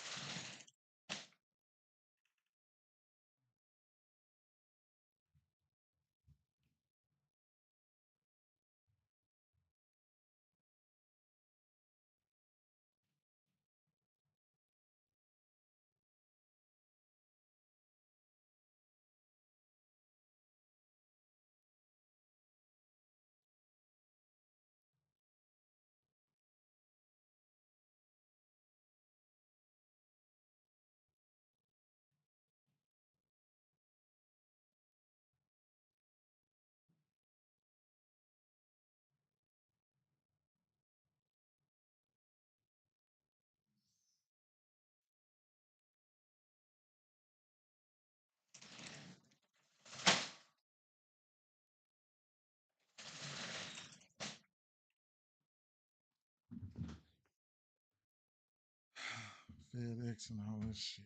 FedEx and all that shit.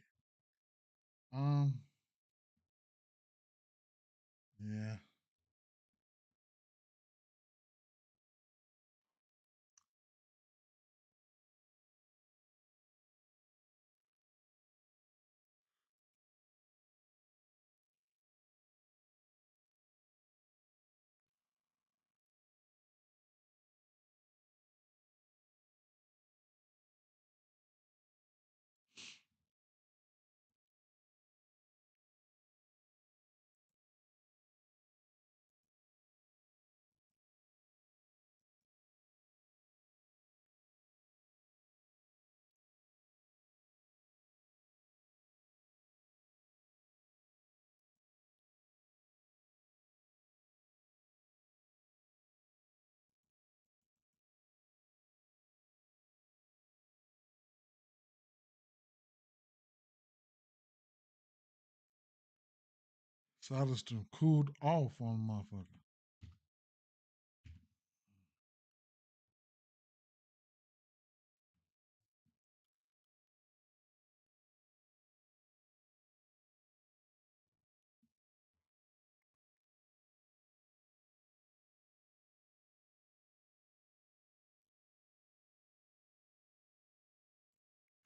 Um, yeah. So I just done cooled off on motherfucker.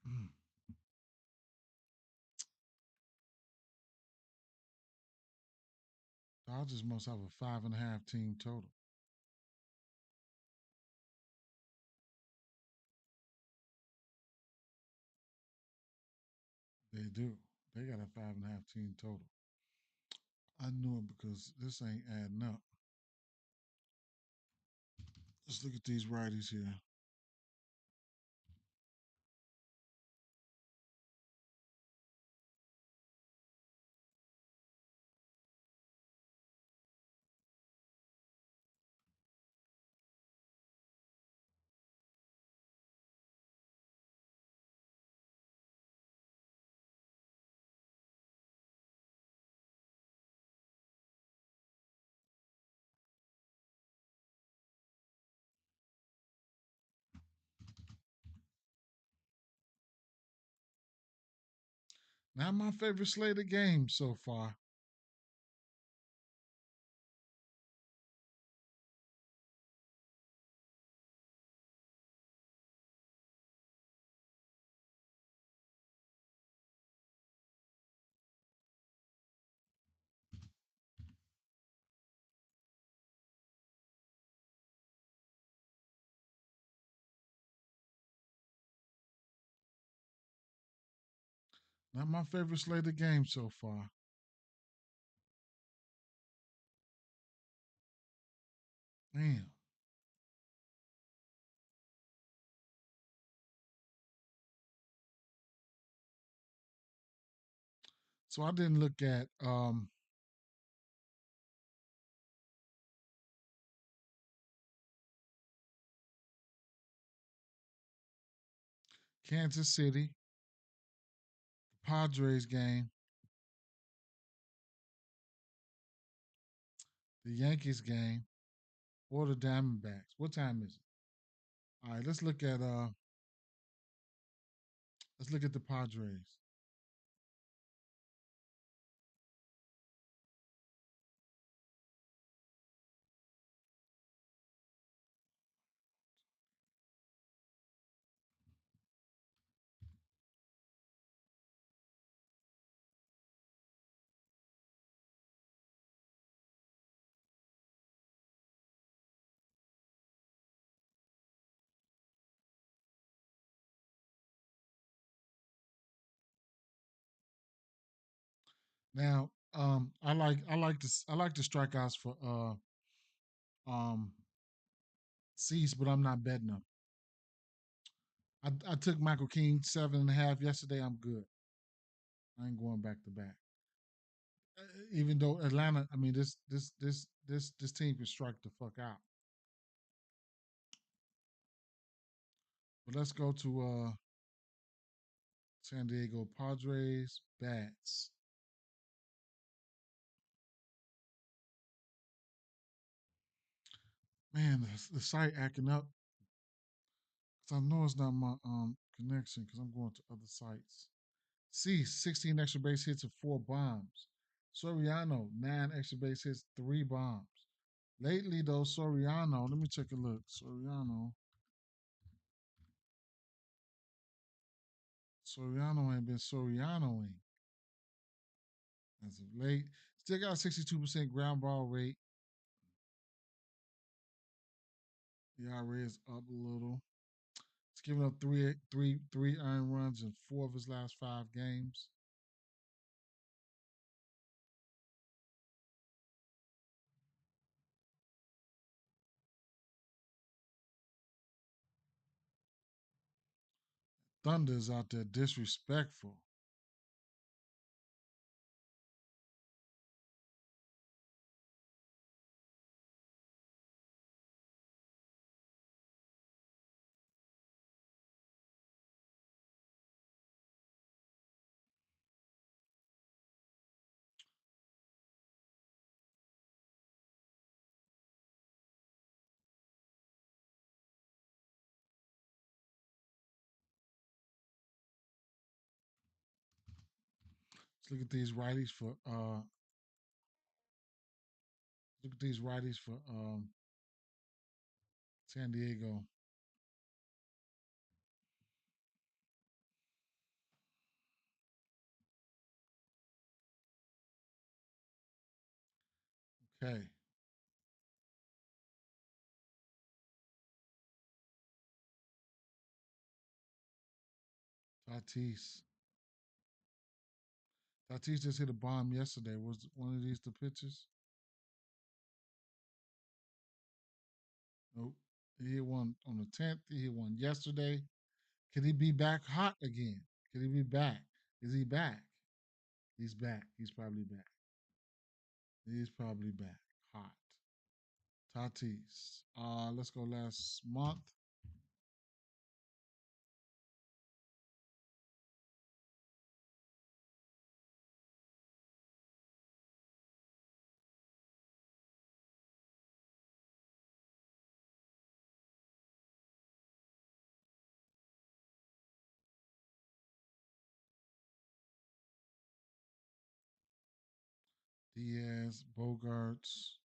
Mm. Dodgers must have a 5.5 team total. They do. They got a 5.5 team total. I knew it because this ain't adding up. Let's look at these righties here. Not my favorite slate of games so far. Not my favorite slate of games so far. Damn. So I didn't look at Kansas City, the Padres game, the Yankees game, or the Diamondbacks. What time is it? All right, let's look at the Padres. Now, I like the strikeouts for um Cease, but I'm not betting them. I took Michael King 7.5 yesterday. I'm good. I ain't going back to back. Even though Atlanta, I mean this team can strike the fuck out. But let's go to San Diego Padres bats. Man, the site acting up. 'Cause I know it's not my connection because I'm going to other sites. C, 16 extra base hits and 4 bombs. Soriano, 9 extra base hits, 3 bombs. Lately, though, Soriano, let me take a look. Soriano ain't been Sorianoing as of late. Still got a 62% ground ball rate. ERA is up a little. He's given up three earned runs in 4 of his last 5 games. Thunder's out there disrespectful. Let's look at these righties for San Diego. Okay. Tatis. Tatis just hit a bomb yesterday. Was one of these the pitches? Nope. He hit one on the 10th. He hit one yesterday. Could he be back hot again? Could he be back? Is he back? He's back. He's probably back. He's probably back. Hot. Tatis. Let's go last month. Diaz, Bogarts.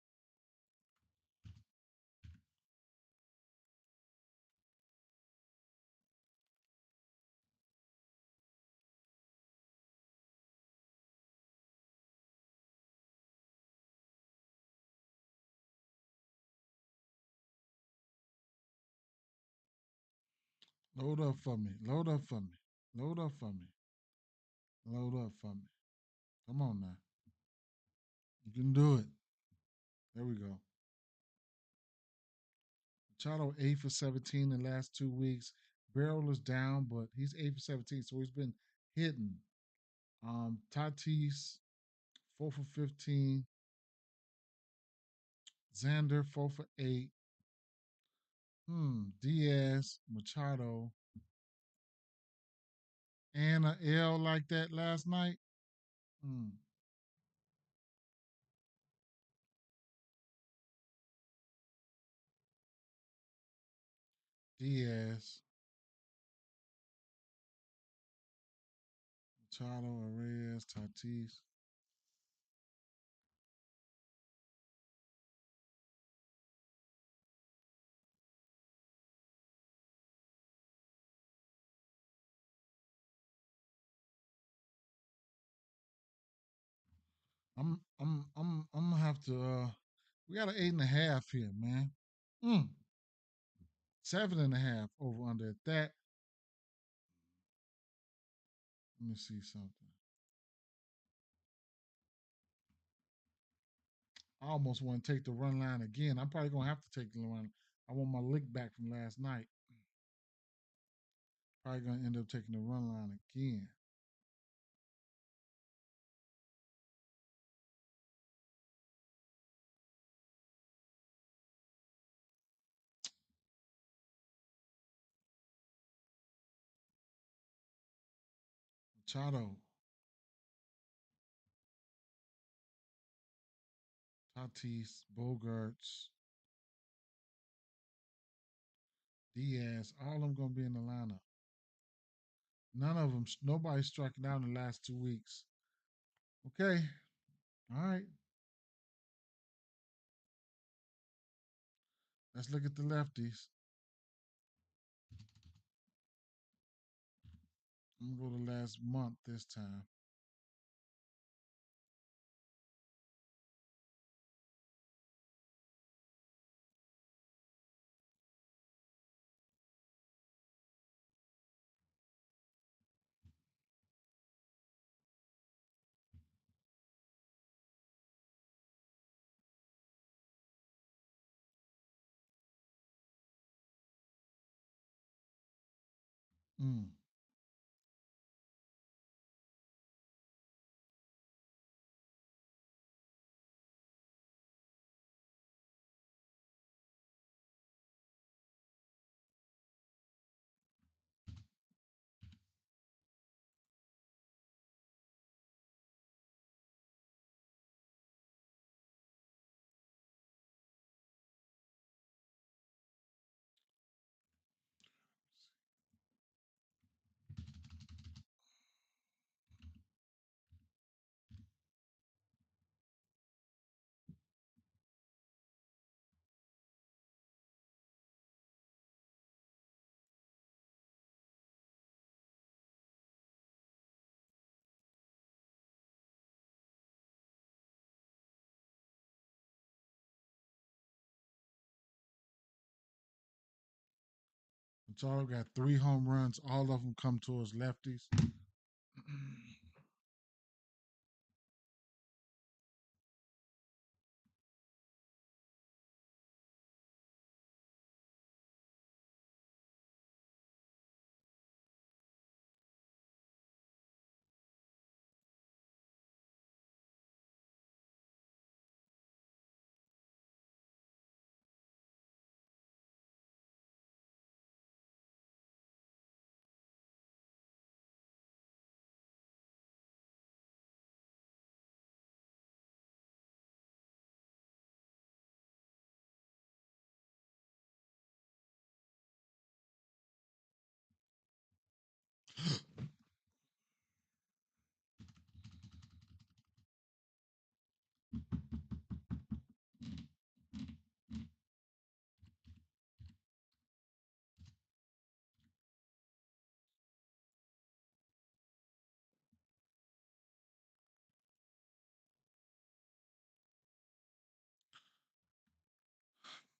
Load up for me. Load up for me. Load up for me. Load up for me. Come on now. You can do it. There we go. Machado 8 for 17 in the last 2 weeks. Barrel is down, but he's 8 for 17, so he's been hitting. Tatis 4 for 15. Xander 4 for 8. Diaz, Machado, and a L like that last night. Diaz, Machado, Reyes, Tatis. I'm gonna have to. We got an 8.5 here, man. 7.5 over under at that. Let me see something. I almost want to take the run line again. I'm probably gonna have to take the run. I want my lick back from last night. Probably gonna end up taking the run line again. Machado, Tatis, Bogarts, Diaz, all of them gonna be in the lineup. None of them. Nobody striking out in the last 2 weeks. Okay. All right. Let's look at the lefties. I'm gonna go to last month this time. Mm. Machado got 3 home runs. All of them come towards lefties.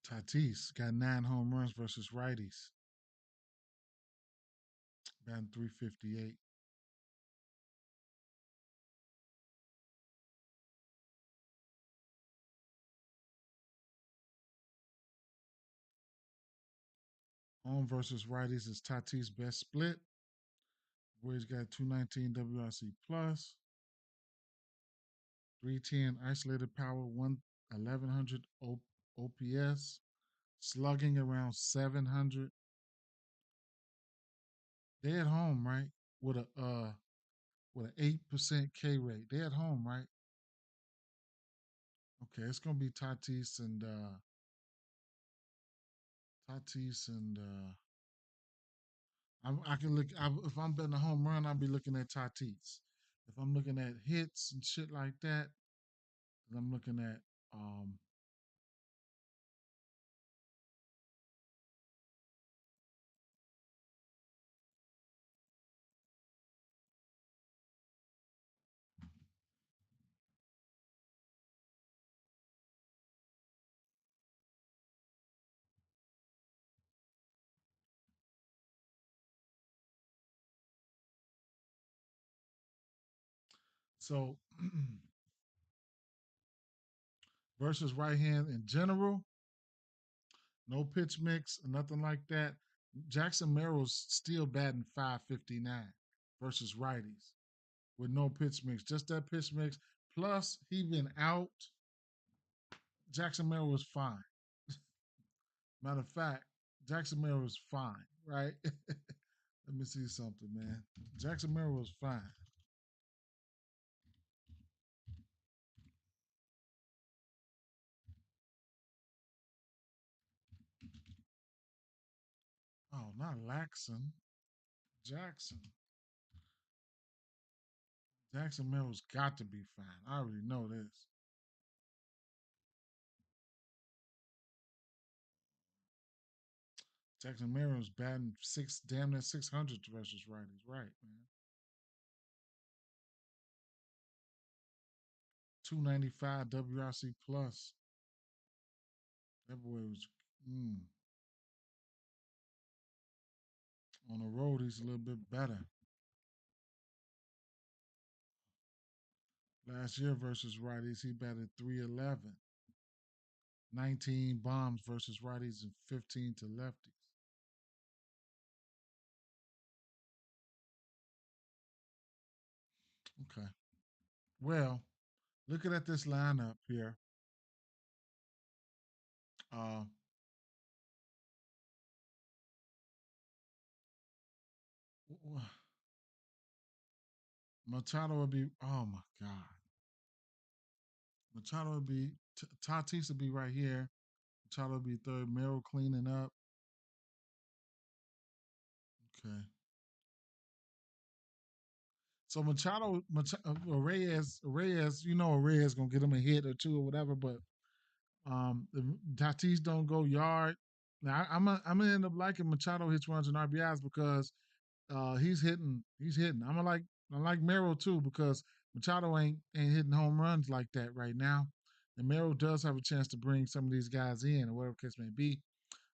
Tatis got 9 home runs versus righties. Batting 358. Home versus righties is Tatis' best split, where he's got 219 WRC plus, 310 isolated power, 1100 OPS, slugging around 700. They at home, right? With an 8% K rate. They at home, right? Okay, it's gonna be Tatis and I can look. If I'm betting a home run, I'll be looking at Tatis. If I'm looking at hits and shit like that, I'm looking at so versus right hand in general, no pitch mix, nothing like that. Jackson Merrill's still batting 559 versus righties with no pitch mix, just that pitch mix. Plus, he been out. Jackson Merrill was fine. Matter of fact, Jackson Merrill was fine, right? Let me see something, man. Jackson Merrill was fine. Oh, not Laxon. Jackson. Jackson Merrill's got to be fine. I already know this. Jackson Merrill's batting damn near 600 versus righties. Right, man. 295 WRC plus. That boy was on the road. He's a little bit better. Last year versus righties, he batted 311. 19 bombs versus righties and 15 to lefties. Okay. Well, looking at this lineup here, uh, Machado would be, oh my God. Machado would be, Tatis would be right here. Machado would be third. Merrill cleaning up. Okay. So Reyes, Reyes gonna get him a hit or two or whatever, but if Tatis don't go yard. Now I'm gonna end up liking Machado hits runs and RBIs because he's hitting. I like Merrill too because Machado ain't hitting home runs like that right now. And Merrill does have a chance to bring some of these guys in or whatever the case may be.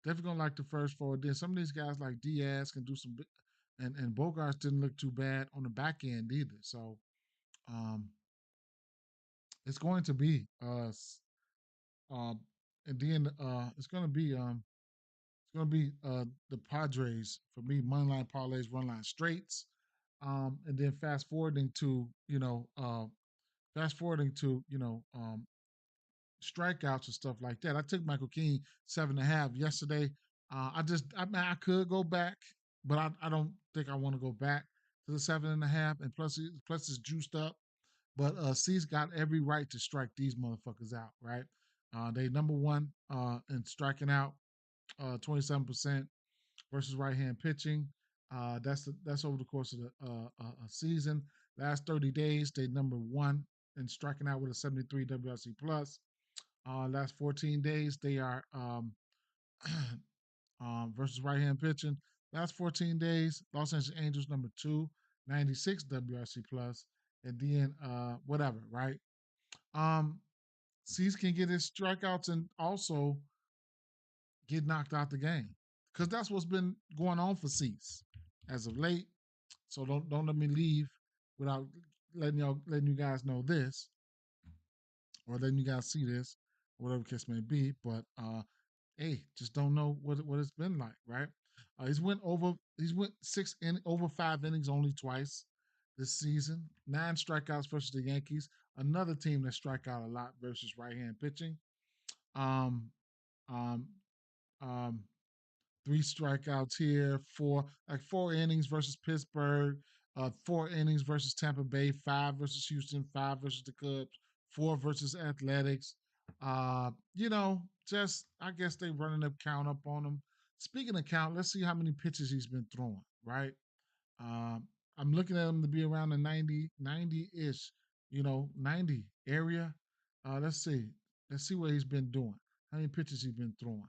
Definitely gonna like the first four. Then some of these guys like Diaz can do some, and Bogarts didn't look too bad on the back end either. So um, it's going to be uh, and then it's gonna be the Padres for me. Moneyline parlays, run line straights, and then fast forwarding to strikeouts and stuff like that. I took Michael King 7.5 yesterday. I could go back, but I don't think I want to go back to the 7.5. And plus it's juiced up. But C's got every right to strike these motherfuckers out, right? They number one in striking out, 27% versus right hand pitching. That's over the course of the season. Last 30 days, they number one in striking out with a 73 WRC plus. Last 14 days, they are versus right hand pitching. Last 14 days, Los Angeles Angels number two, 96 WRC plus, and then whatever, right? Um, Cease can get his strikeouts and also get knocked out the game because that's what's been going on for Cease as of late. So don't let me leave without letting you guys know this or letting you guys see this, whatever the case may be. But hey, just don't know what it's been like, right? He's went over 5 innings only twice this season. 9 strikeouts versus the Yankees, another team that strike out a lot versus right hand pitching. Um, um, um, 3 strikeouts here, 4 innings versus Pittsburgh, 4 innings versus Tampa Bay, 5 versus Houston, 5 versus the Cubs, 4 versus Athletics. Just I guess they running the count up on him. Speaking of count, let's see how many pitches he's been throwing, right? Um, I'm looking at him to be around the 90-ish, 90 area. Let's see. Let's see what he's been doing. How many pitches he's been throwing.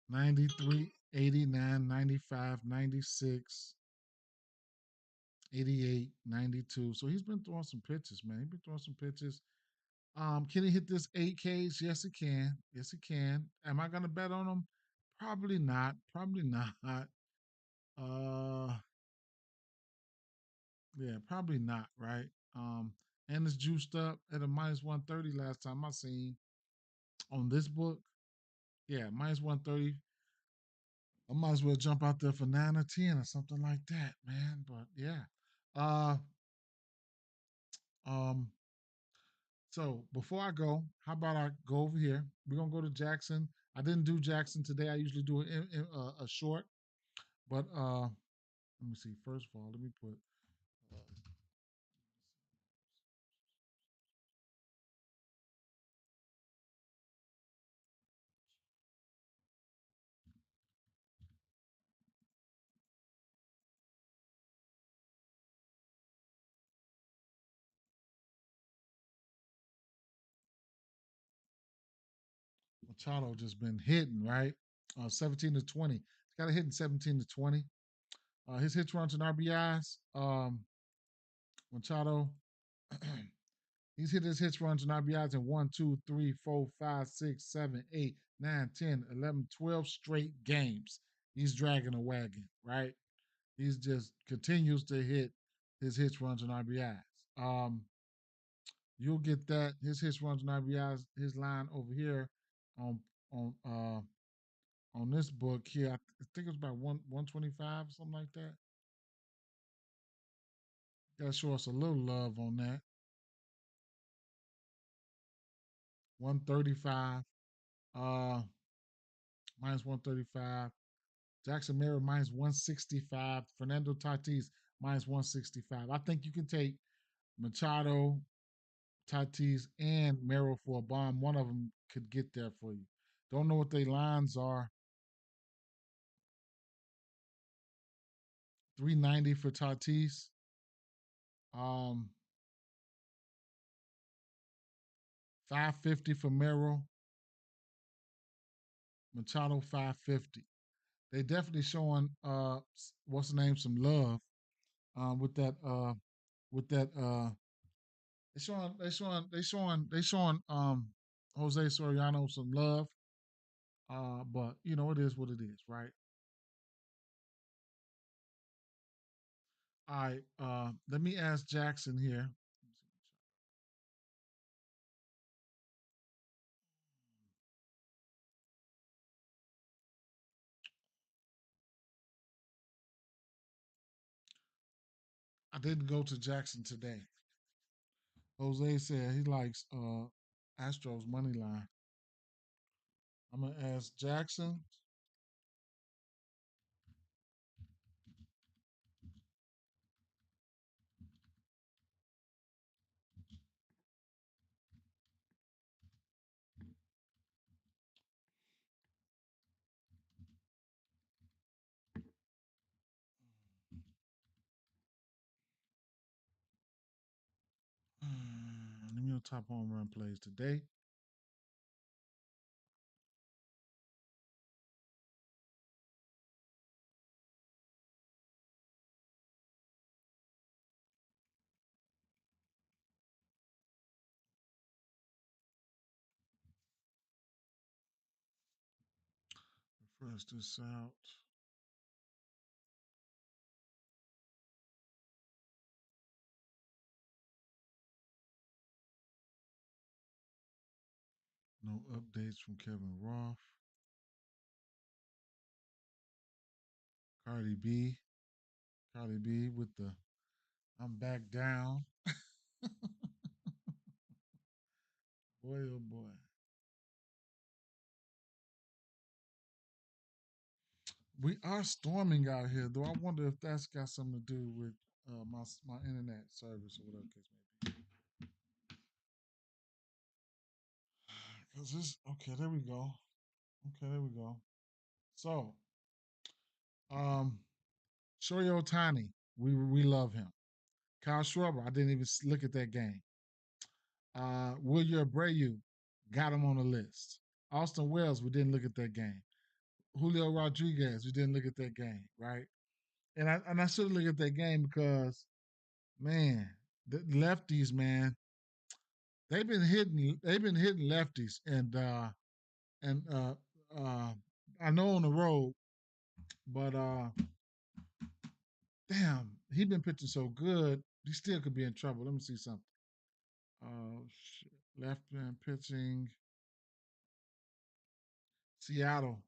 93, 89, 95, 96, 88, 92. So he's been throwing some pitches, man. He's been throwing some pitches. Can he hit this 8Ks? Yes, he can. Yes, he can. Am I gonna bet on him? Probably not. Probably not. Uh yeah, probably not, right? And it's juiced up at a minus 130 last time I seen on this book. Yeah, minus 130. I might as well jump out there for 9 or 10 or something like that, man. But yeah. Uh Um, so before I go, how about I go over here? We're gonna go to Jackson. I didn't do Jackson today. I usually do a short, but let me see. First of all, let me put. Machado just been hitting right, 17 to 20. He's got a hit in 17 to 20. His hits, runs, and RBIs. Machado, he's hit his hits, runs, and RBIs in 1, 2, 3, 4, 5, 6, 7, 8, 9, 10, 11, 12 straight games. He's dragging a wagon, right? He's just continues to hit his hits, runs, and RBIs. Um, you'll get that his hits, runs, and RBIs. His line over here on on uh on this book here. I think it was about 125 something like that. Got to show us a little love on that. 135. Uh, minus 135. Jackson Merrill minus 165. Fernando Tatis minus 165. I think you can take Machado, Tatis, and Merrill for a bomb. One of them could get there for you. Don't know what their lines are. 390 for Tatis. Um, 550 for Merrill. Machado 550. They definitely showing what's the name some love with that they showing Jose Soriano some love. But you know it is what it is, right? All right. Let me ask Jackson here. I didn't go to Jackson today. Jose said he likes Astros money line. I'm gonna ask Jackson. Let me know top home run plays today. Refresh this out. No updates from Kevin Roth. Cardi B. Cardi B with the I'm back down. Boy, oh boy. We are storming out here, though. I wonder if that's got something to do with my internet service or whatever case may be. Cause this okay, there we go. Okay, there we go. So, um, Shohei Otani, we love him. Kyle Schwarber, I didn't even look at that game. Wilyer Abreu, got him on the list. Austin Wells, we didn't look at that game. Julio Rodriguez, we didn't look at that game, right? And I should look at that game because man, the lefties, man, they've been hitting lefties and uh I know on the road, but damn, he been pitching so good, he still could be in trouble. Let me see something. Shit. Left hand pitching, Seattle.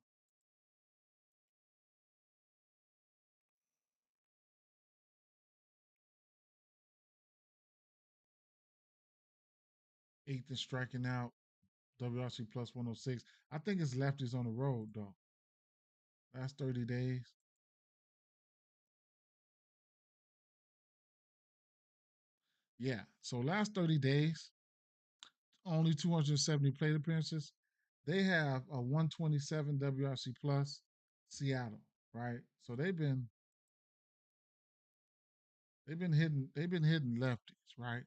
eighth in striking out. WRC plus 106. I think it's lefties on the road though. Last 30 days. Yeah. So last 30 days, only 270 plate appearances. They have a 127 WRC plus Seattle, right? So they've been hitting lefties, right?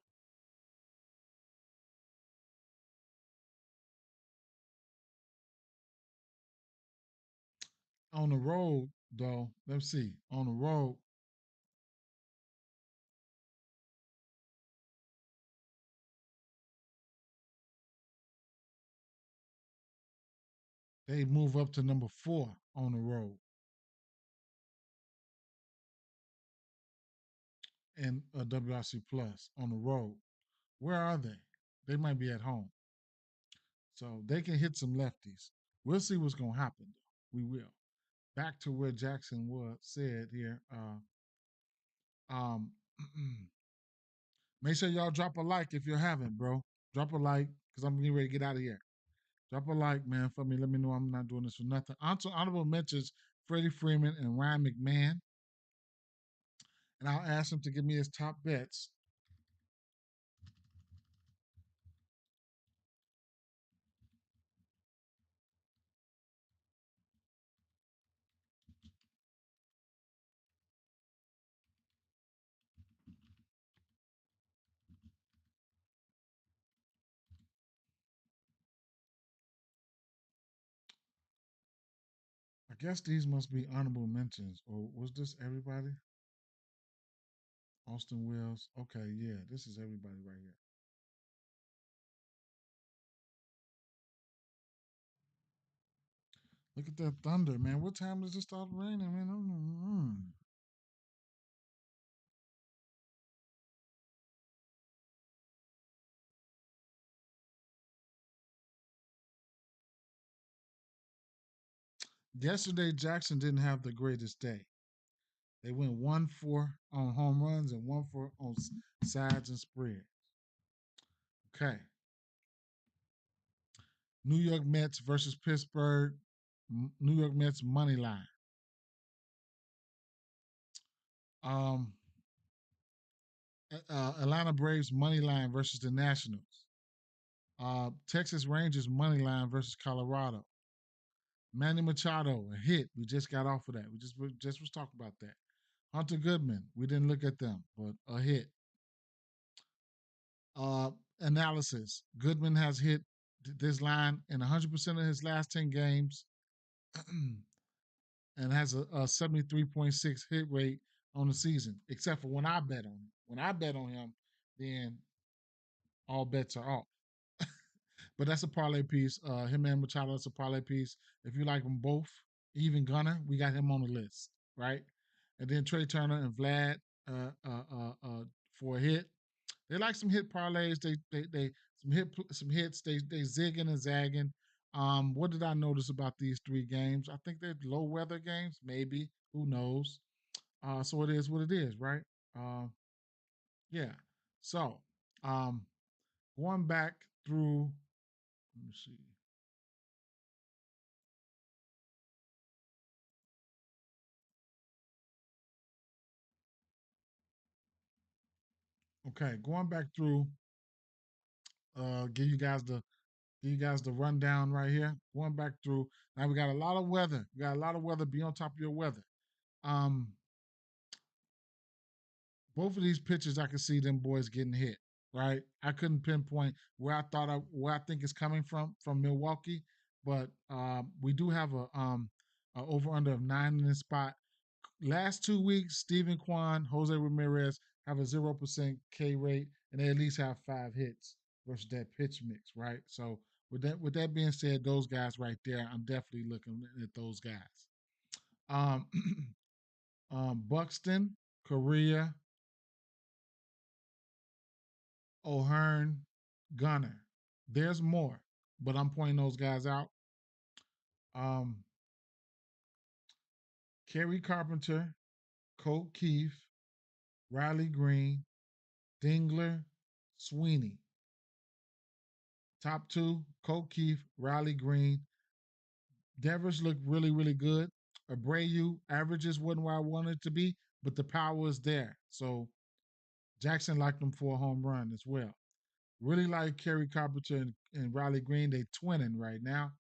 On the road, though, let's see. On the road, they move up to number 4 on the road in a WRC plus on the road. Where are they? They might be at home. So they can hit some lefties. We'll see what's gonna happen though. We will. Back to where Jackson was said here. Um make sure y'all drop a like if you haven't, bro. Drop a like, because I'm getting ready to get out of here. Drop a like, man, for me. Let me know I'm not doing this for nothing. Honorable mentions Freddie Freeman and Ryan McMahon. And I'll ask him to give me his top bets. I guess these must be honorable mentions. Or was this everybody? Austin Wills. Okay, yeah, this is everybody right here. Look at that thunder, man. What time does it start raining, man? Yesterday, Jackson didn't have the greatest day. They went 1-4 on home runs and 1-4 on sides and spread. Okay. New York Mets versus Pittsburgh. New York Mets money line. Um, Atlanta Braves money line versus the Nationals. Texas Rangers money line versus Colorado. Manny Machado, a hit. We just got off of that. We just was talking about that. Hunter Goodman, we didn't look at them, but a hit. Analysis: Goodman has hit this line in 100% of his last 10 games, and has a 73.6 hit rate on the season. Except for when I bet on him. When I bet on him, then all bets are off. But that's a parlay piece. Him and Machado, that's a parlay piece. If you like them both, even Gunner, we got him on the list, right? And then Trey Turner and Vlad uh, uh, uh, uh, for a hit. They like some hit parlays. They some hits. They zigging and zagging. What did I notice about these 3 games? I think they're low weather games. Maybe, who knows? So it is what it is, right? Uh, yeah. So um, going back through. Let me see. Okay, going back through. Give you guys the rundown right here. Going back through. Now we got a lot of weather. We got a lot of weather. Be on top of your weather. Um, both of these pitchers, I could see them boys getting hit. Right, I couldn't pinpoint where I think it's coming from Milwaukee, but we do have a over under of 9 in this spot. Last 2 weeks, Stephen Kwan, Jose Ramirez have a 0% K rate, and they at least have 5 hits versus that pitch mix. Right, so with that being said, those guys right there, I'm definitely looking at those guys. Um, Buxton, Korea, O'Hearn, Gunner. There's more, but I'm pointing those guys out. Um, Kerry Carpenter, Colt Keefe, Riley Green, Dingler, Sweeney. Top two, Colt Keith, Riley Green. Devers looked really, really good. Abreu averages wasn't where I wanted it to be, but the power is there. So Jackson liked him for a home run as well. Really like Kerry Carpenter and Riley Green. They twinning right now.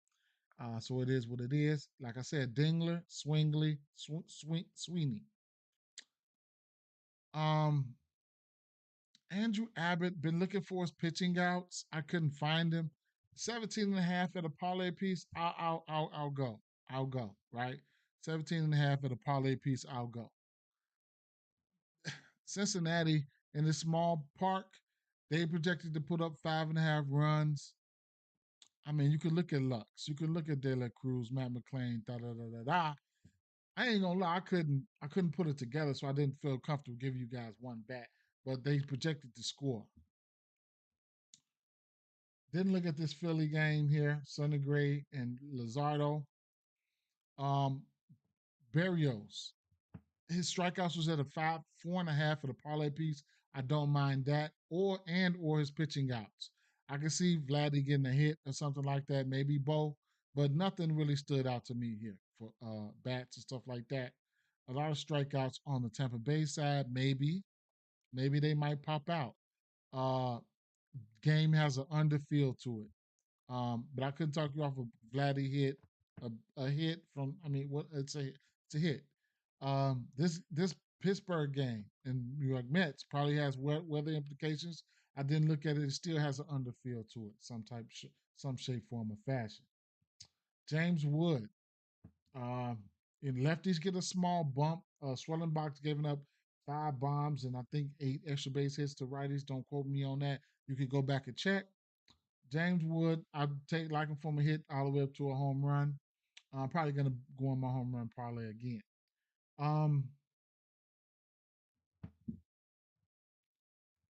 So it is what it is. Like I said, Dingler, Swingley, Sweeney. Um, Andrew Abbott, been looking for his pitching outs. I couldn't find him. 17 and a half at a parlay piece. I'll go. I'll go, right? 17 and a half at a parlay piece. I'll go. Cincinnati in this small park, they projected to put up 5.5 runs. I mean, you could look at Lux, you could look at De La Cruz, Matt McClain, da da da da da. I ain't gonna lie, I couldn't put it together, so I didn't feel comfortable giving you guys one bet. But they projected to score. Didn't look at this Philly game here, Sonny Gray and Lazardo. Um, Barrios, his strikeouts was at a 4.5 for the parlay piece. I don't mind that, or his pitching outs. I can see Vladdy getting a hit or something like that, maybe Bo, but nothing really stood out to me here for bats and stuff like that. A lot of strikeouts on the Tampa Bay side, maybe they might pop out. Uh, Game has an under feel to it. But I couldn't talk you off of Vladdy hit, a hit from. I mean, what it's a hit. This Pittsburgh game and New York Mets probably has weather implications. I didn't look at it. It still has an underfield to it, some shape, form, or fashion. James Wood. Um, and lefties get a small bump. Swellenbach's giving up 5 bombs and I think 8 extra base hits to righties. Don't quote me on that. You could go back and check. James Wood, I'd take like him from a hit all the way up to a home run. I'm probably gonna go on my home run parlay again. Um,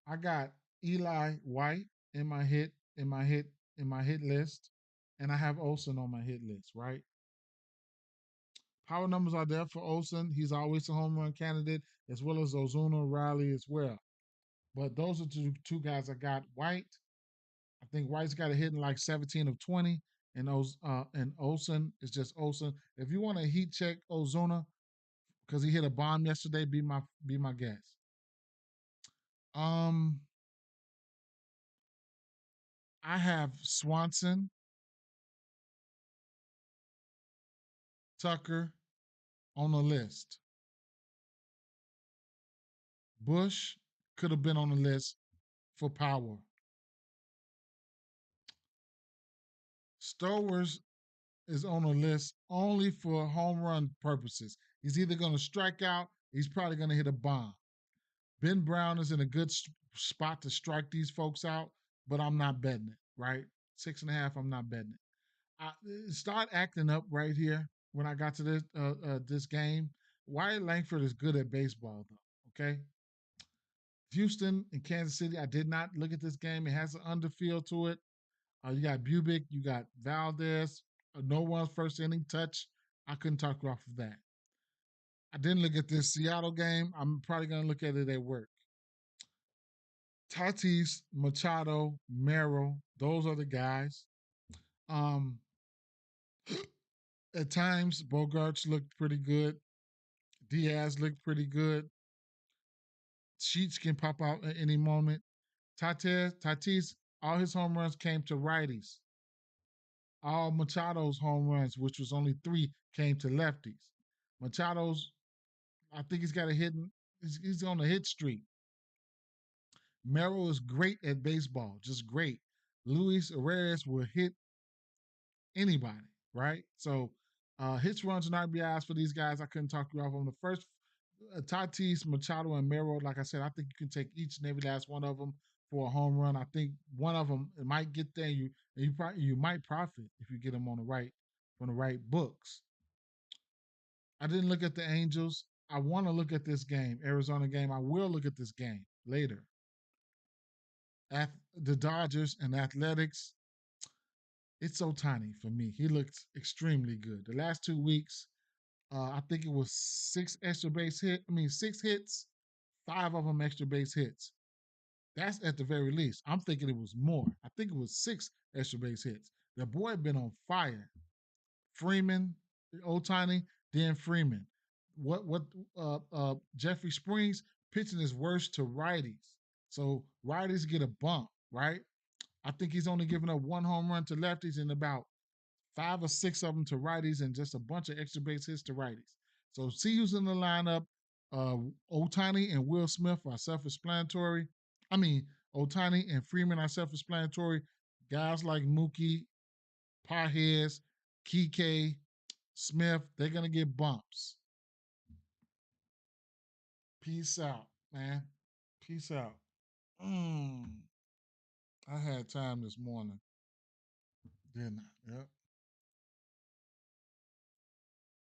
I got Eli White in my hit in my hit in my hit list, and I have Olson on my hit list. Right, power numbers are there for Olson. He's always a home run candidate, as well as Ozuna Riley as well. But those are two guys I got. White, I think White's got a hit in like 17 of 20, and Olson is just Olson. If you want to heat check Ozuna because he hit a bomb yesterday, be my guest. Um, I have Swanson, Tucker on the list. Bush could have been on the list for power. Stowers is on the list only for home run purposes. He's either going to strike out, he's probably going to hit a bomb. Ben Brown is in a good spot to strike these folks out, but I'm not betting it, right? 6.5, I'm not betting it. I start acting up right here when I got to this game. Wyatt Langford is good at baseball, though, okay? Houston and Kansas City, I did not look at this game. It has an underfield to it. You got Bubick, you got Valdez, no one's first inning touch. I couldn't talk you off of that. I didn't look at this Seattle game. I'm probably going to look at it at work. Tatis, Machado, Merrill, those are the guys. Um, at times, Bogarts looked pretty good. Diaz looked pretty good. Sheets can pop out at any moment. Tatis, all his home runs came to righties. All Machado's home runs, which was only 3, came to lefties. Machado's, I think he's got a hidden, he's on a hit streak. Merrill is great at baseball, just great. Luis Arias will hit anybody, right? So hits, runs, and RBIs for these guys. I couldn't talk you off on the first. Tatis, Machado, and Merrill. Like I said, I think you can take each and every last one of them for a home run. I think one of them it might get there. You might profit if you get them on the right from the right books. I didn't look at the Angels. I want to look at this game, Arizona game. I will look at this game later. The Dodgers and Athletics. It's so tiny for me. He looked extremely good. The last 2 weeks, I think it was 6 extra base hit. I mean, 6 hits, 5 of them extra base hits. That's at the very least. I'm thinking it was more. I think it was 6 extra base hits. The boy been on fire. Freeman, Otani, then Freeman. What Jeffrey Springs pitching is worse to righties. So righties get a bump, right? I think he's only given up 1 home run to lefties and about 5 or 6 of them to righties and just a bunch of extra base hits to righties. So see who's in the lineup. Otani and Will Smith are self-explanatory. I mean, Otani and Freeman are self-explanatory. Guys like Mookie, Pajes, Kike, Smith, they're gonna get bumps. Peace out, man. Peace out. I had time this morning, didn't I? Yep.